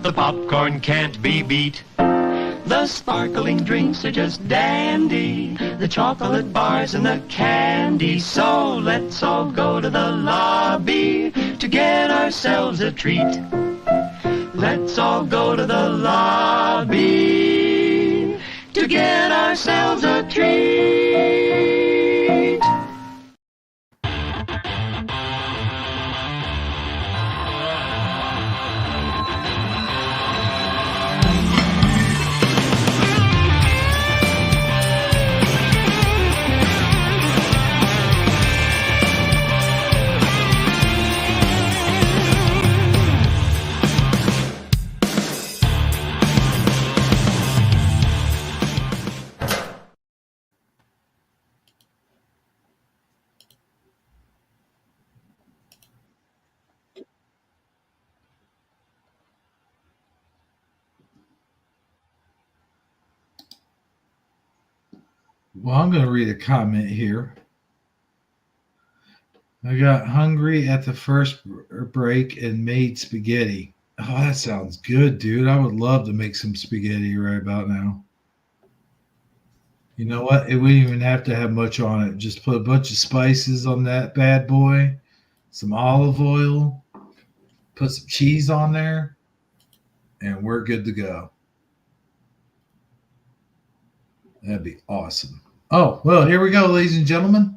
The popcorn can't be beat. The sparkling drinks are just dandy. The chocolate bars and the candy. So let's all go to the lobby to get ourselves a treat. Let's all go to the lobby to get ourselves a treat. Well, I'm going to read a comment here. I got hungry at the first break and made spaghetti. Oh, that sounds good, dude. I would love to make some spaghetti right about now. You know what? It wouldn't even have to have much on it. Just put a bunch of spices on that bad boy, some olive oil, put some cheese on there, and we're good to go. That'd be awesome. Oh, well, here we go, ladies and gentlemen.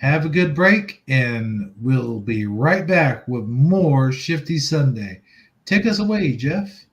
Have a good break, and we'll be right back with more Shifty Sunday. Take us away, Jeff.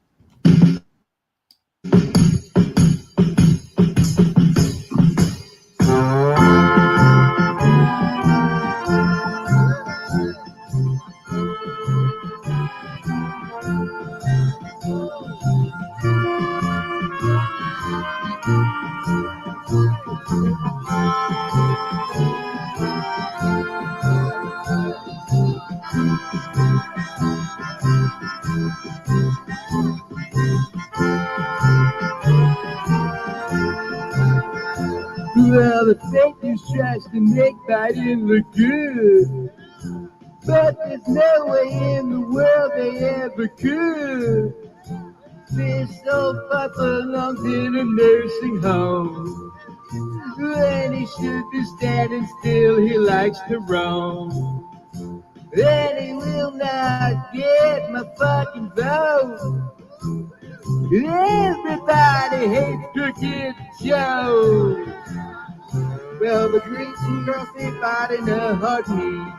Well, the fake news tries to make Biden look good, but there's no way in the world they ever could. This old fuck belongs in a nursing home, when he should be standing still, he likes to roam. And he will not get my fucking vote. Everybody hates Crooked Joe. Well, the great Crosby body in a heartbeat.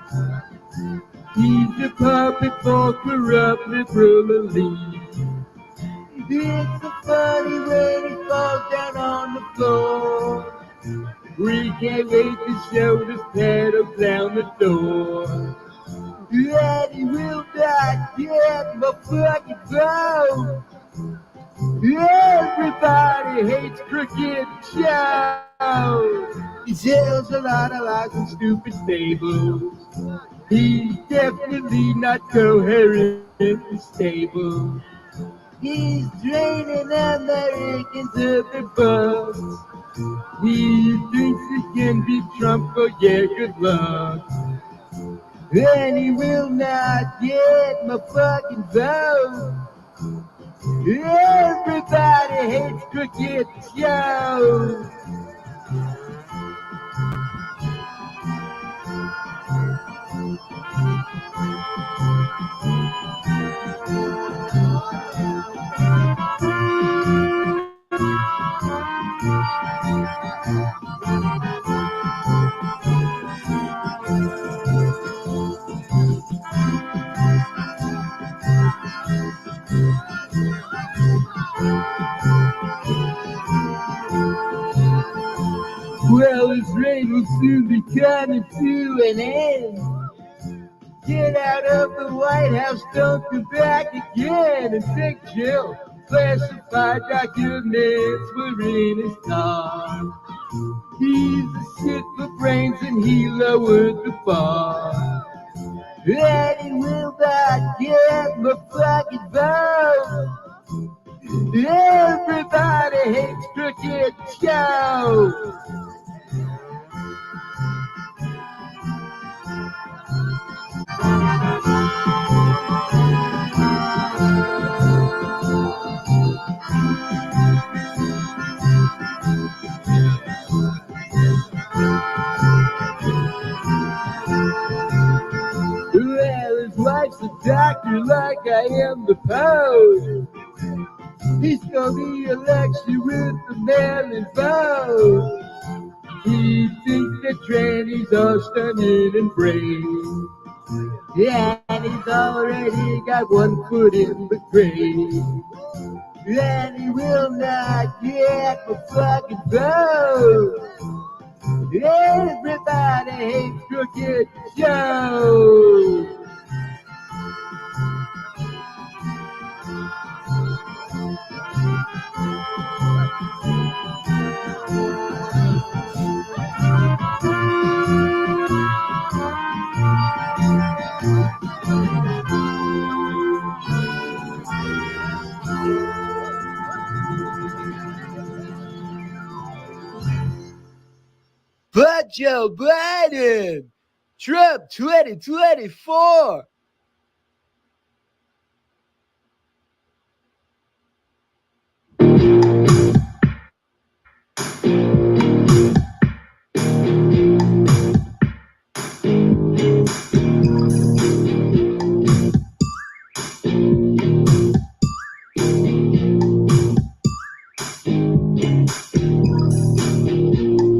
He's a puppet for corrupt liberal elite. It's so funny when he falls down on the floor. We can't wait to show this pedo clown the door. And he will not get my fucking vote. Everybody hates Crooked Joe. He sells a lot of lies and stupid fables. He's definitely not coherent and stable. He's draining Americans of their bucks. He thinks he can beat Trump, oh yeah, good luck. And he will not get my fucking vote. Everybody hates Crooked Joe. Well, his reign will soon be coming to an end. Get out of the White House, don't come back again. And Big Jill, classified documents were in his car. He's a shit for brains and he lowered the bar. And he will not get my fucking vote. Everybody hates Crooked Joe. Well, his wife's a doctor like I am the Pope. He stole the election with the mail-in vote. He thinks that trannies are stunning and brave. Yeah, and he's already got one foot in the grave. And he will not get my fucking vote. Everybody hates Crooked Joe. But Joe Biden, Trump 2024.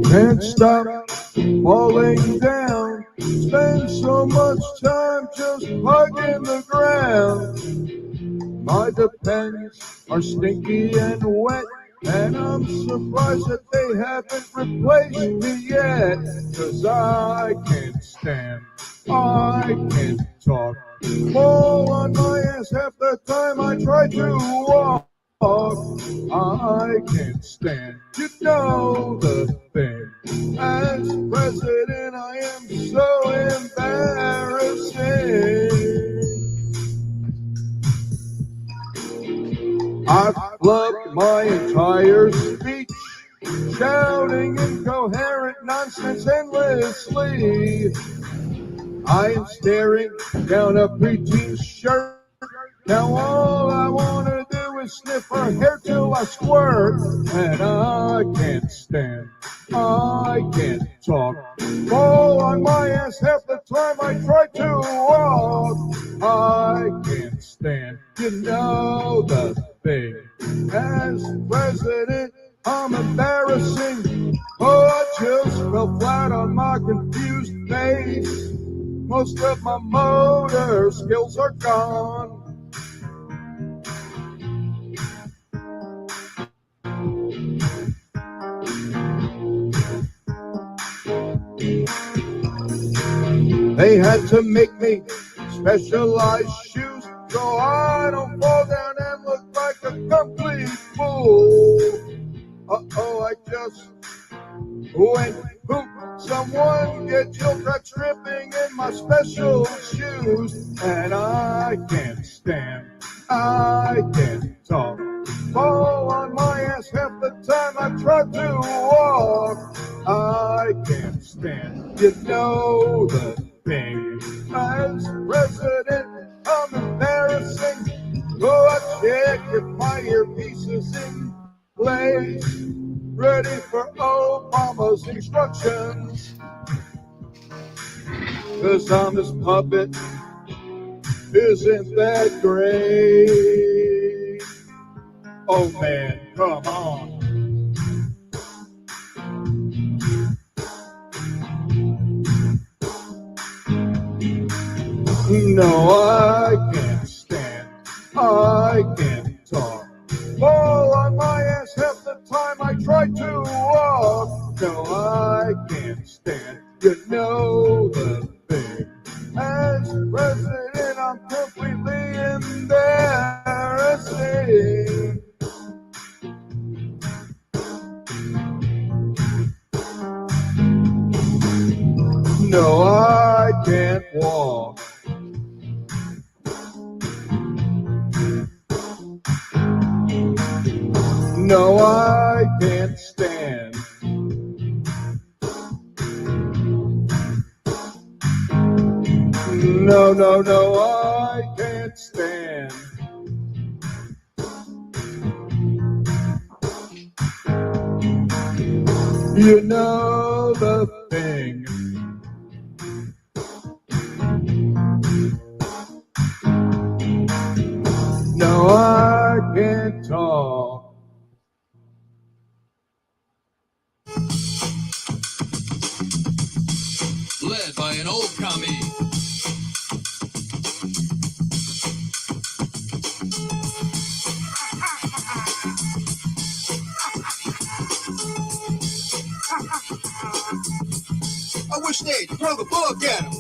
Can't stop falling down. Spend so much time just hugging the ground. My depends are stinky and wet, and I'm surprised that they haven't replaced me yet. 'Cause I can't stand, I can't talk. Fall on my ass half the time I try to walk. I can't stand, you know the thing. As president, I am so embarrassing. I've flubbed my entire speech, shouting incoherent nonsense endlessly. I am staring down a preteen's shirt. Now all I want to do is sniff her hair till I squirt. And I can't stand, I can't talk. Fall on my ass half the time I try to walk. I can't stand, you know the thing. As president, I'm embarrassing. Oh, I just fell flat on my confused face. Most of my motor skills are gone. They had to make me specialized shoes so I don't fall down and look like a complete fool. Uh-oh, I just went poop. Someone get your crotch dripping in my special shoes. And I can't stand, I can't talk. Fall on my ass half the time I try to walk. I can't stand, you know the thing. As president, I'm embarrassing. Oh, I check if my earpiece is in place, ready for Obama's instructions. 'Cause I'm his puppet, isn't that great? Oh man, come on. No, I can't stand, I can't talk. Fall on my ass half the time I try to walk. No, I can't stand, you know the thing. As president, I'm completely embarrassing. No, I can't walk. No, I can't stand. No, no, no, I can't stand. You know the thing. No, I can't talk. Led by an old commie. I wish they'd throw the book at him.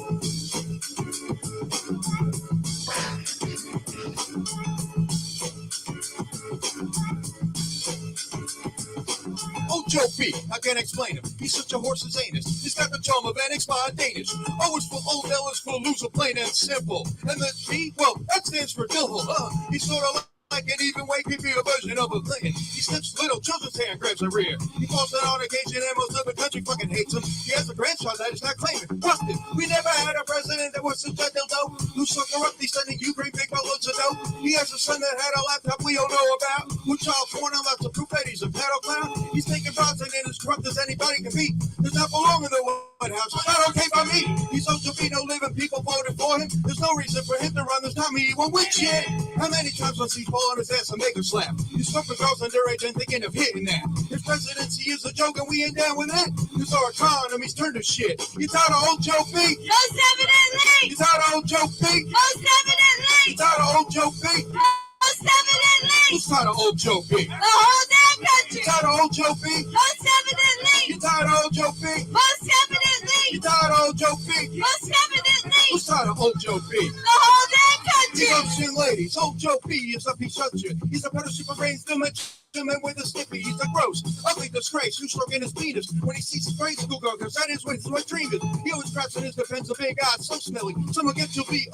Oh, Joe B, I can't explain him. He's such a horse's anus. He's got the charm of an expired Danish. O is for old, L is for loser, plain and simple. And the D, well, that stands for devil. He's sort of like an even way creepier version of a thing. He sniffs little children's hair and grabs a rear. He falls out on occasion and most of the country fucking hates him. He has a grandchild that is not claiming. Busted. We never had a president that was such a dildo. Who so corruptly sending Ukraine big loads of dough. He has a son that had a laptop we all know about. Who child porn and lots of proof that he's a pedo clown. He's taking thoughts and as corrupt as anybody can be. Does not belong in the White House. Not okay by me. He's supposed to be no living people voted for him. There's no reason for him to run this time. He won't win shit. How many times must he fall on his ass and make him slap? He's fucking girls underage and thinking of hitting that. His presidency is a joke and we ain't down with that. Cause our economy's turned to shit. You tired of old Joe B? Most evidently! You tired of old Joe B? Most evidently! You tired of old Joe B? Most evidently! Who's tired of old Joe B? The whole damn country! You tired of old Joe B? Most evidently! You tired of old Joe B? Most evidently! You tired of old Joe B? Most evidently! Who's tired of old Joe B? The whole damn country! Devotion ladies, old Joe B is a piece of shit. He's a better super brains dimension man with a snippy. He's a gross, ugly disgrace who's stroking his penis when he sees his grade school girl, cause that is when my dream is. He always craps in his defense of big eyes, so smelly. Someone get to be,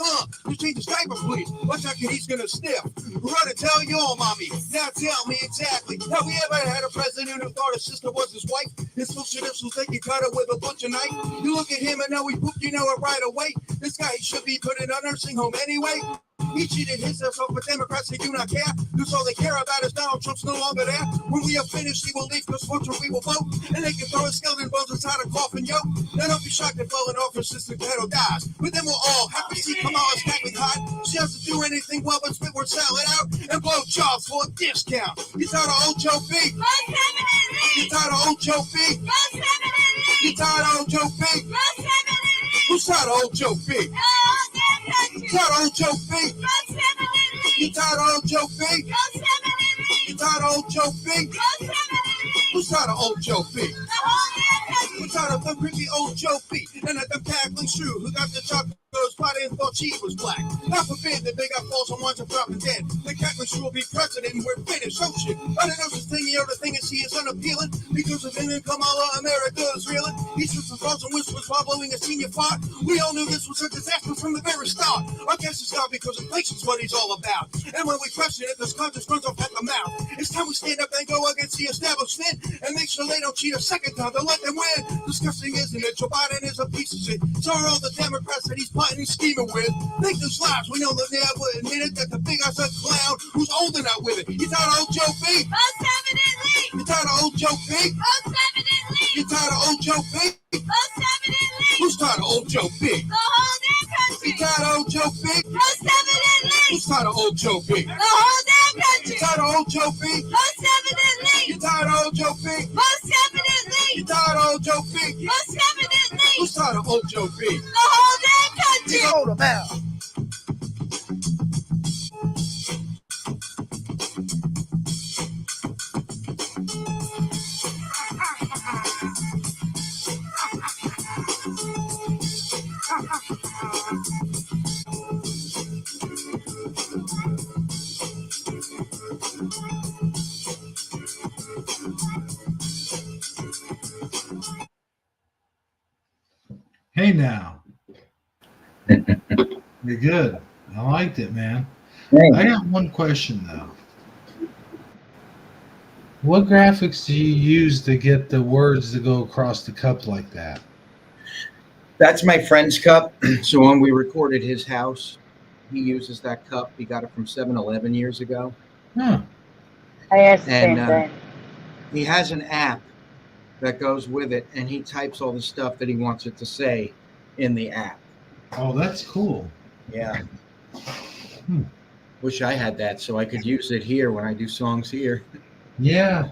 just change his diaper, please. Watch out, kid, he's gonna sniff. Run and tell your mommy. Now tell me exactly, have we ever had a president who thought his sister was his wife? His bullshit is so they can cut her with a butcher knife. You look at him and now he pooped, you know it right away. This guy, he should be put in a nursing home anyway. He cheated himself off with Democrats, they do not care. Because all they care about is Donald Trump's no longer there. When we are finished, he will leave, because fortune we will vote. And they can throw his skeleton bones inside a coffin, yo. Now don't be shocked if falling off his sister ghetto dies. But then we'll all have to see Kamala's cackling hot. She doesn't do anything well but spit word salad out and blow jobs for a discount. You tired of old Joe B? You tired of old Joe B? You tired of old Joe B? Who's tired of old Joe B? Tired of old Joe B? You tired of old Joe B? You tired of old Joe B? Who's tired of old Joe B? We're tired of them creepy old Joe B and that them cackling shrew who got the chocolate spot and thought she was black. God forbid that they got falls on ones and dropping dead. The cackling shrew will be president and we're finished. Oh shit. I don't know this thing, the other thing is he is unappealing because of him and Kamala, America is reeling. He shoots and falls and whispers while blowing a senior fart. We all knew this was a disaster from the very start. I guess it's not because inflation's what he's all about. And when we question it, this conscience runs off at the mouth. It's time we stand up and go against the establishment and make sure they don't cheat a second time to let them win. Disgusting, isn't it? Joe Biden is a piece of shit. So are all the Democrats that he's plotting and scheming with. Think those lies. We know that they never admit it, that the big guy's a clown who's old enough with it. You tired of old Joe B? Most definitely. You tired of old Joe B? Most definitely. You tired of old Joe B? Most definitely. Who's tired of old Joe B? The whole damn country. You tired of old Joe B? Most definitely. Who's tired of old Joe B? The whole damn country. You tired of old Joe B? Most definitely. You tired of old Joe B? Most definitely. You tired of old Joe B? Most definitely. Who's tired of old Joe B? The whole damn country. Hold him out. Hey now. You're good. I liked it, man. I got one question though. What graphics do you use to get the words to go across the cup like that? That's my friend's cup. So when we recorded his house, he uses that cup. He got it from 7-Eleven years ago. Huh. I asked the And same thing. he has an app that goes with it, and he types all the stuff that he wants it to say in the app. Oh, that's cool. Yeah. Wish I had that so I could use it here when I do songs here. Yeah.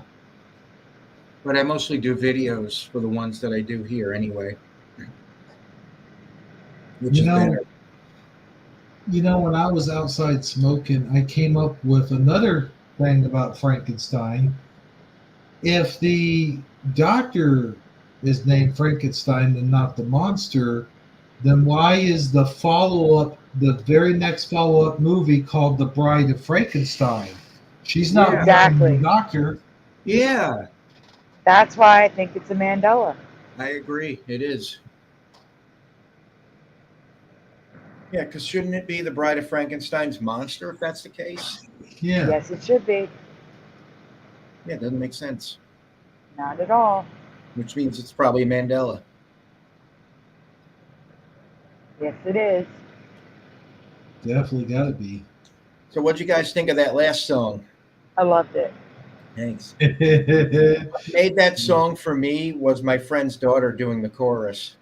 But I mostly do videos for the ones that I do here anyway. Which is better. You know, when I was outside smoking, I came up with another thing about Frankenstein. If the doctor is named Frankenstein and not the monster, then why is the follow-up, the very next follow-up movie called The Bride of Frankenstein? She's not Exactly. the doctor. Yeah, That's why I think it's a Mandela. I agree. It is. Yeah, because shouldn't it be the Bride of Frankenstein's monster if that's the case? Yeah. Yes, it should be. Yeah, it doesn't make sense. Not at all. Which means it's probably Mandela. Yes, it is. Definitely got to be. So what'd you guys think of that last song? I loved it. Thanks. What made that song for me was my friend's daughter doing the chorus.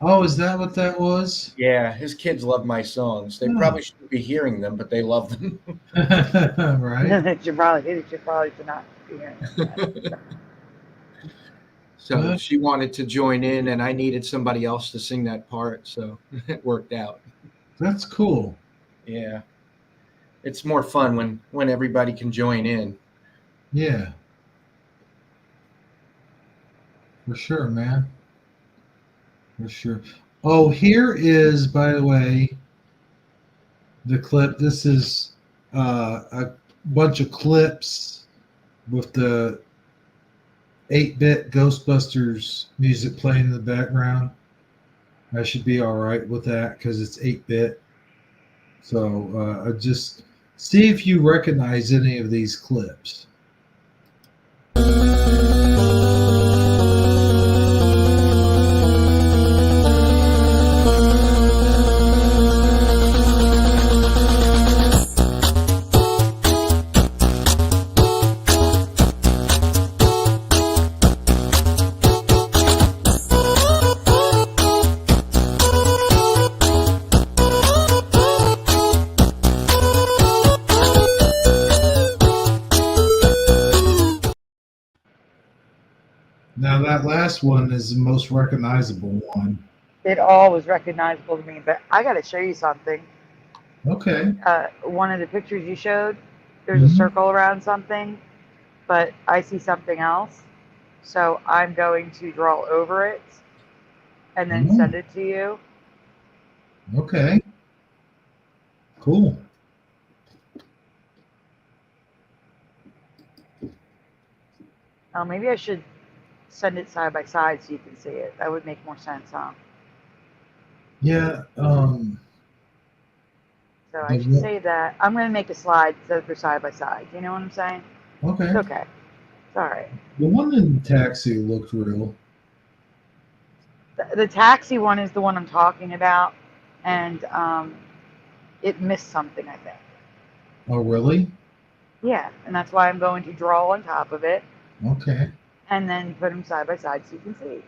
Oh, is that what that was? Yeah, his kids love my songs. They probably shouldn't be hearing them, but they love them. Right. It should probably to not be hearing that. So she wanted to join in, and I needed somebody else to sing that part, so it worked out. That's cool. Yeah. It's more fun when everybody can join in. Yeah. For sure, man. For sure. Oh, here is, by the way, the clip. This is a bunch of clips with the 8-bit Ghostbusters music playing in the background. I should be all right with that because it's 8-bit. So just see if you recognize any of these clips. Now that last one is the most recognizable one. It all was recognizable to me, but I got to show you something. Okay. One of the pictures you showed, there's a Mhm. circle around something, but I see something else. So I'm going to draw over it and then send it to you. Okay. Cool. Oh, maybe I should send it side by side so you can see it. That would make more sense, huh? Yeah. So I should say that. I'm going to make a slide so that they're side by side. You know what I'm saying? Okay. It's okay. It's all right. The one in the taxi looked real. The taxi one is the one I'm talking about, and it missed something, I think. Oh, really? Yeah, and that's why I'm going to draw on top of it Okay. and then put them side by side so you can see.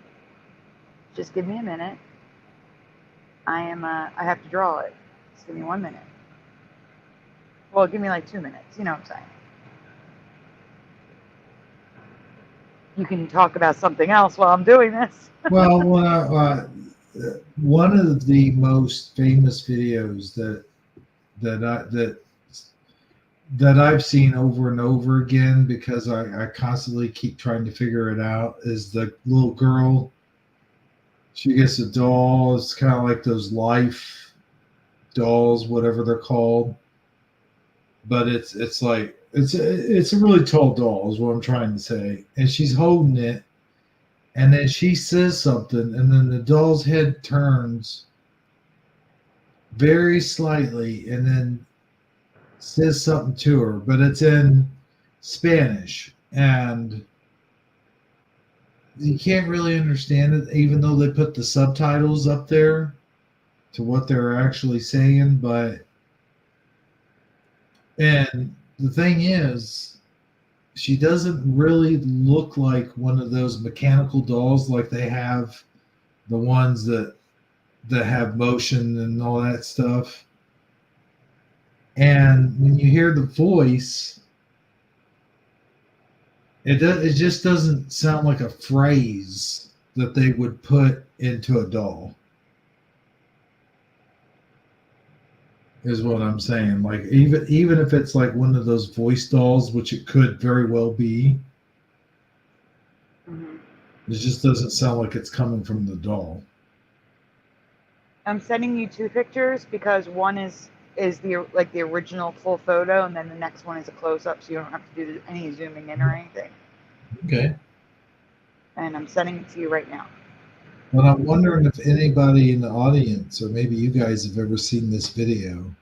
Just give me a minute. I have to draw it. Just give me 1 minute. Well, give me like 2 minutes. You know what I'm saying? You can talk about something else while I'm doing this. Well, one of the most famous videos that I've seen over and over again because I constantly keep trying to figure it out is the little girl. She gets a doll. It's kind of like those life dolls, whatever they're called. But it's a really tall doll is what I'm trying to say. And she's holding it, and then she says something, and then the doll's head turns very slightly, and then says something to her, but it's in Spanish, and you can't really understand it, even though they put the subtitles up there to what they're actually saying. And the thing is, she doesn't really look like one of those mechanical dolls like they have the ones that have motion and all that stuff. And when you hear the voice, it just doesn't sound like a phrase that they would put into a doll. Is what I'm saying. Like even if it's like one of those voice dolls, which it could very well be, it just doesn't sound like it's coming from the doll. I'm sending you 2 pictures because one is the original full photo, and then the next one is a close up, so you don't have to do any zooming in or anything. Okay. And I'm sending it to you right now. But I'm wondering if anybody in the audience, or maybe you guys, have ever seen this video.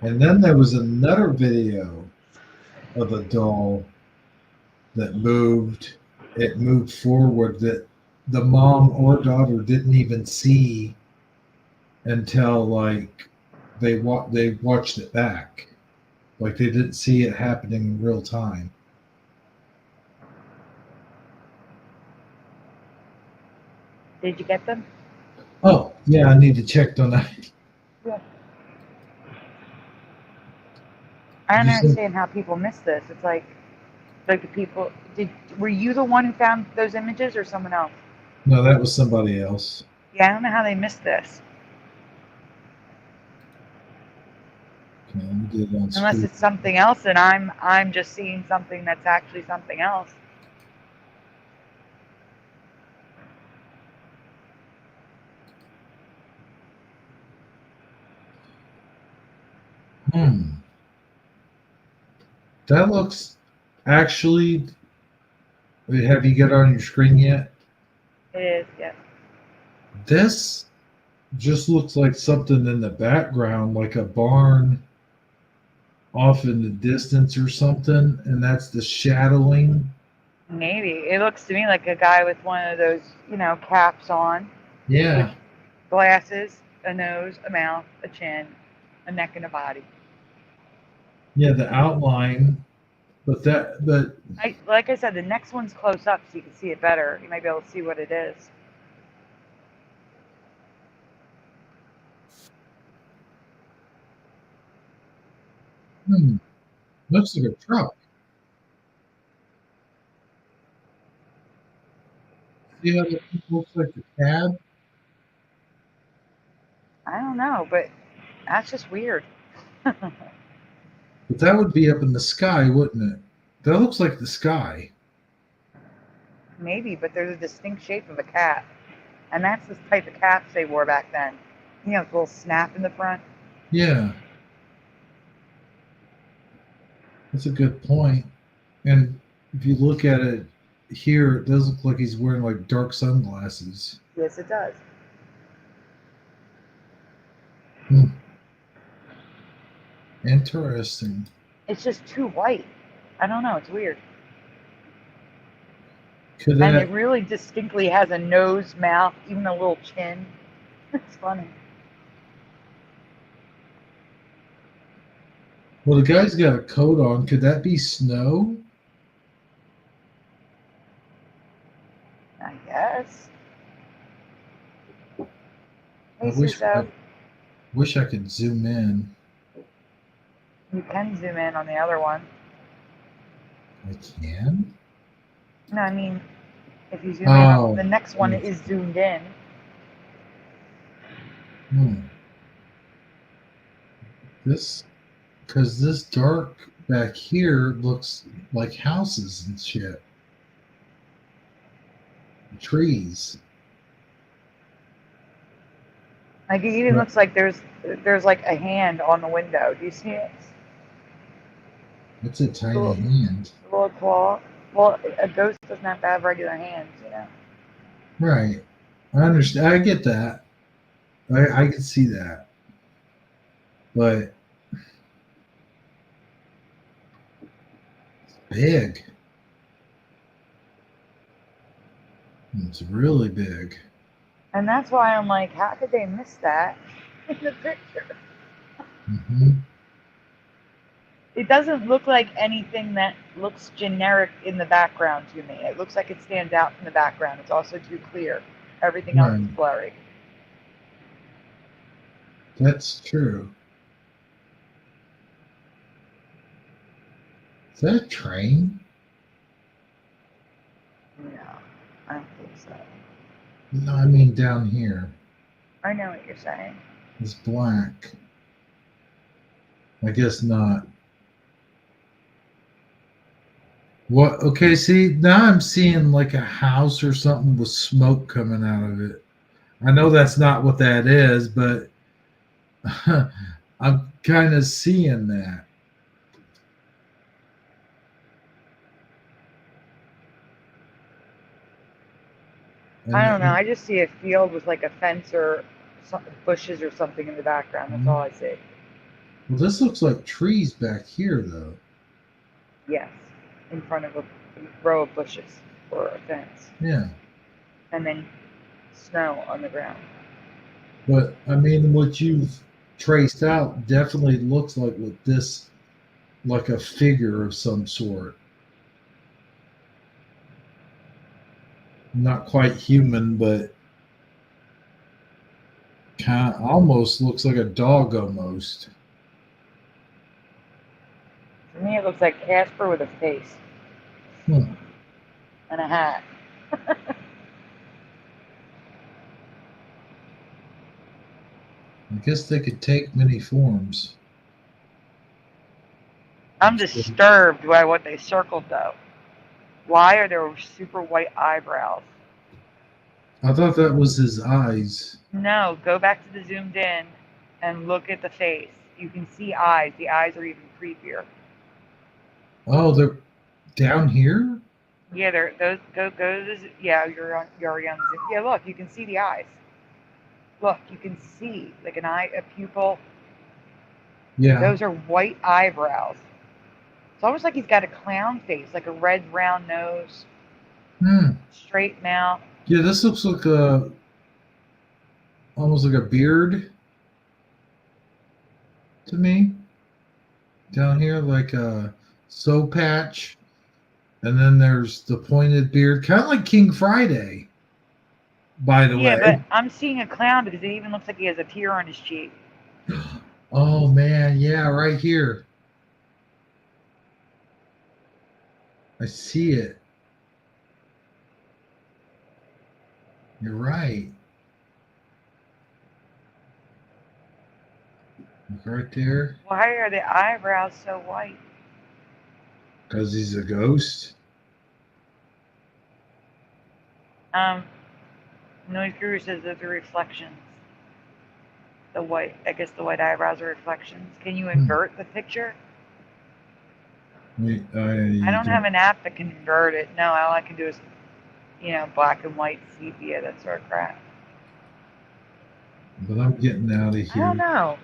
And then there was another video of a doll that moved. It moved forward that the mom or daughter didn't even see until like they watched it back. Like they didn't see it happening in real time. Did you get them? Oh, yeah, I need to check on that. Yeah. I don't understand how people miss this. It's like the people were you the one who found those images or someone else? No, that was somebody else. Yeah, I don't know how they missed this. Okay, let me get it on Unless screen. it's something else and I'm just seeing something that's actually something else. Hmm. That looks actually. Have you got it on your screen yet? It is, yes. This just looks like something in the background, like a barn off in the distance or something, and that's the shadowing. Maybe. It looks to me like a guy with one of those, caps on, with Yeah, glasses, a nose, a mouth, a chin, a neck, and a body. yeah, the outline, but Like I said, the next one's close up so you can see it better. You might be able to see what it is. looks like a truck. See how that looks like a cab? I don't know, but that's just weird. But that would be up in the sky, wouldn't it? That looks like the sky. Maybe, but there's a distinct shape of a cat. And that's the type of caps they wore back then. You know, with a little snap in the front. Yeah, that's a good point. And if you look at it here, it does look like he's wearing like dark sunglasses. Yes, it does. Interesting. It's just too white. I don't know. It's weird. Could And that? it really distinctly has a nose, mouth, even a little chin. It's funny. Well, the guy's got a coat on. Could that be snow? I guess. I Hey, wish Suso. I could zoom in. You can zoom in on the other one. I can. No, I mean, if you zoom in, Oh, the next one is zoomed in. This because this dark back here looks like houses and shit, trees. Like it even Right. looks like there's like a hand on the window. Do you see it? It's a tiny Cool. hand. A little claw. Well, a ghost doesn't have to have regular hands, you know. Right. I understand. I get that. I can see that. But big. It's really big. And that's why I'm like, how could they miss that in the picture? Hmm. It doesn't look like anything that looks generic in the background to me. It looks like it stands out from the background. It's also too clear. Everything else is Right. blurry. That's true. Is that a train? No, I don't think so. No, I mean down here. I know what you're saying. It's black. I guess not. What? Okay, see, now I'm seeing like a house or something with smoke coming out of it. I know that's not what that is, but I'm kind of seeing that. I don't know. And I just see a field with like a fence or bushes or something in the background. That's all I see. well, this looks like trees back here, though. Yes, in front of a row of bushes or a fence. Yeah, And then snow on the ground. but I mean, what you've traced out definitely looks like with this, like a figure of some sort. Not quite human, but kind of almost looks like a dog almost. For me, it looks like Casper with a face Hmm. and a hat. I guess they could take many forms. I'm disturbed by what they circled, though. Why are there super white eyebrows? I thought that was his eyes. No, go back to the zoomed in and look at the face. You can see eyes. The eyes are even creepier. Oh, they're down here? Yeah, they're those go to yeah, you're already on Zoom. Yeah, look, you can see the eyes. Look, you can see like an eye, a pupil. Yeah. Those are white eyebrows. It's almost like he's got a clown face, like a red round nose, Hmm. straight mouth. Yeah, this looks like a almost like a beard to me. Down here, like a soap patch. And then there's the pointed beard, kind of like King Friday, by the Yeah, but way. I'm seeing a clown because it even looks like he has a tear on his cheek. Oh man, yeah, right here. I see it. You're right. Look right there. Why are the eyebrows so white? Because he's a ghost. Noise Guru says those are reflections. The white, I guess the white eyebrows are reflections. Can you invert the picture? I don't have an app that can invert it. No, all I can do is, black and white sepia, that sort of crap. But I'm getting out of here. I don't know.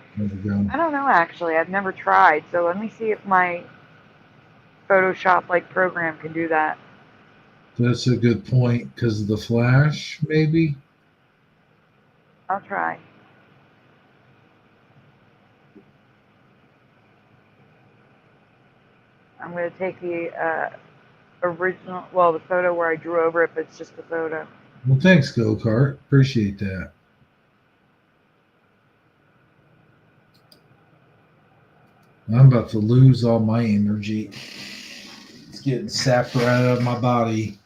I don't know, actually. I've never tried. So let me see if my Photoshop-like program can do that. That's a good point. Because of the flash, maybe? I'll try. I'm going to take the original, well, the photo where I drew over it, but it's just the photo. Well, thanks, Go-Kart. Appreciate that. I'm about to lose all my energy. It's getting sapped right out of my body.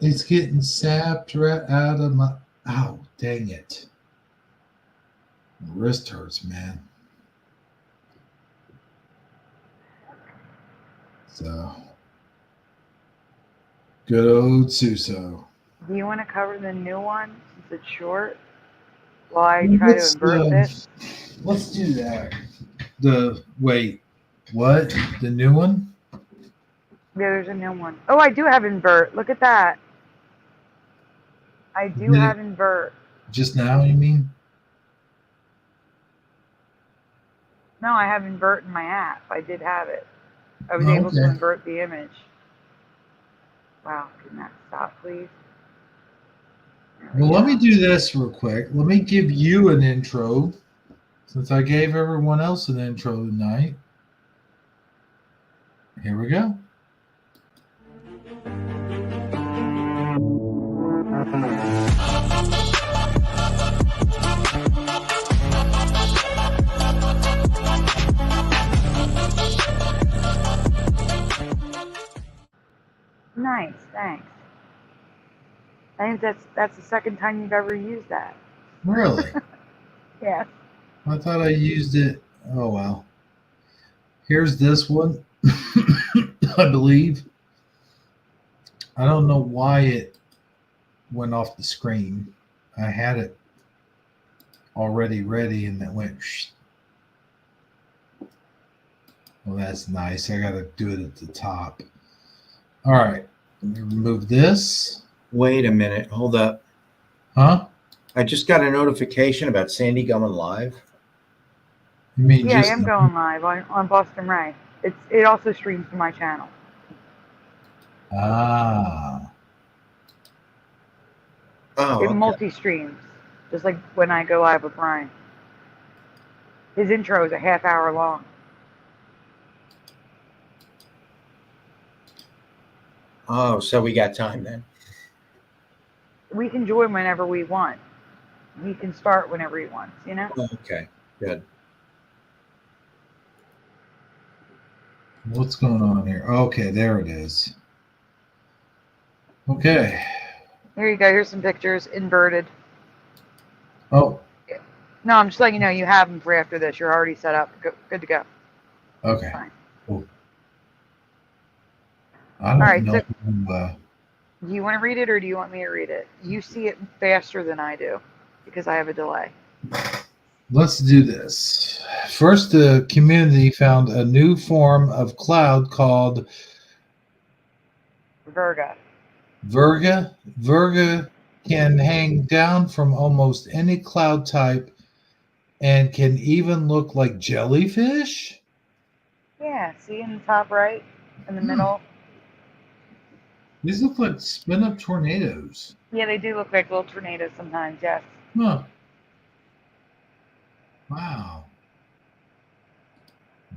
It's getting sapped right out of my... Ow, dang it. My wrist hurts, man. So, good old Suso. Do you want to cover the new one since it's short? While I try to invert this? Let's do that. Wait, what? The new one? Yeah, there's a new one. Oh, I do have invert. Look at that. I do have invert. Just now, you mean? No, I have invert in my app. I did have it. I was able to invert the image. Wow, can that stop, please? Well, let me do this real quick. Let me give you an intro, since I gave everyone else an intro tonight. Here we go. Nice, thanks. I think that's the second time you've ever used that. Really? Yeah. I thought I used it. Oh, well. Here's this one, I believe. I don't know why it went off the screen. I had it already ready and it went. Well, that's nice. I got to do it at the top. All right. Let me remove this. Wait a minute. Hold up. Huh? I just got a notification about Sandy going live. You mean Yeah, I am going live on Boston Ray. It also streams to my channel. Ah. Oh, It multi-streams, just like when I go live with Brian. His intro is a half hour long. Oh, so we got time then. We can join whenever we want. He can start whenever he wants, you know? Okay, good. What's going on here? Okay, there it is. Okay. Here you go. Here's some pictures, inverted. Oh. No, I'm just letting you know you have them for after this. You're already set up. Good to go. Okay. Fine. Cool. I All don't right. know. So, do you want to read it or do you want me to read it? You see it faster than I do because I have a delay. Let's do this. First, the community found a new form of cloud called Virga. Virga. Virga can hang down from almost any cloud type and can even look like jellyfish. Yeah. See in the top right, in the middle. These look like spin up tornadoes. Yeah, they do look like little tornadoes sometimes. Yes. Huh. Wow.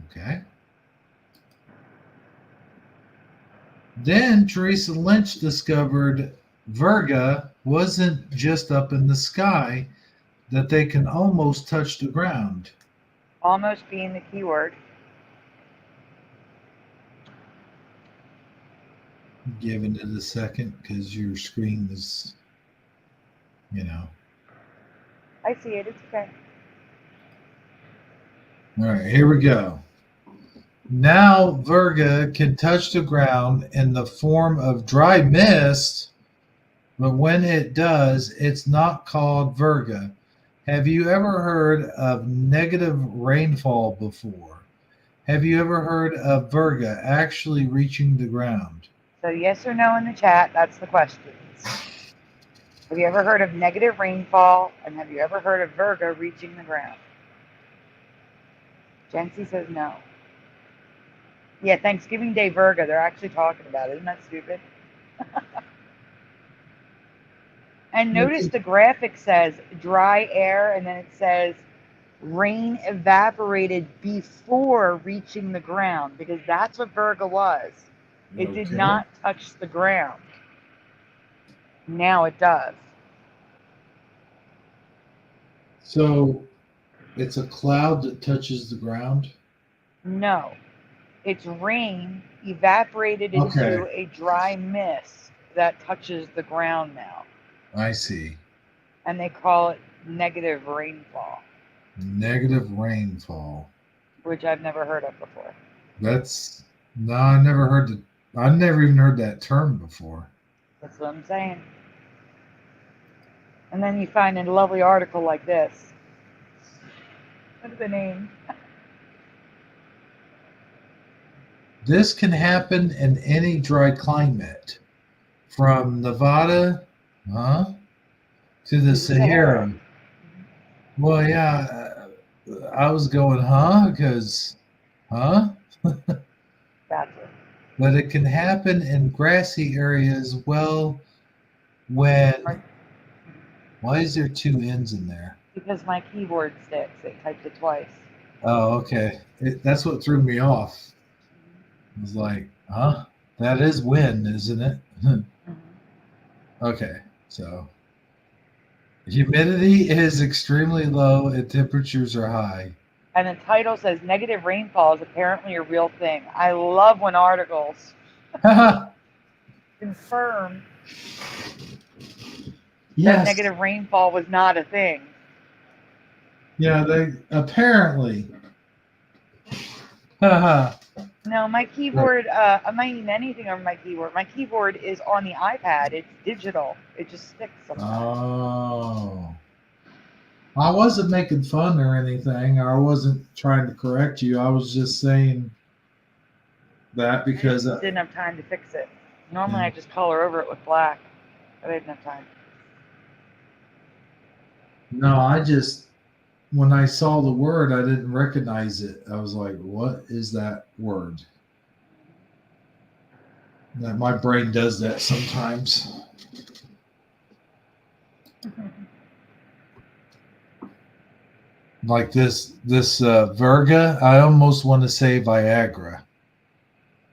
Okay. Then Teresa Lynch discovered Virga wasn't just up in the sky, that they can almost touch the ground. Almost being the keyword. Giving it a second because your screen is, I see it. It's okay. All right, here we go. Now Virga can touch the ground in the form of dry mist, but when it does, it's not called Virga. Have you ever heard of negative rainfall before? Have you ever heard of Virga actually reaching the ground? So yes or no in the chat. That's the questions. Have you ever heard of negative rainfall? And have you ever heard of Virga reaching the ground? Jency says no. Yeah, Thanksgiving Day Virga. They're actually talking about it. Isn't that stupid? And notice the graphic says dry air, and then it says rain evaporated before reaching the ground, because that's what Virga was. It did not touch the ground. Now it does. So it's a cloud that touches the ground? No. It's rain evaporated into a dry mist that touches the ground now. I see. And they call it negative rainfall. Negative rainfall. Which I've never heard of before. I never even heard that term before. That's what I'm saying. And then you find a lovely article like this. What's the name? This can happen in any dry climate, from Nevada, to the Sahara. Well, yeah, I was going, because, Gotcha. But it can happen in grassy areas. Well, when, why is there two N's in there? Because my keyboard sticks. It typed it twice. Oh, okay. That's what threw me off. I was like, that is when, isn't it? Okay, so humidity is extremely low and temperatures are high. And the title says negative rainfall is apparently a real thing. I love when articles confirm that negative rainfall was not a thing. Yeah, they apparently. No, my keyboard, I'm not using anything on my keyboard. My keyboard is on the iPad. It's digital. It just sticks sometimes. Oh. I wasn't making fun or anything. I wasn't trying to correct you. I was just saying that because I didn't have time to fix it. Normally I just color over it with black. I didn't have time. No, when I saw the word, I didn't recognize it. I was like, what is that word? That my brain does that sometimes. Like this Virga, I almost want to say Viagra.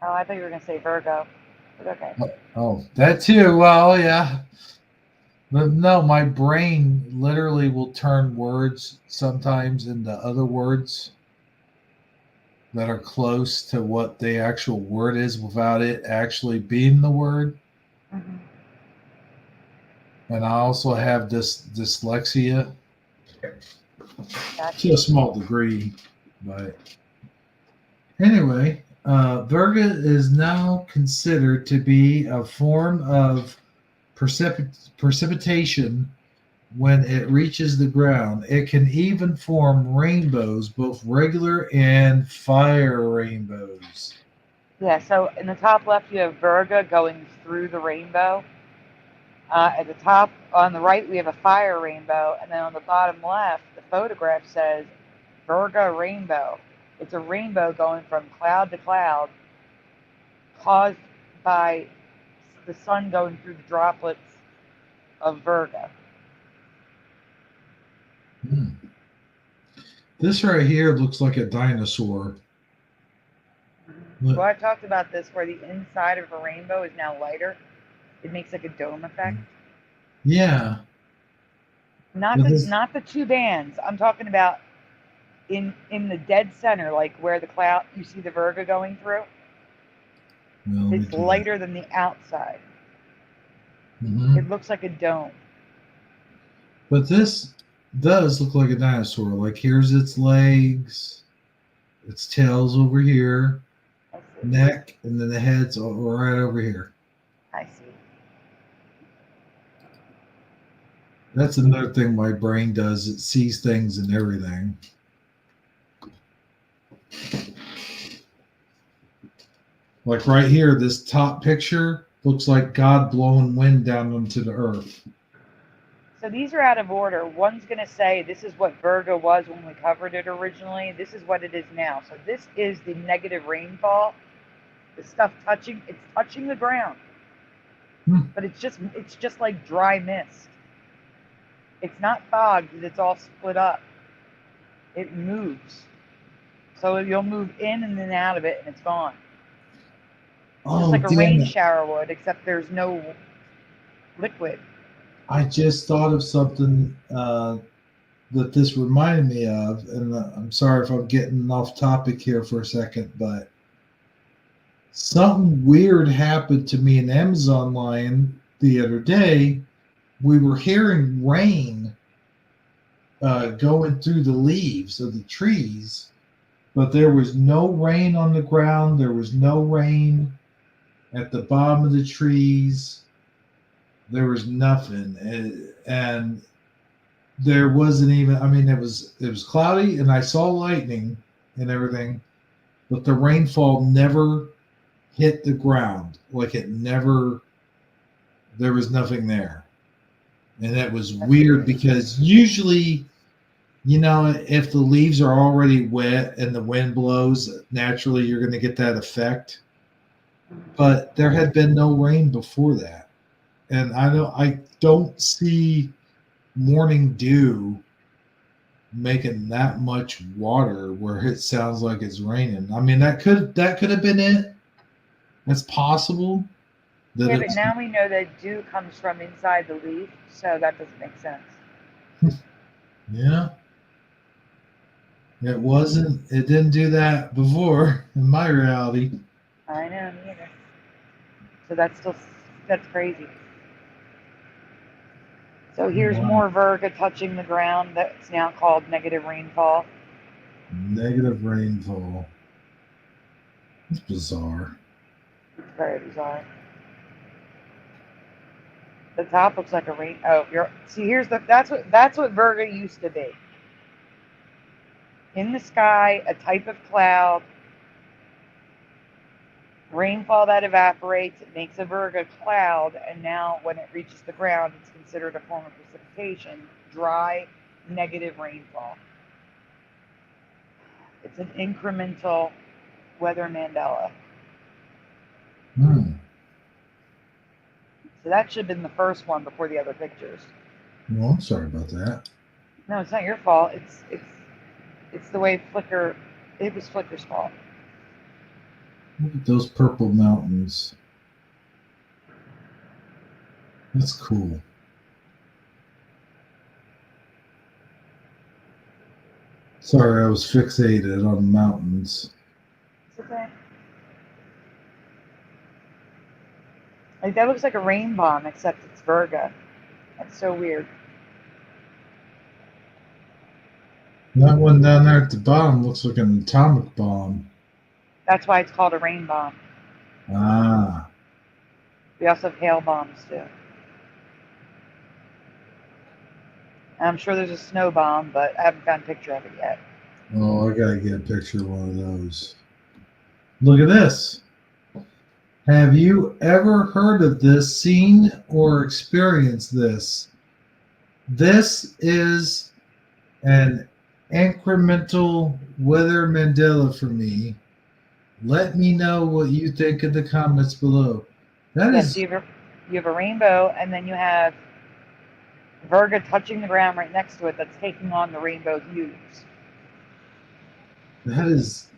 Oh, I thought you were going to say Virgo. But okay. Oh, that too. Well, yeah. But no, my brain literally will turn words sometimes into other words that are close to what the actual word is without it actually being the word. Mm-hmm. And I also have this dyslexia. to a small degree. But anyway, Virga is now considered to be a form of precipitation when it reaches the ground. It can even form rainbows, both regular and fire rainbows. Yeah, so in the top left, you have Virga going through the rainbow. At the top on the right, we have a fire rainbow. And then on the bottom left, the photograph says Virga rainbow. It's a rainbow going from cloud to cloud caused by the sun going through the droplets of Virga. This right here looks like a dinosaur. Well, I've talked about this where the inside of a rainbow is now lighter. It makes like a dome effect. Yeah. Not the two bands. I'm talking about in the dead center, like where the cloud, you see the Virga going through. It's lighter than the outside. It looks like a dome. But this does look like a dinosaur. Like here's its legs, its tail's over here, neck, and then the head's right over here. I see. That's another thing my brain does. It sees things and everything. Like right here, this top picture looks like God blowing wind down onto the earth. So these are out of order. One's going to say this is what Virga was when we covered it originally. This is what it is now. So this is the negative rainfall. The stuff touching the ground. But it's just like dry mist. It's not fog because it's all split up. It moves. So you'll move in and then out of it and it's gone. Just like a rain shower would, except there's no liquid. I just thought of something that this reminded me of, and I'm sorry if I'm getting off topic here for a second, but something weird happened to me in Amazon line the other day. We were hearing rain going through the leaves of the trees, but there was no rain on the ground. There was no rain at the bottom of the trees. There was nothing, and there wasn't even. I mean, it was cloudy, and I saw lightning and everything, but the rainfall never hit the ground. Like it never. There was nothing there, and it was weird because usually, you know, if the leaves are already wet and the wind blows, naturally you're going to get that effect. But there had been no rain before that. And I don't see morning dew making that much water where it sounds like it's raining. I mean, that could have been it. That's possible. Yeah, but now we know that dew comes from inside the leaf, so that doesn't make sense. Yeah. It didn't do that before in my reality. I know, me either. So that's crazy. So here's more Virga touching the ground. That's now called negative rainfall. Negative rainfall. It's bizarre. It's very bizarre. The top looks like a rain. Oh, that's what Virga used to be. In the sky, a type of cloud. Rainfall that evaporates, it makes a Virga cloud, and now when it reaches the ground, it's considered a form of precipitation, dry, negative rainfall. It's an incremental weather Mandela. So that should have been the first one before the other pictures. Well, I'm sorry about that. No, it's not your fault. It's the way it was Flicker's fault. Look at those purple mountains. That's cool. Sorry, I was fixated on mountains. It's okay. Like that looks like a rain bomb, except it's Virga. That's so weird. That one down there at the bottom looks like an atomic bomb. That's why it's called a rain bomb. Ah. We also have hail bombs too. And I'm sure there's a snow bomb, but I haven't found a picture of it yet. Oh, I gotta get a picture of one of those. Look at this. Have you ever heard of this, seen or experienced this? This is an incremental weather Mandela for me. Let me know what you think in the comments below. That Yes, is you have a rainbow, and then you have Virga touching the ground right next to it that's taking on the rainbow hues. that is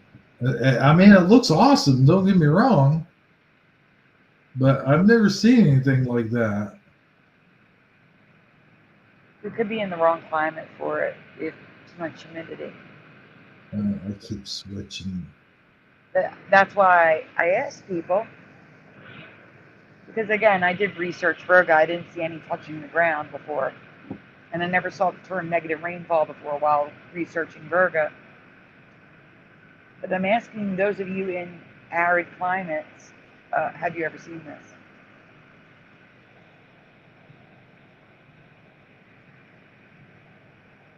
I mean, it looks awesome, don't get me wrong, but I've never seen anything like that. We could be in the wrong climate for it if too much humidity. I keep switching. That's why I ask people, because again, I did research Virga. I didn't see any touching the ground before, and I never saw the term negative rainfall before while researching Virga. But I'm asking those of you in arid climates, have you ever seen this?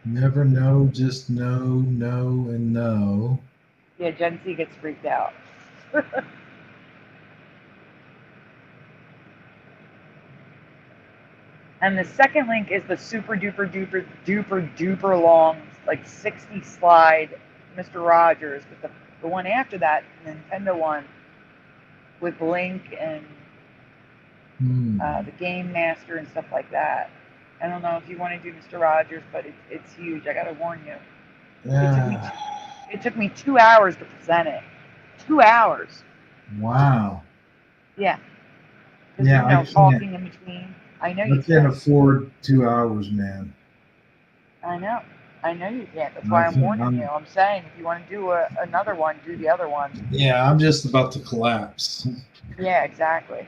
Never know, just know, and know. Yeah, Gen Z gets freaked out. And the second link is the super duper duper duper duper long, like 60 slide Mr. Rogers. But the one after that, the Nintendo one, with Link and the Game Master and stuff like that. I don't know if you want to do Mr. Rogers, but it's huge. I gotta warn you. It took me 2 hours to present it. 2 hours. Wow. Yeah. Yeah, I talking in between. I know you can't can. afford 2 hours, man. I know. I know you can't. That's why I'm warning you. I'm saying if you want to do another one, do the other one. Yeah, I'm just about to collapse. Yeah, exactly.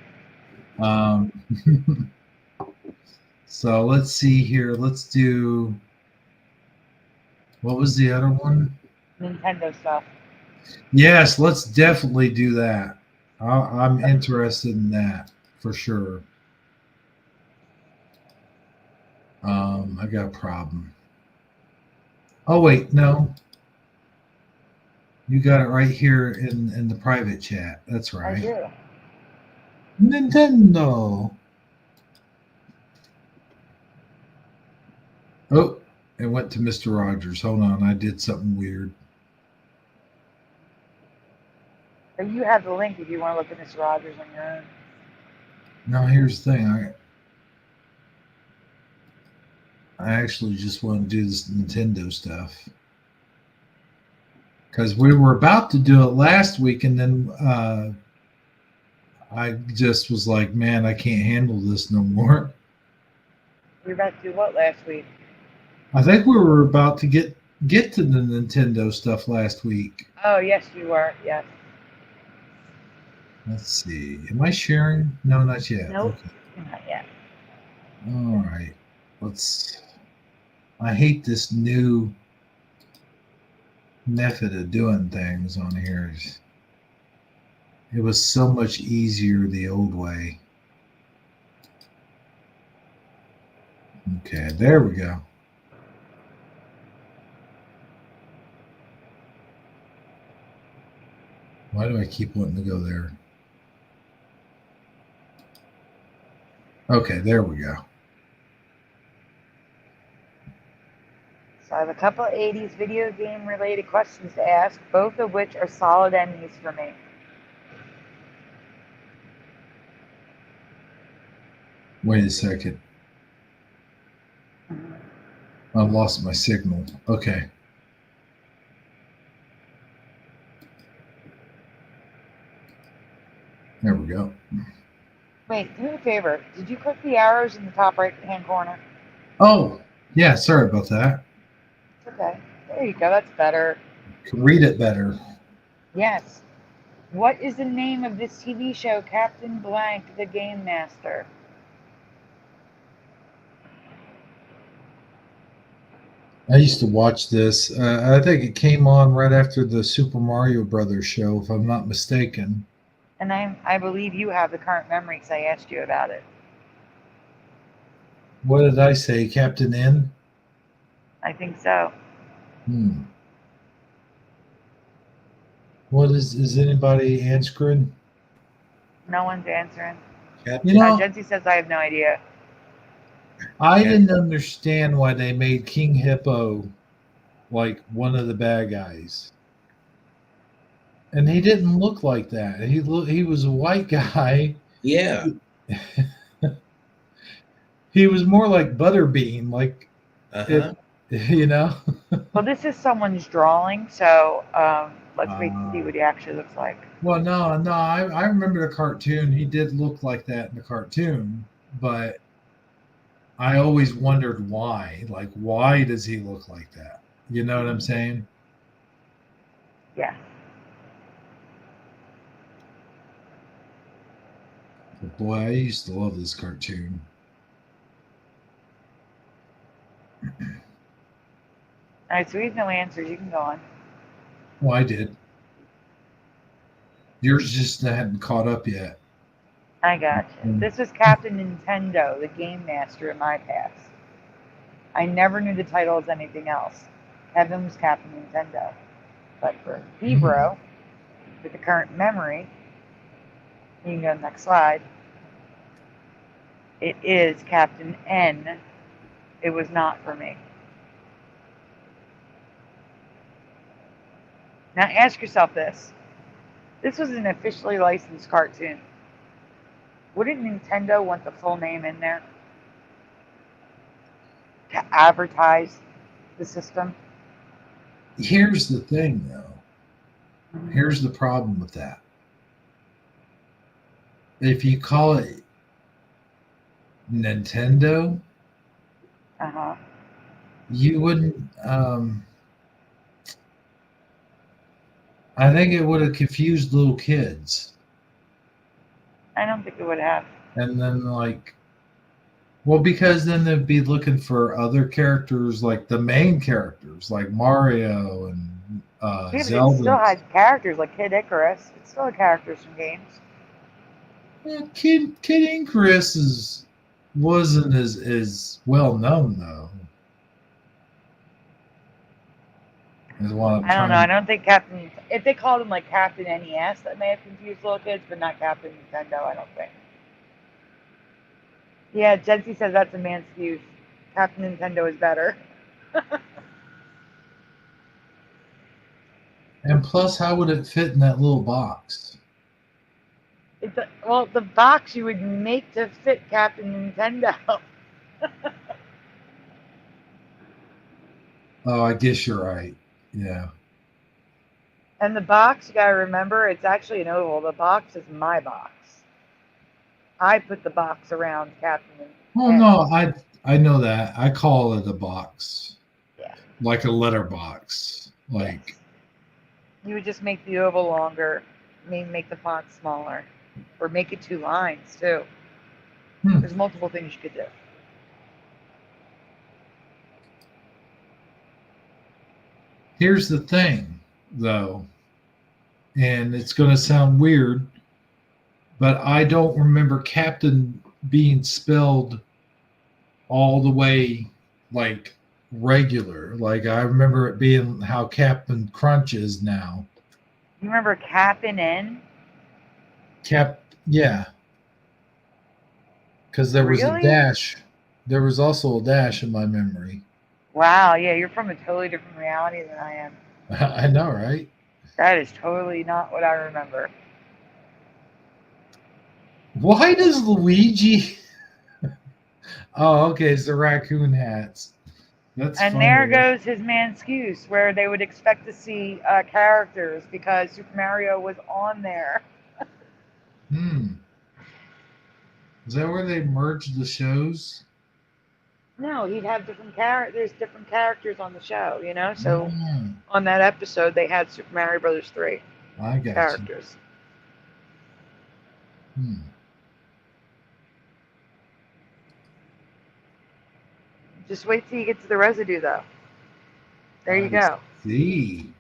So let's see here. Let's do. What was the other one? Nintendo stuff. Yes, let's definitely do that. I'm interested in that for sure. I got a problem. Oh wait, no. You got it right here in the private chat. That's right. I do. Nintendo. Oh, it went to Mr. Rogers. Hold on, I did something weird. But you have the link if you want to look at Mr. Rogers on your own. Now here's the thing. I actually just want to do this Nintendo stuff. Because we were about to do it last week, and then I just was like, man, I can't handle this no more. You were about to do what last week? I think we were about to get to the Nintendo stuff last week. Oh, yes, you were. Yes. Let's see. Am I sharing? No, not yet. Nope. Okay. Not yet. All right. I hate this new method of doing things on here. It was so much easier the old way. Okay, there we go. Why do I keep wanting to go there? Okay, there we go. So I have a couple of 80s video game related questions to ask, both of which are solid enemies for me. Wait a second. I lost my signal. Okay. There we go. Wait, do me a favor. Did you click the arrows in the top right-hand corner? Oh, yeah. Sorry about that. Okay. There you go. That's better. Can read it better. Yes. What is the name of this TV show, Captain Blank, the Game Master? I used to watch this. I think it came on right after the Super Mario Brothers show, if I'm not mistaken. And I believe you have the current memory because I asked you about it. What did I say, Captain N? I think so. Hmm. What is anybody answering? No one's answering. You know, Jency says I have no idea. I didn't understand why they made King Hippo like one of the bad guys. And he didn't look like that. He was a white guy. Yeah. He was more like Butterbean, like Uh-huh. it. Well, this is someone's drawing, so let's wait to see what he actually looks like. Well, no, I remember the cartoon. He did look like that in the cartoon, but I always wondered why. Like, why does he look like that? You know what I'm saying? Yeah. But boy, I used to love this cartoon. All right, so we have no answers. You can go on. Well, I did. Yours just hadn't caught up yet. I got you. This was Captain Nintendo, the game master in my past. I never knew the title as anything else. Kevin was Captain Nintendo. But for Hebro, with the current memory, you can go to the next slide. It is Captain N. It was not for me. Now ask yourself this. This was an officially licensed cartoon. Wouldn't Nintendo want the full name in there to advertise the system? Here's the thing, though. Here's the problem with that. If you call it Nintendo, you wouldn't. I think it would have confused little kids. I don't think it would have. And then, well, because then they'd be looking for other characters, like the main characters, like Mario and Zelda. It still had characters like Kid Icarus. It still had characters from games. Yeah, Kid Icarus wasn't as well known though. Is what I'm I don't know. trying. I don't think Captain. If they called him like Captain NES, that may have confused little kids, but not Captain Nintendo. I don't think. Yeah, Jency says that's a man's excuse. Captain Nintendo is better. And plus, how would it fit in that little box? Well, the box you would make to fit Captain Nintendo. Oh, I guess you're right. Yeah. And the box, you gotta remember, it's actually an oval. The box is my box. I put the box around Captain. Oh no, I know that. I call it a box. Yeah. Like a letter box. Like. Yes. You would just make the oval longer, maybe make the font smaller, or make it 2 lines too. There's multiple things you could do. Here's the thing, though, and it's going to sound weird, but I don't remember Captain being spelled all the way like regular. Like I remember it being how Captain Crunch is now. You remember Captain N? Yeah. Because there was a dash. There was also a dash in my memory. Wow, yeah, you're from a totally different reality than I am. I know, right? That is totally not what I remember. Why does Luigi? Oh, okay, it's the raccoon hats. That's and funny. There goes his man's excuse, where they would expect to see characters because Super Mario was on there. Is that where they merged the shows? No, he'd have different characters. There's different characters on the show, you know. So on that episode, they had Super Mario Brothers 3 I got characters. Just wait till you get to the residue, though. There you go. See.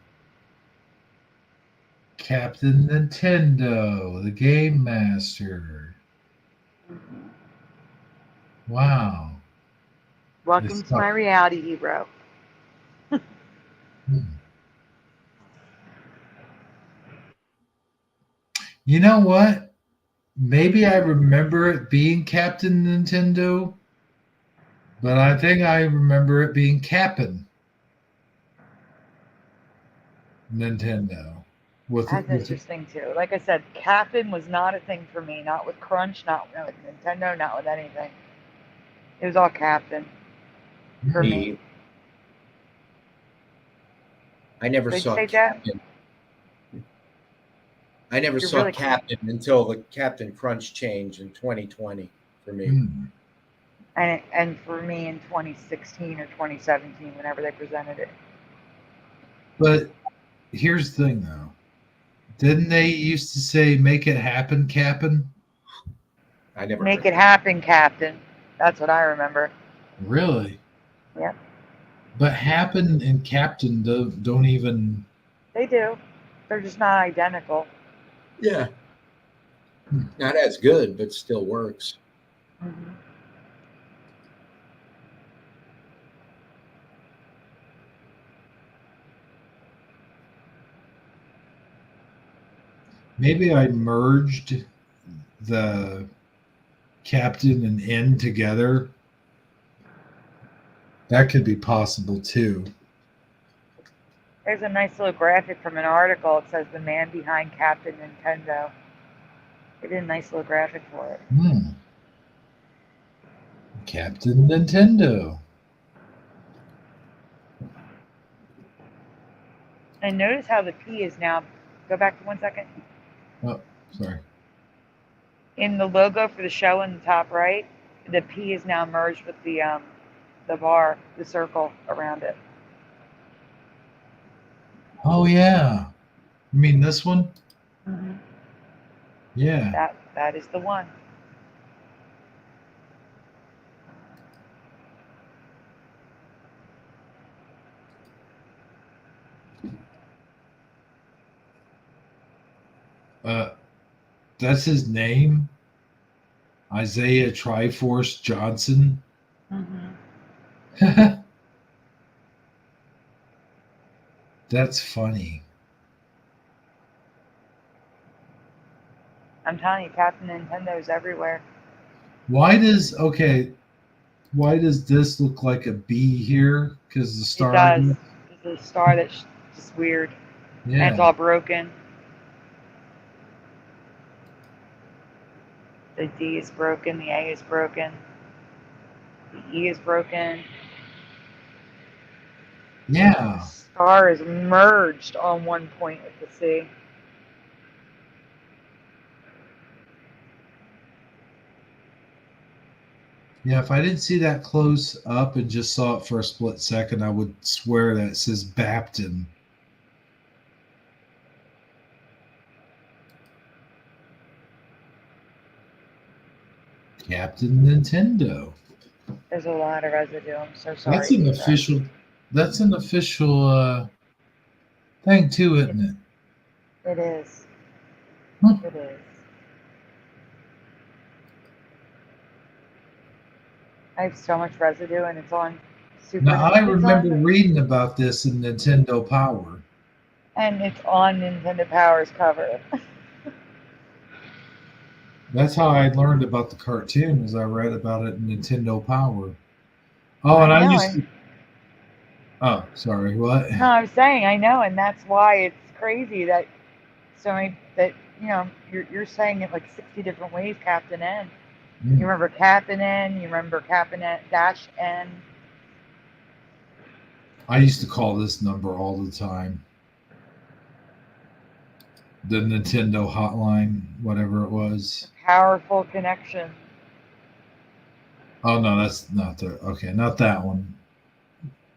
Captain Nintendo, the Game Master. Mhm. Wow. Welcome to my reality, hero. You know what? Maybe I remember it being Captain Nintendo, but I think I remember it being Cap'n Nintendo. That's interesting too. Like I said, Cap'n was not a thing for me. Not with Crunch, not with Nintendo, not with anything. It was all Captain for me. I never What'd you saw say, Jeff? Captain. I never You're saw really Captain until the Captain Crunch change in 2020 for me. And for me in 2016 or 2017, whenever they presented it. But here's the thing, though. Didn't they used to say "Make it happen, Cap'n"? I never Make heard it happen, Captain. That's what I remember. Really? Yep. But "happen" and "Captain" don't even. They do. They're just not identical. Yeah. Not as good, but still works. Mm-hmm. Maybe I merged the Captain and N together. That could be possible too. There's a nice little graphic from an article. It says the man behind Captain Nintendo. They did a nice little graphic for it. Captain Nintendo. And notice how the P is now. Go back for 1 second. Oh, sorry. In the logo for the show in the top right, the P is now merged with the bar, the circle around it. Oh yeah. You mean this one? Mm-hmm. Yeah. That is the one. That's his name. Isaiah Triforce Johnson. Mm-hmm. That's funny. I'm telling you, Captain Nintendo's everywhere. Why does this look like a B here? Because the star. It does. There's a star that's just weird. Yeah. And it's all broken. The D is broken. The A is broken. The E is broken. Yeah. The star is merged on one point with the C. Yeah, if I didn't see that close up and just saw it for a split second, I would swear that it says Bapton. Captain Nintendo. There's a lot of residue. I'm so sorry. That's an official. That's an official thing too, isn't it? It is. It is. I have so much residue, and it's on Super. Now I remember reading about this in Nintendo Power. And it's on Nintendo Power's cover. That's how I learned about the cartoon, as I read about it in Nintendo Power. Oh, and I used to. Oh, sorry. What? No, I was saying I know, and that's why it's crazy that you're saying it like 60 different ways, Captain N. You remember Captain N, you remember Captain N dash N. I used to call this number all the time. The Nintendo hotline, whatever it was. Powerful connection. Oh no, that's not the not that one.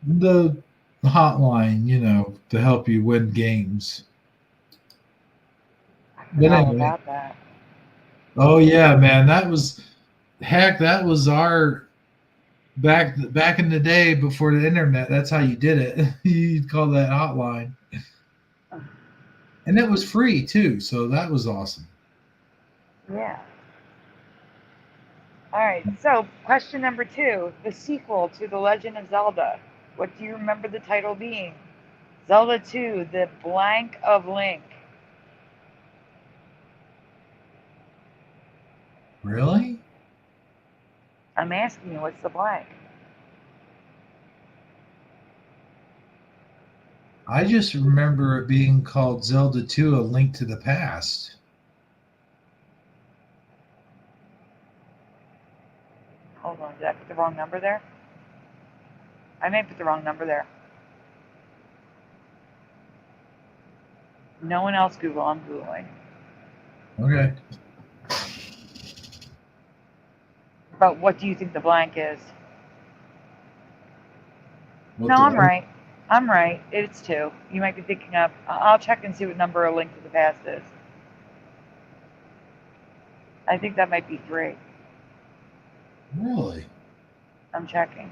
The hotline, to help you win games. But All anyway. about that. Oh yeah, man, that was our back in the day before the internet, that's how you did it. You'd call that hotline. And it was free too, so that was awesome. Yeah. All right. So, question number 2: the sequel to The Legend of Zelda. What do you remember the title being? Zelda 2: The Blank of Link. Really? I'm asking you, what's the blank? I just remember it being called Zelda 2: A Link to the Past. Hold on, did I put the wrong number there? I may put the wrong number there. No one else Google, I'm Googling. Okay. But what do you think the blank is? What No, the- I'm right. I'm right. It's 2. You might be thinking of. I'll check and see what number A Link to the Past is. I think that might be 3. Really? I'm checking.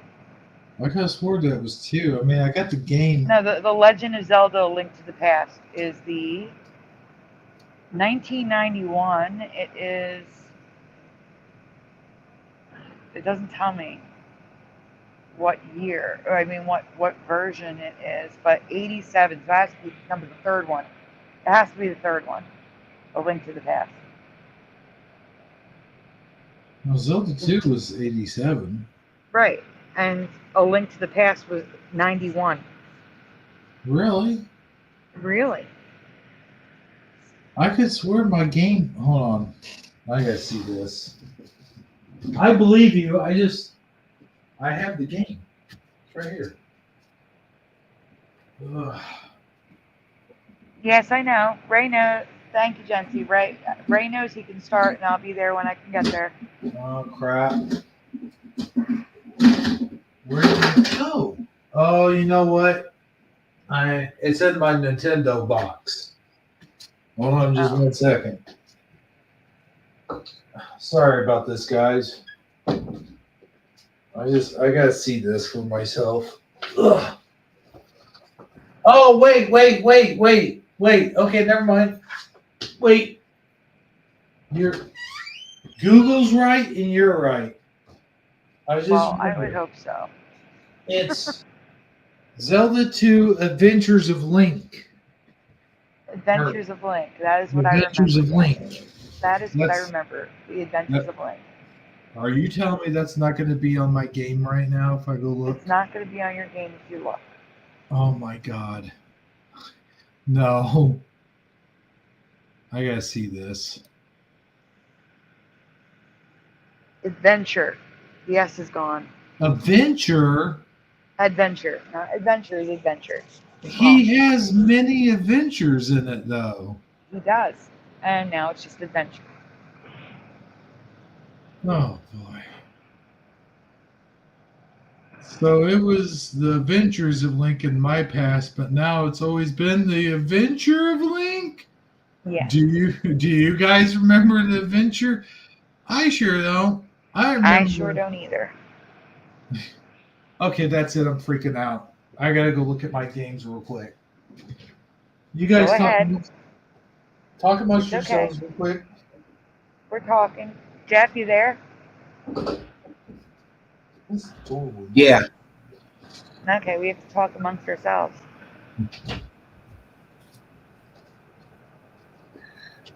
I could have sworn that was 2. I mean, I got the game. No, the Legend of Zelda: A Link to the Past is the 1991. It is. It doesn't tell me what year, or I mean what version it is, but 87. So it has to be number the third one. It has to be the third one. A Link to the Past. Well, Zelda 2 was 87. Right. And A Link to the Past was 91. Really? Really? I could swear my game. Hold on. I gotta see this. I believe you. I have the game. It's right here. Ugh. Yes, I know. Ray knows. Thank you, Jency. Ray knows he can start, and I'll be there when I can get there. Oh, crap. Where did it go? Oh, you know what? It's in my Nintendo box. Hold on just 1 second. Sorry about this, guys. I gotta see this for myself. Ugh. Oh, wait. Okay, never mind. Wait. Google's right and you're right. I would hope so. It's Zelda 2: Adventures of Link. Adventures of Link. That is what I remember. Adventures of Link. That is what I remember. The Adventures of Link. Are you telling me that's not going to be on my game right now if I go look? It's not going to be on your game if you look. Oh my God. No. I gotta see this. Adventure. The S is gone. Adventure? Adventure. Adventure is adventure. He has many adventures in it, though. He does. And now it's just adventure. Oh, boy. So it was the Adventures of Link in my past, but now it's always been the Adventure of Link? Yeah. Do you guys remember the adventure? I sure don't. I sure don't either. Okay, that's it. I'm freaking out. I gotta go look at my games real quick. You guys Go ahead. talk amongst It's yourselves okay. real quick. We're talking. Jeff, you there? This is adorable. Yeah. Okay, we have to talk amongst ourselves.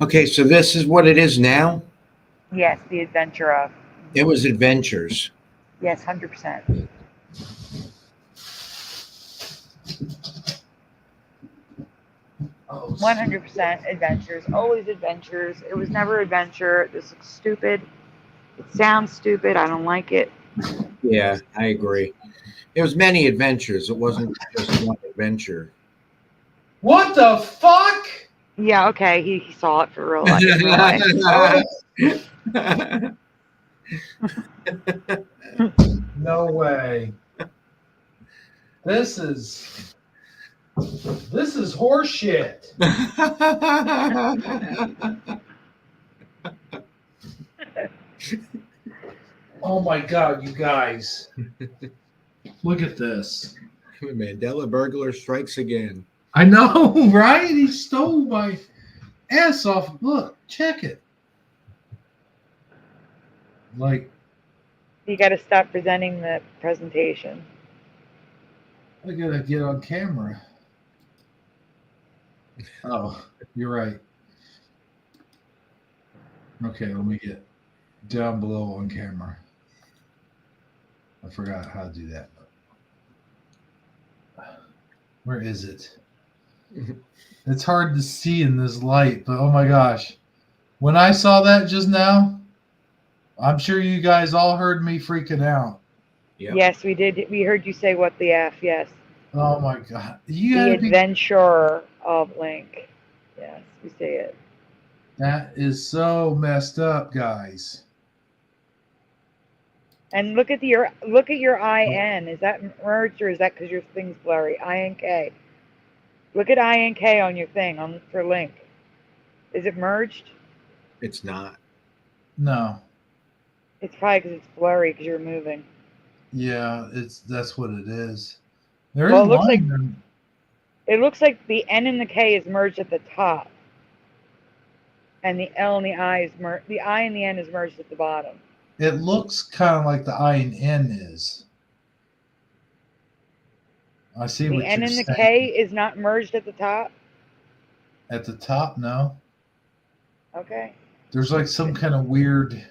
Okay, so this is what it is now. Yes, the adventure of. It was adventures. Yes, 100%. Oh, 100% adventures. Always adventures. It was never adventure. This looks stupid. It sounds stupid. I don't like it. Yeah, I agree. It was many adventures. It wasn't just one adventure. What the fuck? Yeah, okay. He saw it for real. I didn't realize. No way. This is horse shit. Oh my God, you guys. Look at this. Mandela burglar strikes again. I know, right? He stole my ass off. Look, check it. Like, You got to stop presenting the presentation. I gotta get on camera. Oh, you're right. Okay, let me get down below on camera. I forgot how to do that. Where is it? It's hard to see in this light, but oh my gosh. When I saw that just now, I'm sure you guys all heard me freaking out. Yep. Yes, we did. We heard you say what the F, yes. Oh my God. You The gotta be. Adventure of Link. Yes, we say it. That is so messed up, guys. And look at your IN. Is that merged or is that because your thing's blurry? INK. Look at INK on your thing for Link. Is it merged? It's not. No. It's probably because it's blurry because you're moving. Yeah, that's what it is. There Well, is it looks like the N and the K is merged at the top, and the L and the I is merged. The I and the N is merged at the bottom. It looks kind of like the I and N is. I see The what N you're and the saying. K is not merged at the top. At the top, no. Okay. There's like some kind of weird.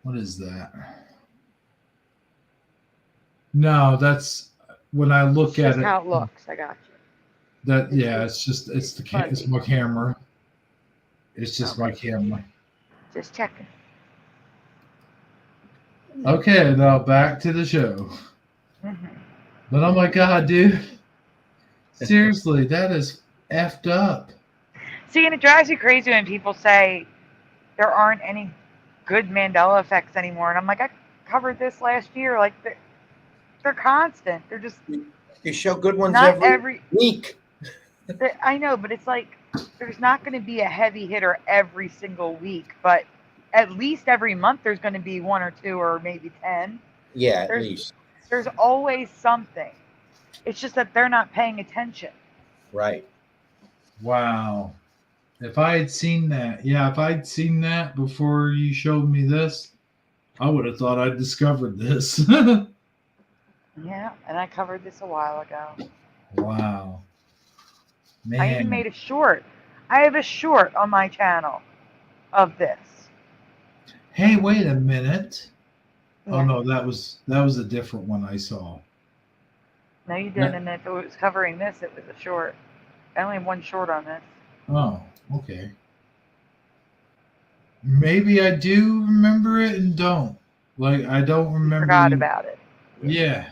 What is that? No, that's when I look It's at just it. how it looks. I got you. That it's my camera. It's just my camera. Just checking. Okay, now back to the show. Mm-hmm. But oh my God, dude. Seriously, that is effed up. See, and it drives me crazy when people say there aren't any good Mandela effects anymore, and I'm like, I covered this last year. Like they're constant. They're just You show good ones not every week. I know, but it's like there's not going to be a heavy hitter every single week, but at least every month there's going to be one or two or maybe 10. Yeah, at least. There's always something. It's just that they're not paying attention. Right. Wow. If I had seen that before you showed me this, I would have thought I'd discovered this. Yeah, and I covered this a while ago. Wow. Man. I even made a short. I have a short on my channel of this. Hey, wait a minute. Yeah. Oh no, that was a different one I saw. No, you didn't. And if it was covering this, it was a short. I only have one short on this. Oh, okay. Maybe I do remember it and don't. Like I don't remember. Forgot about it. Yeah.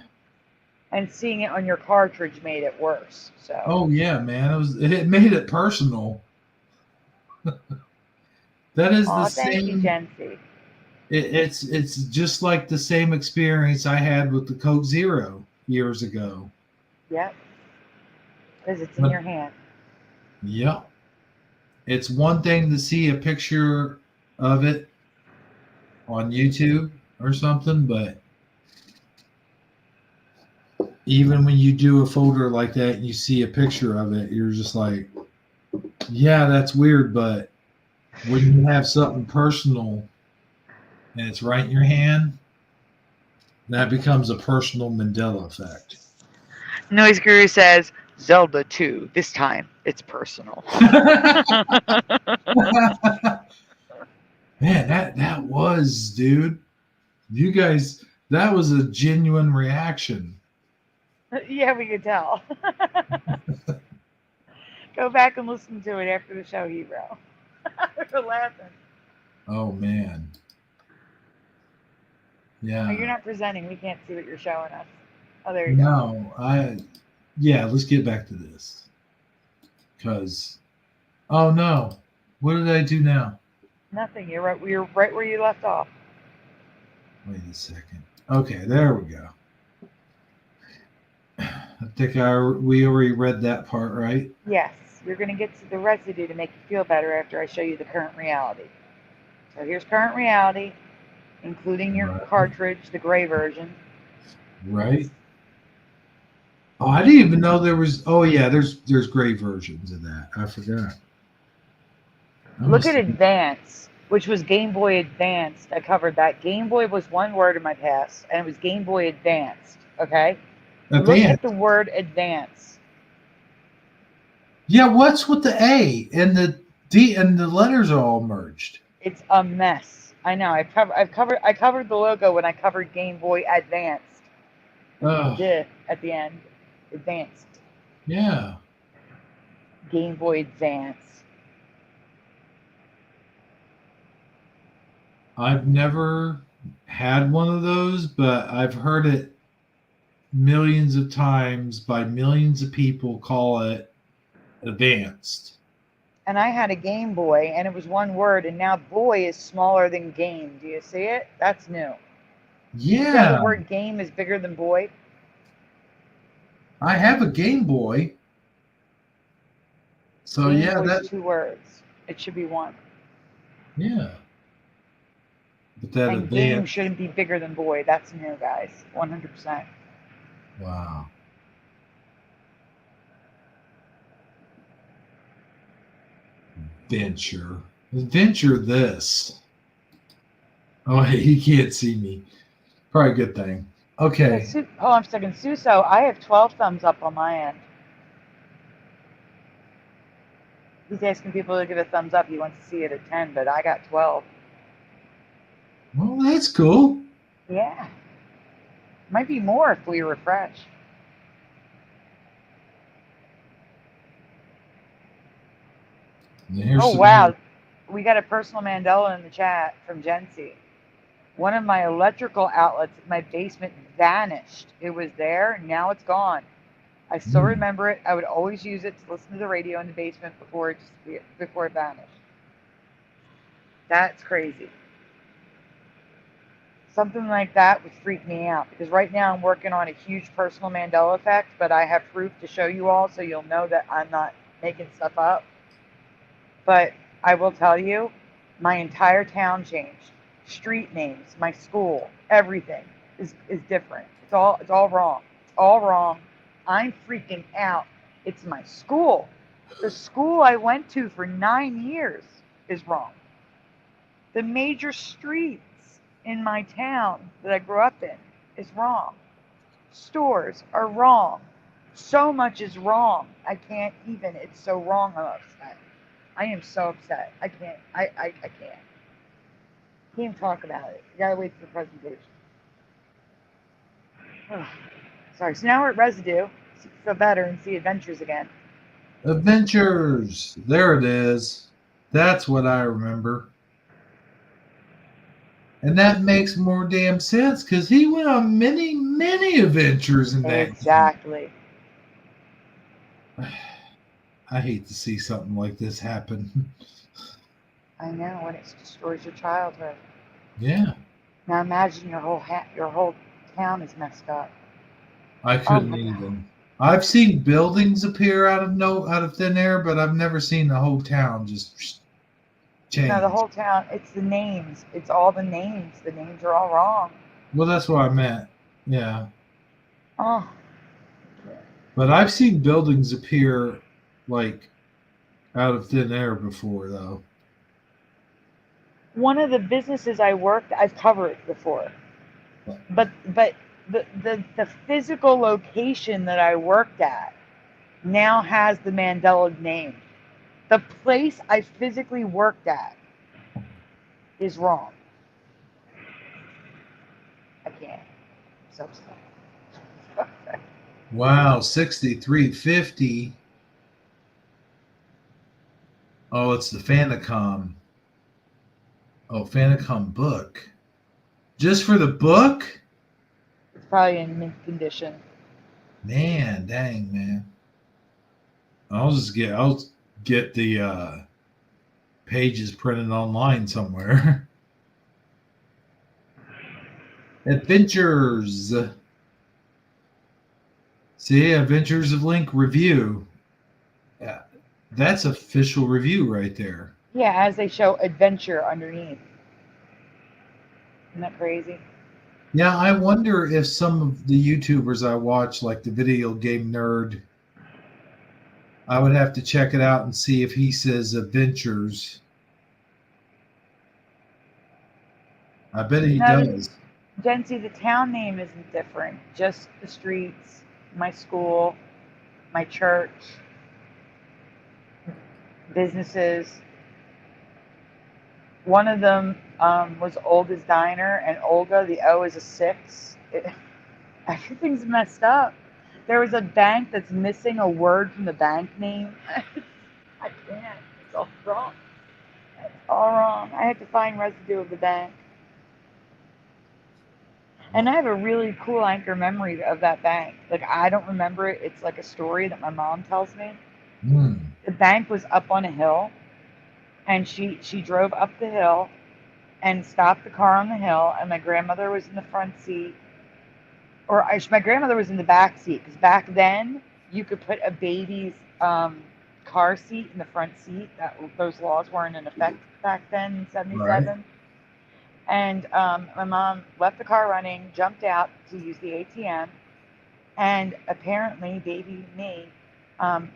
And seeing it on your cartridge made it worse. So. Oh yeah, man. It made it personal. That is the thank same. You, Jency. It's just like the same experience I had with the Coke Zero years ago. Yep. Because it's in your hand. Yep. It's one thing to see a picture of it on YouTube or something, but even when you do a folder like that and you see a picture of it, you're just like, yeah, that's weird, but when you have something personal and it's right in your hand, that becomes a personal Mandela effect. Noise Guru says, Zelda 2, this time it's personal. Man, that was, dude. You guys, that was a genuine reaction. Yeah, we could tell. Go back and listen to it after the show, Hero. We're laughing. Oh, man. Yeah. No, you're not presenting. We can't see what you're showing us. Oh, there you go. No, yeah, let's get back to this. Because, oh no, what did I do now? Nothing. You're right where you left off. Wait a second. Okay, there we go. I think we already read that part, right? Yes. You're going to get to the residue to make you feel better after I show you the current reality. So here's current reality. including your Right. cartridge, the gray version. Right. Oh, I didn't even know there was. Oh yeah, there's gray versions of that. I forgot. I Look at must. Advance, which was Game Boy Advanced. I covered that. Game Boy was one word in my past, and it was Game Boy Advanced. Okay? Look at Advanced. the word Advance. Yeah, what's with the A and the D and the letters are all merged? It's a mess. I know. I covered the logo when I covered Game Boy Advanced. Oh, At the end. Advanced. yeah. Game Boy Advance. I've never had one of those, but I've heard it millions of times by millions of people call it advanced. And I had a Game Boy, and it was one word, and now boy is smaller than game. Do you see it? That's new. See how the Yeah, word game is bigger than boy? I have a Game Boy. So Game yeah, Boy's that two words. It should be one. yeah. But that And game advanced. shouldn't be bigger than boy. That's new, guys. 100%. Wow. Adventure this. Oh, hey, he can't see me. Probably a good thing. Yeah, Okay. hold on a second. Suso, I have 12 thumbs up on my end. He's asking people to give a thumbs up. He wants to see it at 10, but I got 12. Well, that's cool. Yeah. Might be more if we refresh. And here's Oh, some wow. We got a personal Mandela in the chat from Jency. One of my electrical outlets in my basement vanished. It was there, now it's gone. I still remember it. I would always use it to listen to the radio in the basement before it vanished. That's crazy. Something like that would freak me out because right now I'm working on a huge personal Mandela effect, but I have proof to show you all so you'll know that I'm not making stuff up. But I will tell you, my entire town changed. Street names, my school, everything is different. It's all wrong. It's all wrong. I'm freaking out. It's my school. The school I went to for 9 years is wrong. The major streets in my town that I grew up in is wrong. Stores are wrong. So much is wrong. I can't even. It's so wrong. I'm upset. I am so upset. I can't. I can't. Can't even talk about it. You gotta wait for the presentation. Sorry. So now we're at residue. So you can feel better and see adventures again. Adventures. There it is. That's what I remember. And that makes more damn sense because he went on many, many adventures in that. Exactly. I hate to see something like this happen. I know when it destroys your childhood. Yeah. Now imagine your whole town is messed up. I couldn't even. I've seen buildings appear out of thin air, but I've never seen the whole town just change. No, the whole town. It's the names. It's all the names. The names are all wrong. Well, that's what I meant. Yeah. Oh. But I've seen buildings appear like out of thin air before, though. One of the businesses I worked, I've covered before, but the physical location that I worked at now has the Mandela name. The place I physically worked at is wrong. I can't. I'm so upset. Wow, 6350. Oh, it's the Fanicom. Oh, Fanicom book. Just for the book? It's probably in mint condition. Man, dang, man. I'll get the pages printed online somewhere. Adventures. See, Adventures of Link review. Yeah, that's official review right there. Yeah, as they show adventure underneath. Isn't that crazy? Yeah, I wonder if some of the YouTubers I watch, like the Video Game Nerd, I would have to check it out and see if he says adventures. I bet he No, does. Jency, the town name isn't different. Just the streets, my school, my church, businesses. One of them was Olga's Diner, and Olga, the O is a 6. Everything's messed up. There was a bank that's missing a word from the bank name. I can't. It's all wrong. It's all wrong. I had to find residue of the bank. And I have a really cool anchor memory of that bank. Like, I don't remember it. It's like a story that my mom tells me. Hmm. The bank was up on a hill, and she drove up the hill and stopped the car on the hill, and my grandmother was in the front seat, or my grandmother was in the back seat, because back then you could put a baby's car seat in the front seat. Those laws weren't in effect back then in Right. '77. And my mom left the car running, jumped out to use the ATM, and apparently baby me um,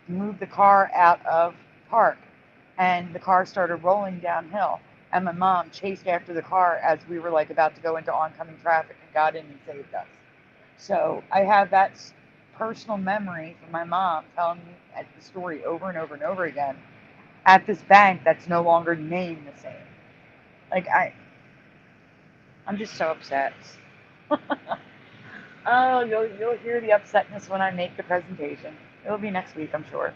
moved the car out of park, and the car started rolling downhill, and my mom chased after the car as we were like about to go into oncoming traffic and got in and saved us. So I have that personal memory from my mom telling me the story over and over and over again at this bank that's no longer named the same. Like, I'm just so upset. Oh, you'll hear the upsetness when I make the presentation. It'll be next week, I'm sure.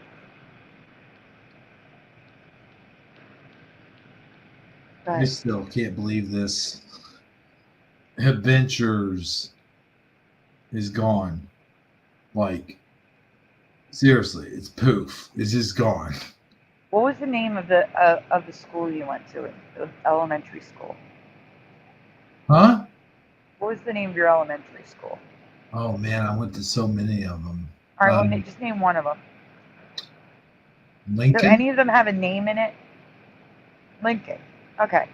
I But still can't believe this. Adventures is gone. Like, seriously, it's poof. It's just gone. what was the name of the school you went to, the elementary school? Huh? What was the name of your elementary school? Oh man, I went to so many of them. All right, well, just name one of them. Do Lincoln? any of them have a name in it? Lincoln. Okay.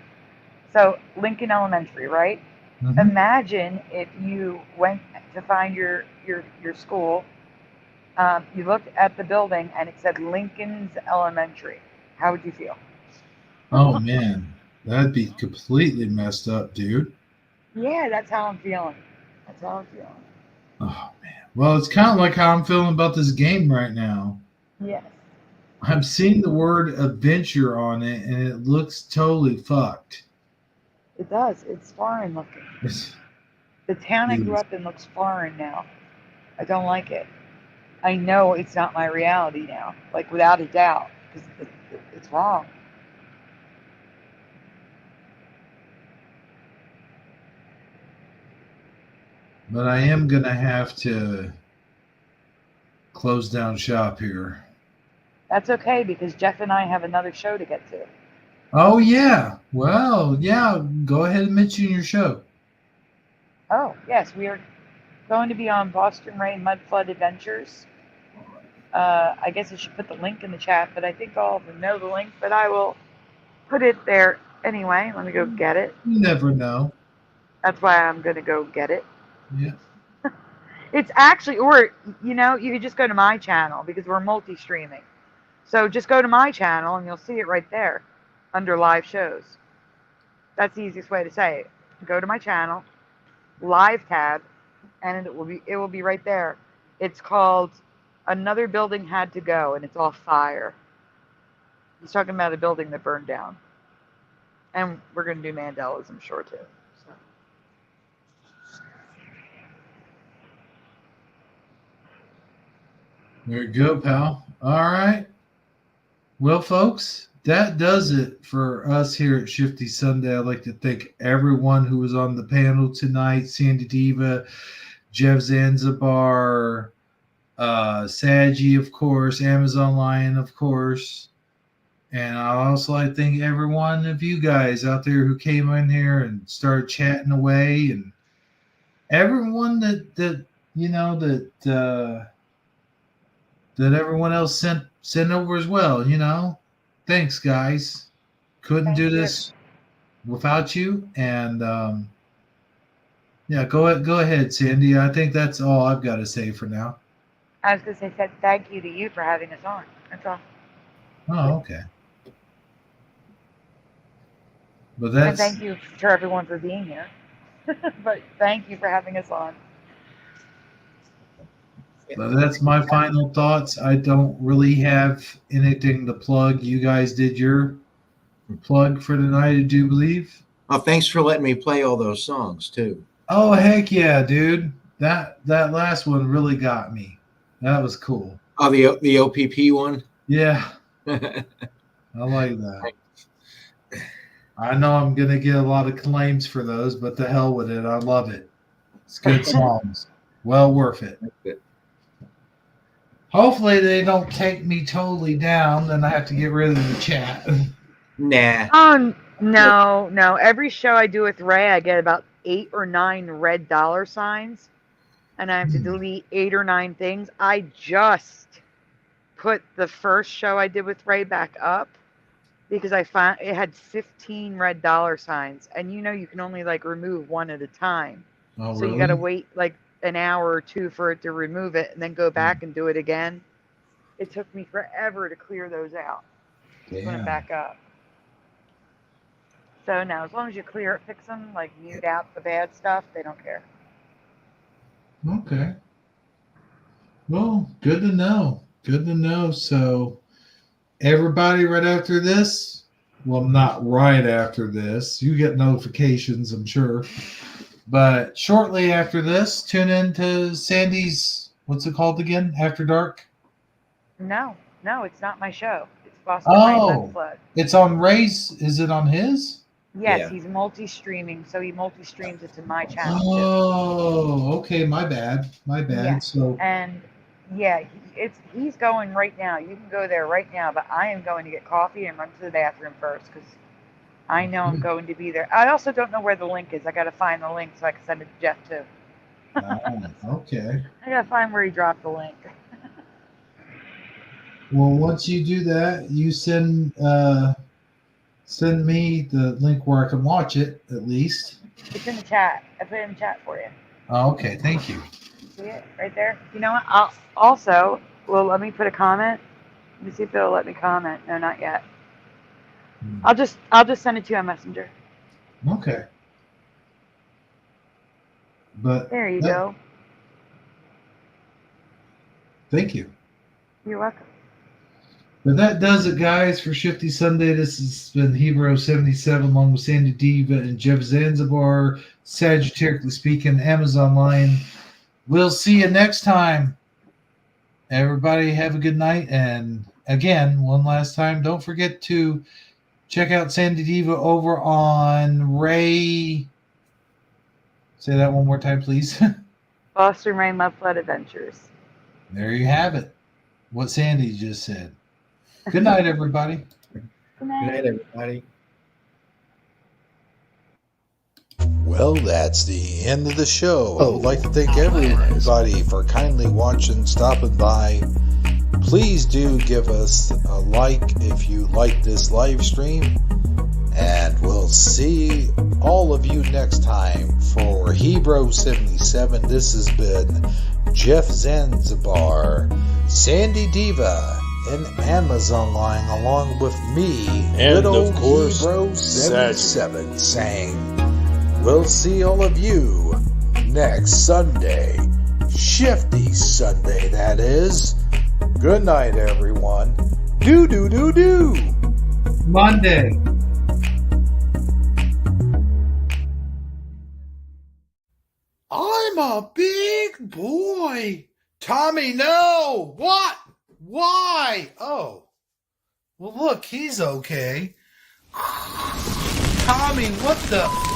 So Lincoln Elementary, right? Mhm. Imagine if you went to find your school, you looked at the building and it said Lincoln's Elementary. How would you feel? Oh man, that'd be completely messed up, dude. Yeah, that's how I'm feeling. That's how I'm feeling. Oh man. Well, it's kind of like how I'm feeling about this game right now. Yes. I'm seeing the word adventure on it, and it looks totally fucked. It does. It's foreign looking. The town I grew up in looks foreign now. I don't like it. I know it's not my reality now, like without a doubt, because it's wrong. But I am gonna have to close down shop here. That's okay because Jeff and I have another show to get to. Oh yeah. Well, yeah. Go ahead and mention your show. Oh, yes, we are going to be on Boston Rain Mud Flood Adventures. I guess I should put the link in the chat, but I think all of them know the link, but I will put it there anyway. Let me go get it. You never know. That's why I'm going to go get it. Yeah. It's actually, or, you could just go to my channel because we're multi-streaming. So just go to my channel and you'll see it right there under live shows. That's the easiest way to say it. Go to my channel, live tab, and it will be right there. It's called Another Building Had to Go, and it's all fire. He's talking about a building that burned down. And we're going to do Mandelas, I'm sure, too. So. There you go, pal. All right. Well, folks, that does it for us here at Shifty Sunday. I'd like to thank everyone who was on the panel tonight. Sandy Diva, Jeff Zanzibar, Saji, of course, Amazon Lion, of course. And I'd also like to thank every one of you guys out there who came in here and started chatting away, and everyone that everyone else sent over as well. Thanks, guys. Couldn't Thank do you. this without you. And yeah, go ahead, Sandy. I think that's all I've got to say for now. I was going to say thank you to you for having us on. That's all. Oh, okay. But And that's thank you to everyone for being here. But thank you for having us on. my final thoughts. I don't really have anything to plug. You guys did your plug for tonight, I do believe. Oh, thanks for letting me play all those songs too. Oh heck yeah, dude! That last one really got me. That was cool. Oh, the OPP one. Yeah, I like that. I know I'm gonna get a lot of claims for those, but the hell with it. I love it. It's good songs. Well worth it. Hopefully they don't take me totally down. Then I have to get rid of the chat. Nah. Oh, no. Every show I do with Ray, I get about 8 or 9 red dollar signs, and I have to delete 8 or 9 things. I just put the first show I did with Ray back up because I found it had 15 red dollar signs, and you can only like remove one at a time. Oh, So really? you got to wait like an hour or two for it to remove it and then go back and do it again. It took me forever to clear those out. Put them back up. So now, as long as you clear it, fix them, like mute out the bad stuff, they don't care. Okay. Well, good to know. Good to know. So everybody right after this, well, not right after this. You get notifications, I'm sure. But shortly after this, tune in to Sandy's, what's it called again? After Dark? No, it's not my show. It's Boston Rain Flood. It's on Ray's. Is it on his? Yes, Yeah. he's multi-streaming, so he multi-streams it to my channel too. Oh, okay. My bad. Yeah. So, And yeah, he's going right now. You can go there right now, but I am going to get coffee and run to the bathroom first because I know I'm going to be there. I also don't know where the link is. I got to find the link so I can send it to Jeff too. okay. I got to find where he dropped the link. Well, once you do that, you send me the link where I can watch it at least. It's in the chat. I put it in the chat for you. Oh, okay, thank you. See it right there? You know what? I'll also, well, let me put a comment. Let me see if it'll let me comment. No, not yet. I'll just send it to you on Messenger. Okay. But there you go. Thank you. You're welcome. But that does it, guys, for Shifty Sunday. This has been Hero 77 along with Sandy Diva and Jeff Zanzibar, Sagittarically speaking, Amazon Lion. We'll see you next time. Everybody have a good night. And again, one last time, don't forget to check out Sandy Diva over on Ray. Say that one more time, please. Boston Rain Mud Flood Adventures. There you have it. What Sandy just said. Good night, everybody. Good night. Good night, everybody. Well, that's the end of the show. I would like to thank everybody for kindly watching, stopping by. Please do give us a like if you like this live stream. And we'll see all of you next time for Hebrew 77. This has been Jeff Zanzibar, Sandy Diva, and Amazon Line, along with me, and Little of course, Hebrew 77, saying, we'll see all of you next Sunday. Shifty Sunday, that is. Good night, everyone. Do. Monday. I'm a big boy. Tommy, no. What? Why? Oh. Well, look, he's okay. Tommy, what the...